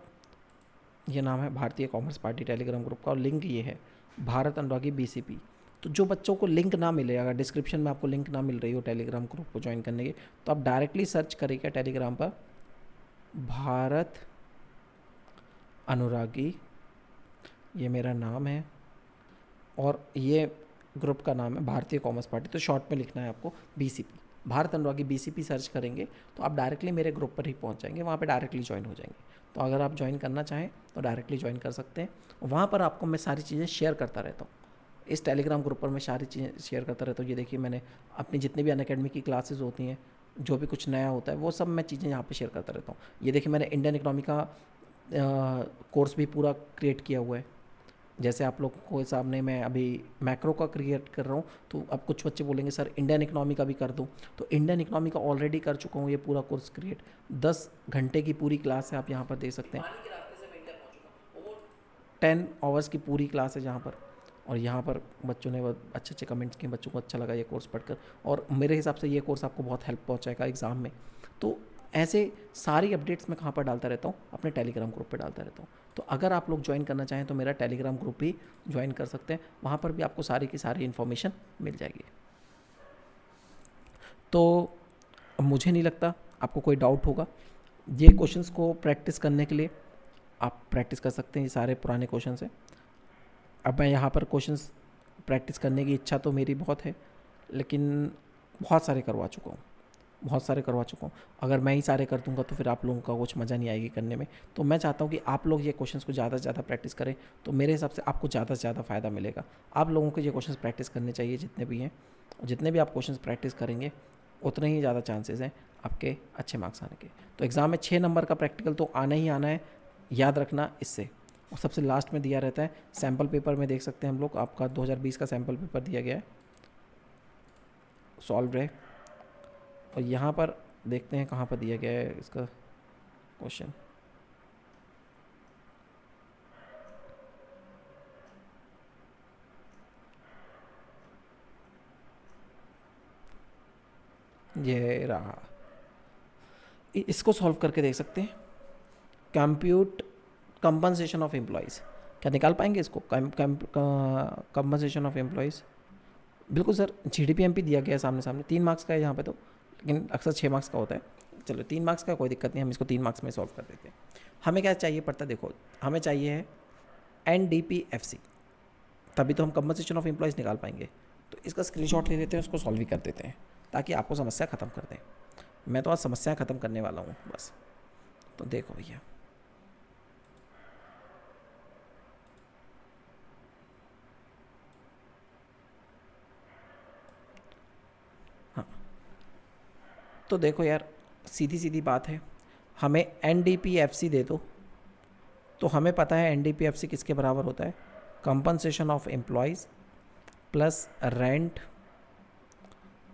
ये नाम है भारतीय कॉमर्स पार्टी टेलीग्राम ग्रुप का, और लिंक ये है भारत अनुरागी BCP। तो जो बच्चों को लिंक ना मिले, अगर डिस्क्रिप्शन में आपको लिंक ना मिल रही हो टेलीग्राम ग्रुप को ज्वाइन करने की, तो आप डायरेक्टली सर्च करिएगा टेलीग्राम पर भारत अनुरागी, ये मेरा नाम है, और ये ग्रुप का नाम है भारतीय कॉमर्स पार्टी। तो शॉर्ट में लिखना है आपको BCP, भारत अनुरागी BCP सर्च करेंगे तो आप डायरेक्टली मेरे ग्रुप पर ही पहुंच जाएंगे, वहाँ पे डायरेक्टली ज्वाइन हो जाएंगे। तो अगर आप ज्वाइन करना चाहें तो डायरेक्टली ज्वाइन कर सकते हैं। वहाँ पर आपको मैं सारी चीज़ें शेयर करता रहता हूँ, इस टेलीग्राम ग्रुप पर मैं सारी चीज़ें शेयर करता रहता हूँ। ये देखिए, मैंने अपनी जितनी भी अनअकैडमी की क्लासेस होती हैं जो भी कुछ नया होता है वो सब मैं चीज़ें यहाँ पे शेयर करता रहता हूँ। ये देखिए मैंने इंडियन इकोनॉमी का कोर्स भी पूरा क्रिएट किया हुआ है। जैसे आप लोग को सामने मैं अभी मैक्रो का क्रिएट कर रहा हूँ, तो अब कुछ बच्चे बोलेंगे सर इंडियन इकोनॉमी का भी कर दूँ, तो इंडियन इकोनॉमी का ऑलरेडी कर चुका हूँ ये पूरा कोर्स क्रिएट। 10 घंटे की पूरी क्लास है, आप यहाँ पर देख सकते हैं। 10 आवर्स की पूरी क्लास है जहाँ पर, और यहाँ पर बच्चों ने बहुत अच्छे अच्छे कमेंट्स किए, बच्चों को अच्छा लगा ये कोर्स पढ़कर, और मेरे हिसाब से ये कोर्स आपको बहुत हेल्प पहुँचाएगा एग्ज़ाम में। तो ऐसे सारी अपडेट्स मैं कहाँ पर डालता रहता हूँ, अपने टेलीग्राम ग्रुप पे डालता रहता हूँ। तो अगर आप लोग ज्वाइन करना चाहें तो मेरा टेलीग्राम ग्रुप भी ज्वाइन कर सकते हैं, वहाँ पर भी आपको सारी की सारी इन्फॉर्मेशन मिल जाएगी। तो मुझे नहीं लगता आपको कोई डाउट होगा। ये क्वेश्चंस को प्रैक्टिस करने के लिए आप प्रैक्टिस कर सकते हैं, ये सारे पुराने क्वेश्चन हैं। अब मैं यहाँ पर क्वेश्चंस प्रैक्टिस करने की इच्छा तो मेरी बहुत है, लेकिन बहुत सारे करवा चुका हूँ, बहुत सारे करवा चुका हूँ। अगर मैं ही सारे कर दूंगा तो फिर आप लोगों का कुछ मज़ा नहीं आएगी करने में। तो मैं चाहता हूँ कि आप लोग ये क्वेश्चंस को ज़्यादा से ज़्यादा प्रैक्टिस करें, तो मेरे हिसाब से आपको ज़्यादा से ज़्यादा फ़ायदा मिलेगा। आप लोगों को ये क्वेश्चंस प्रैक्टिस करने चाहिए जितने भी हैं, जितने भी आप क्वेश्चंस प्रैक्टिस करेंगे उतने ही ज़्यादा चांसेस हैं आपके अच्छे मार्क्स आने के। तो एग्ज़ाम में 6 नंबर का प्रैक्टिकल तो आना ही आना है, याद रखना इससे। और सबसे लास्ट में दिया रहता है सैम्पल पेपर में, देख सकते हैं हम लोग, आपका 2020 का सैम्पल पेपर दिया गया है, सॉल्व है। और यहाँ पर देखते हैं कहाँ पर दिया गया है इसका क्वेश्चन। ये रहा, इसको सॉल्व करके देख सकते हैं। कंप्यूट कंपनसेशन ऑफ एम्प्लॉयज़, क्या निकाल पाएंगे इसको? कंपनसेशन ऑफ एम्प्लॉयज़, बिल्कुल सर। GDP-MP दिया गया है सामने सामने, 3 मार्क्स का है यहाँ पे तो, लेकिन अक्सर 6 मार्क्स का होता है। चलो 3 मार्क्स का कोई दिक्कत नहीं, हम इसको 3 मार्क्स में सॉल्व कर देते हैं। हमें क्या चाहिए पड़ता है, देखो हमें चाहिए है NDPFC, तभी तो हम कंपनसेशन ऑफ एम्प्लॉयज़ निकाल पाएंगे। तो इसका स्क्रीनशॉट ले लेते हैं, उसको सॉल्व भी कर देते हैं ताकि आपको समस्या ख़त्म कर दें। मैं तो आज समस्या ख़त्म करने वाला हूँ बस। तो देखो भैया, हाँ तो देखो यार, सीधी सीधी बात है, हमें NDPFC दे दो, तो हमें पता है NDPFC किसके बराबर होता है, compensation of employees plus rent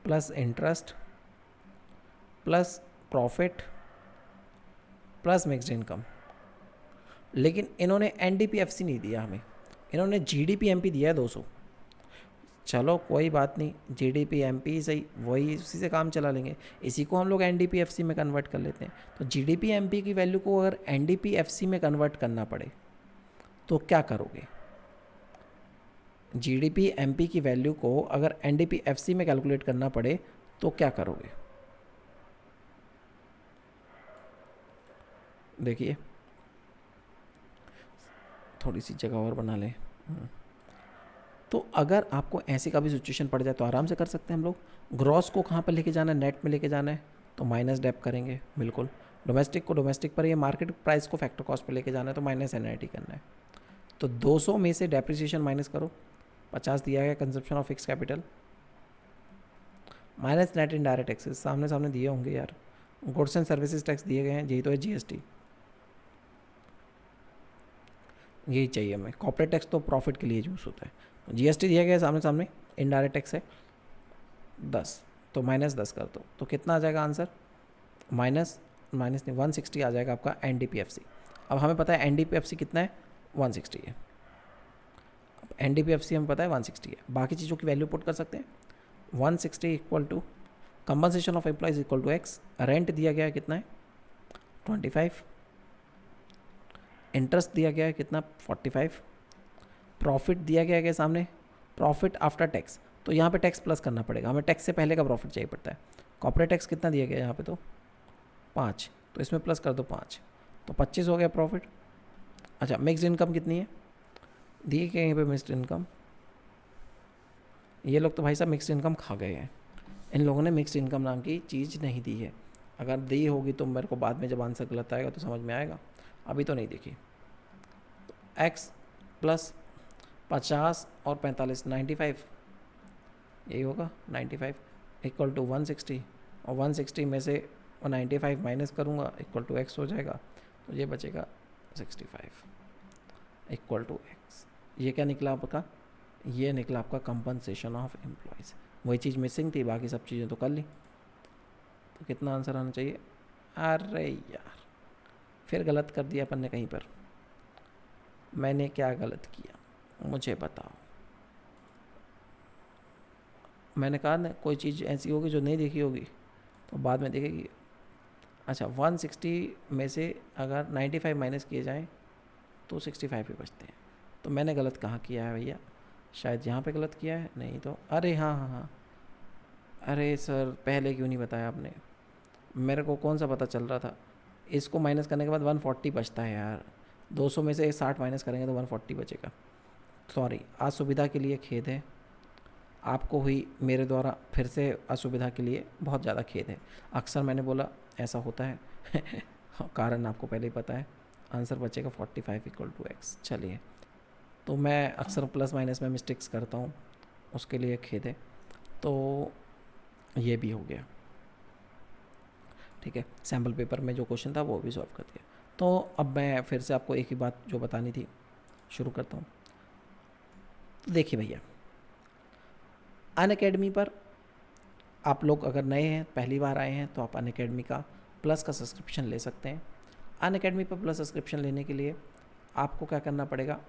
plus interest plus profit plus mixed income. लेकिन इन्होंने NDPFC नहीं दिया हमें, इन्होंने GDP-MP दिया है 200। चलो कोई बात नहीं, GDP-MP सही, वही उसी से काम चला लेंगे, इसी को हम लोग NDPFC में कन्वर्ट कर लेते हैं। तो GDP-MP की वैल्यू को अगर NDPFC में कन्वर्ट करना पड़े तो क्या करोगे? GDP-MP की वैल्यू को अगर NDPFC में कैलकुलेट करना पड़े तो क्या करोगे? देखिए थोड़ी सी जगह और बना लें। तो अगर आपको ऐसे का भी सिचुएशन पड़ जाए तो आराम से कर सकते हैं हम लोग। ग्रॉस को कहाँ पर लेके जाना है, नेट में लेके जाना है, तो माइनस डेप करेंगे बिल्कुल। डोमेस्टिक को डोमेस्टिक पर, ये मार्केट प्राइस को फैक्टर कॉस्ट पर लेके जाना है तो माइनस NIT करना है। तो 200 में से डेप्रिसिएशन माइनस करो, 50 दिया गया consumption of fix capital, minus net indirect taxes, सामने सामने दिए होंगे यार, गुड्स एंड सर्विसेज टैक्स दिए गए हैं, यही तो है GST, यही चाहिए हमें। कॉर्पोरेट टैक्स तो प्रॉफिट के लिए यूज़ होता है। GST दिया गया है सामने सामने, इनडायरेक्ट टैक्स है 10, तो माइनस 10 कर दो, तो कितना आ जाएगा आंसर? माइनस माइनस नहीं, 160 आ जाएगा आपका NDPFC। अब हमें पता है NDPFC कितना है, 160 है। अब NDPFC हमें पता है 160 है, बाकी चीज़ों की वैल्यू पुट कर सकते हैं। 160 equal to compensation of employees equal to X, rent दिया गया है कितना है 25, इंटरेस्ट दिया गया है कितना 45, प्रॉफिट दिया गया है सामने, प्रॉफिट आफ्टर टैक्स, तो यहाँ पे टैक्स प्लस करना पड़ेगा, हमें टैक्स से पहले का प्रॉफिट चाहिए पड़ता है। कॉर्पोरेट टैक्स कितना दिया गया यहाँ पे, तो 5, तो इसमें प्लस कर दो 5, तो 25 हो गया प्रॉफिट। अच्छा मिक्स्ड इनकम कितनी है, दिए गए यहाँ पे मिक्स्ड इनकम, ये लोग तो भाई साहब मिक्स्ड इनकम खा गए हैं, इन लोगों ने मिक्स्ड इनकम नाम की चीज़ नहीं दी है। अगर दी होगी तो मेरे को बाद में जब आंसर गलत आएगा तो समझ में आएगा, अभी तो नहीं देखी। तो x प्लस 50 और 45 95, यही होगा 95 इक्वल टू 160 और 160 में से 95 माइनस करूँगा इक्वल टू एक्स हो जाएगा, तो ये बचेगा 65 इक्वल टू एक्स। ये क्या निकला आपका? ये निकला आपका कंपनसेशन ऑफ एम्प्लॉयज़। वही चीज़ मिसिंग थी, बाकी सब चीज़ें तो कर ली। तो कितना आंसर आना चाहिए? अरे यार, फिर गलत कर दिया अपन ने कहीं पर। मैंने क्या गलत किया मुझे बताओ। मैंने कहा ना कोई चीज़ ऐसी होगी जो नहीं देखी होगी तो बाद में देखेगी। अच्छा, 160 में से अगर 95 माइनस किए जाएँ तो 65 ही बचते हैं। तो मैंने गलत कहाँ किया है भैया? शायद यहाँ पे गलत किया है, नहीं तो अरे हाँ हाँ हाँ, अरे सर पहले क्यों नहीं बताया आपने? मेरे को कौन सा पता चल रहा था? इसको माइनस करने के बाद 140 बचता है यार। 200 में से 60 माइनस करेंगे तो 140 बचेगा। सॉरी, असुविधा के लिए खेद है। आपको हुई मेरे द्वारा फिर से असुविधा के लिए बहुत ज़्यादा खेद है। अक्सर मैंने बोला ऐसा होता है कारण आपको पहले ही पता है। आंसर बचेगा 45 इक्वल टू एक्स। चलिए, तो मैं अक्सर प्लस माइनस में मिस्टेक्स करता हूँ, उसके लिए खेद है। तो ये भी हो गया, ठीक है। सैम्पल पेपर में जो क्वेश्चन था वो भी सॉल्व कर दिया। तो अब मैं फिर से आपको एक ही बात जो बतानी थी शुरू करता हूँ। देखिए भैया, अनअकैडमी पर आप लोग अगर नए हैं, पहली बार आए हैं, तो आप अनअकैडमी का प्लस का सब्सक्रिप्शन ले सकते हैं। अनअकैडमी पर प्लस सब्सक्रिप्शन लेने के लिए आपको क्या करना पड़ेगा?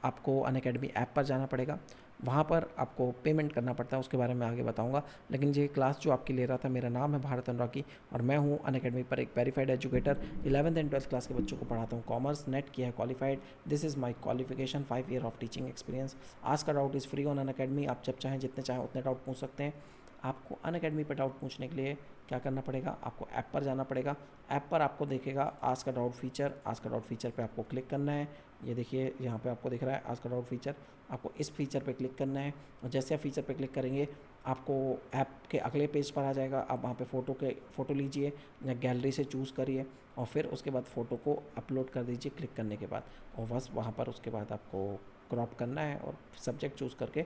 आपको अनअकैडमी ऐप पर जाना पड़ेगा। वहाँ पर आपको पेमेंट करना पड़ता है, उसके बारे में आगे बताऊँगा। लेकिन ये क्लास जो आपकी ले रहा था, मेरा नाम है भारत अनुरागी और मैं हूँ अनअकैडमी पर एक verified educator. 11th and 12th class के बच्चों को पढ़ाता हूँ। कॉमर्स, नेट किया है, qualified. This is my qualification, 5 year of teaching experience. Ask का doubt is free on Unacademy. आप जब चाहें जितने चाहें उतने डाउट पूछ सकते हैं। आपको अनअकैडमी पर डाउट पूछने के लिए क्या करना पड़ेगा? आपको ऐप पर जाना पड़ेगा। ऐप पर आपको देखेगा आस्क का डाउट फीचर। आस्क का डाउट फीचर पे आपको क्लिक करना है। ये देखिए यहाँ पे आपको दिख रहा है आस्क का डाउट फीचर। आपको इस फीचर पे क्लिक करना है और जैसे आप फीचर पे क्लिक करेंगे आपको ऐप के अगले पेज पर आ जाएगा। आप वहाँ पे फ़ोटो लीजिए या गैलरी से चूज़ करिए और फिर उसके बाद फ़ोटो को अपलोड कर दीजिए क्लिक करने के बाद। और बस वहाँ पर उसके बाद आपको क्रॉप करना है और सब्जेक्ट चूज़ करके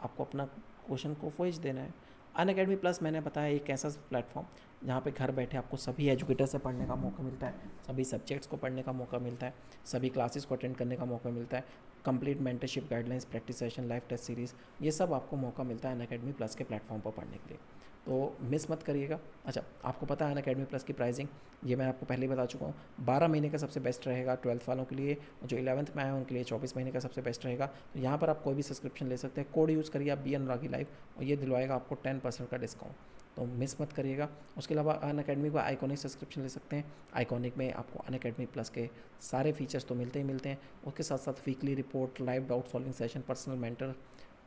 आपको अपना क्वेश्चन को वॉइस देना है। अनअकैडमी प्लस मैंने बताया एक ऐसा प्लेटफॉर्म जहाँ पे घर बैठे आपको सभी एजुकेटर से पढ़ने का मौका मिलता है, सभी सब्जेक्ट्स को पढ़ने का मौका मिलता है, सभी क्लासेस को अटेंड करने का मौका मिलता है, complete mentorship guidelines, practice session, live test series, ये सब आपको मौका मिलता है अनअकैडमी प्लस के प्लेटफॉर्म पर पढ़ने के लिए। तो मिस मत करिएगा। अच्छा, आपको पता है अनअकैडमी प्लस की प्राइसिंग, ये मैं आपको पहले ही बता चुका हूँ। 12 महीने का सबसे बेस्ट रहेगा 12th वालों के लिए, और जो 11th में आए उनके लिए 24 महीने का सबसे बेस्ट रहेगा। तो यहाँ पर आप कोई भी सब्सक्रिप्शन ले सकते हैं। कोड यूज़ करिए आप बी अनुरागी लाइव और ये दिलवाएगा आपको 10% का डिस्काउंट। तो मिस मत करिएगा। उसके अलावा अनअकैडमी का आइकॉनिक सब्सक्रिप्शन ले सकते हैं। आइकॉनिक में आपको अनअकैडमी प्लस के सारे फीचर्स तो मिलते ही मिलते हैं, उसके साथ साथ weekly report, live doubt solving session, personal mentor,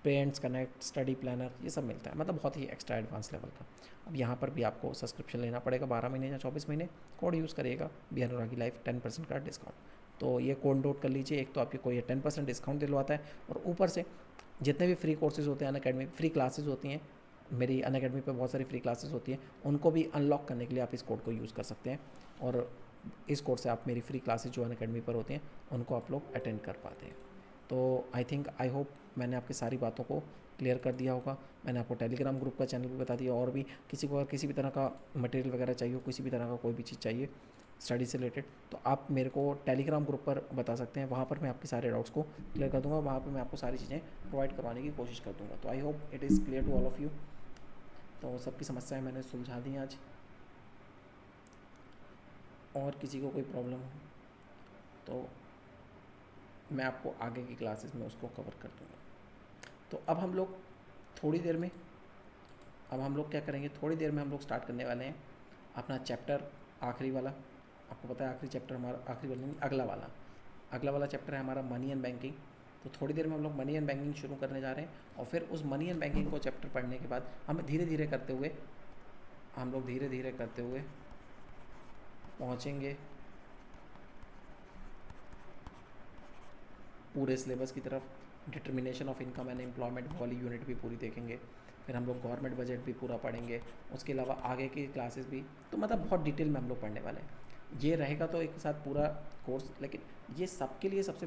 parents connect, study planner, ये सब मिलता है। मतलब बहुत ही एक्स्ट्रा एडवांस लेवल का। अब यहाँ पर भी आपको सब्सक्रिप्शन लेना पड़ेगा 12 महीने या 24 महीने। कोड यूज़ करिएगा बी अनुरागी लाइव 10% का डिस्काउंट। तो ये कोड नोट कर लीजिए। एक तो आपकी कोई 10% डिस्काउंट दिलवाता है और ऊपर से जितने भी फ्री कोर्सेज होते हैं अनअकैडमी, फ्री क्लासेज होती हैं मेरी अनअकैडमी पे, बहुत सारी फ्री क्लासेस होती हैं, उनको भी अनलॉक करने के लिए आप इस कोड को यूज़ कर सकते हैं। और इस कोड से आप मेरी फ्री क्लासेस जो अनअकैडमी पर होती हैं उनको आप लोग अटेंड कर पाते हैं। तो आई होप मैंने आपकी सारी बातों को क्लियर कर दिया होगा। मैंने आपको टेलीग्राम ग्रुप का चैनल भी बता दिया। और भी किसी को अगर किसी भी तरह का मटेरियल वगैरह चाहिए हो, किसी भी तरह का कोई भी चीज़ चाहिए स्टडी से रिलेटेड, तो आप मेरे को टेलीग्राम ग्रुप पर बता सकते हैं। वहाँ पर मैं आपके सारे डाउट्स को क्लियर कर दूँगा। वहाँ पर मैं आपको सारी चीज़ें प्रोवाइड करवाने की कोशिश कर दूँगा। तो I hope it is clear to all of you. तो सबकी समस्याएं मैंने सुलझा दी आज। और किसी को कोई प्रॉब्लम हो तो मैं आपको आगे की क्लासेस में उसको कवर कर दूँगा। तो अब हम लोग थोड़ी देर में क्या करेंगे, थोड़ी देर में हम लोग स्टार्ट करने वाले हैं अपना चैप्टर आखिरी वाला। आपको पता है आखिरी चैप्टर हमारा, आखिरी वाला नहीं, अगला वाला चैप्टर है हमारा मनी एंड बैंकिंग। तो थोड़ी देर में हम लोग मनी एंड बैंकिंग शुरू करने जा रहे हैं और फिर उस मनी एंड बैंकिंग को चैप्टर पढ़ने के बाद हम धीरे धीरे करते हुए पहुँचेंगे पूरे सिलेबस की तरफ। Determination of income and employment वाली यूनिट भी पूरी देखेंगे। फिर हम लोग गवर्नमेंट बजट भी पूरा पढ़ेंगे। उसके अलावा आगे की क्लासेस भी, तो मतलब बहुत डिटेल में हम लोग पढ़ने वाले हैं। ये रहेगा तो एक साथ पूरा कोर्स, लेकिन ये सबके लिए सबसे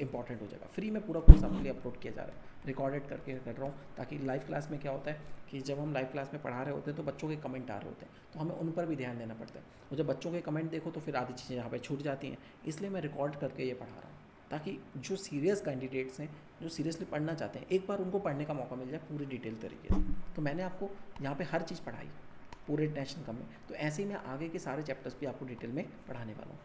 इंपॉर्टेंट हो जाएगा। फ्री में पूरा कोर्स आपके लिए अपलोड किया जा रहा है, रिकॉर्डेड करके कर रहा हूँ, ताकि लाइव क्लास में क्या होता है कि जब हम लाइव क्लास में पढ़ा रहे होते हैं तो बच्चों के कमेंट आ रहे होते हैं, तो हमें उन पर भी ध्यान देना पड़ता है, और जब बच्चों के कमेंट देखो तो फिर आधी चीज़ें यहाँ पर छूट जाती हैं। इसलिए मैं रिकॉर्ड करके ये पढ़ा रहा हूँ, ताकि जो सीरियस कैंडिडेट्स हैं, जो सीरियसली पढ़ना चाहते हैं, एक बार उनको पढ़ने का मौका मिल जाए पूरी डिटेल तरीके से। तो मैंने आपको यहाँ पे हर चीज़ पढ़ाई पूरे नेशनल कम में, तो ऐसे ही मैं आगे के सारे चैप्टर्स भी आपको डिटेल में पढ़ाने वाला हूँ।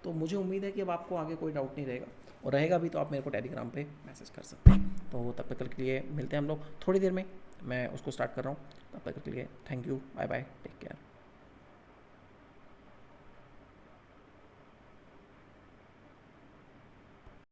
तो मुझे उम्मीद है कि अब आपको आगे कोई डाउट नहीं रहेगा, और रहेगा भी तो आप मेरे को टेलीग्राम पे मैसेज कर सकते हैं। तो तब तक के लिए मिलते हैं हम लोग थोड़ी देर में, मैं उसको स्टार्ट कर रहा हूँ। तब तक के लिए thank you, bye bye, take care.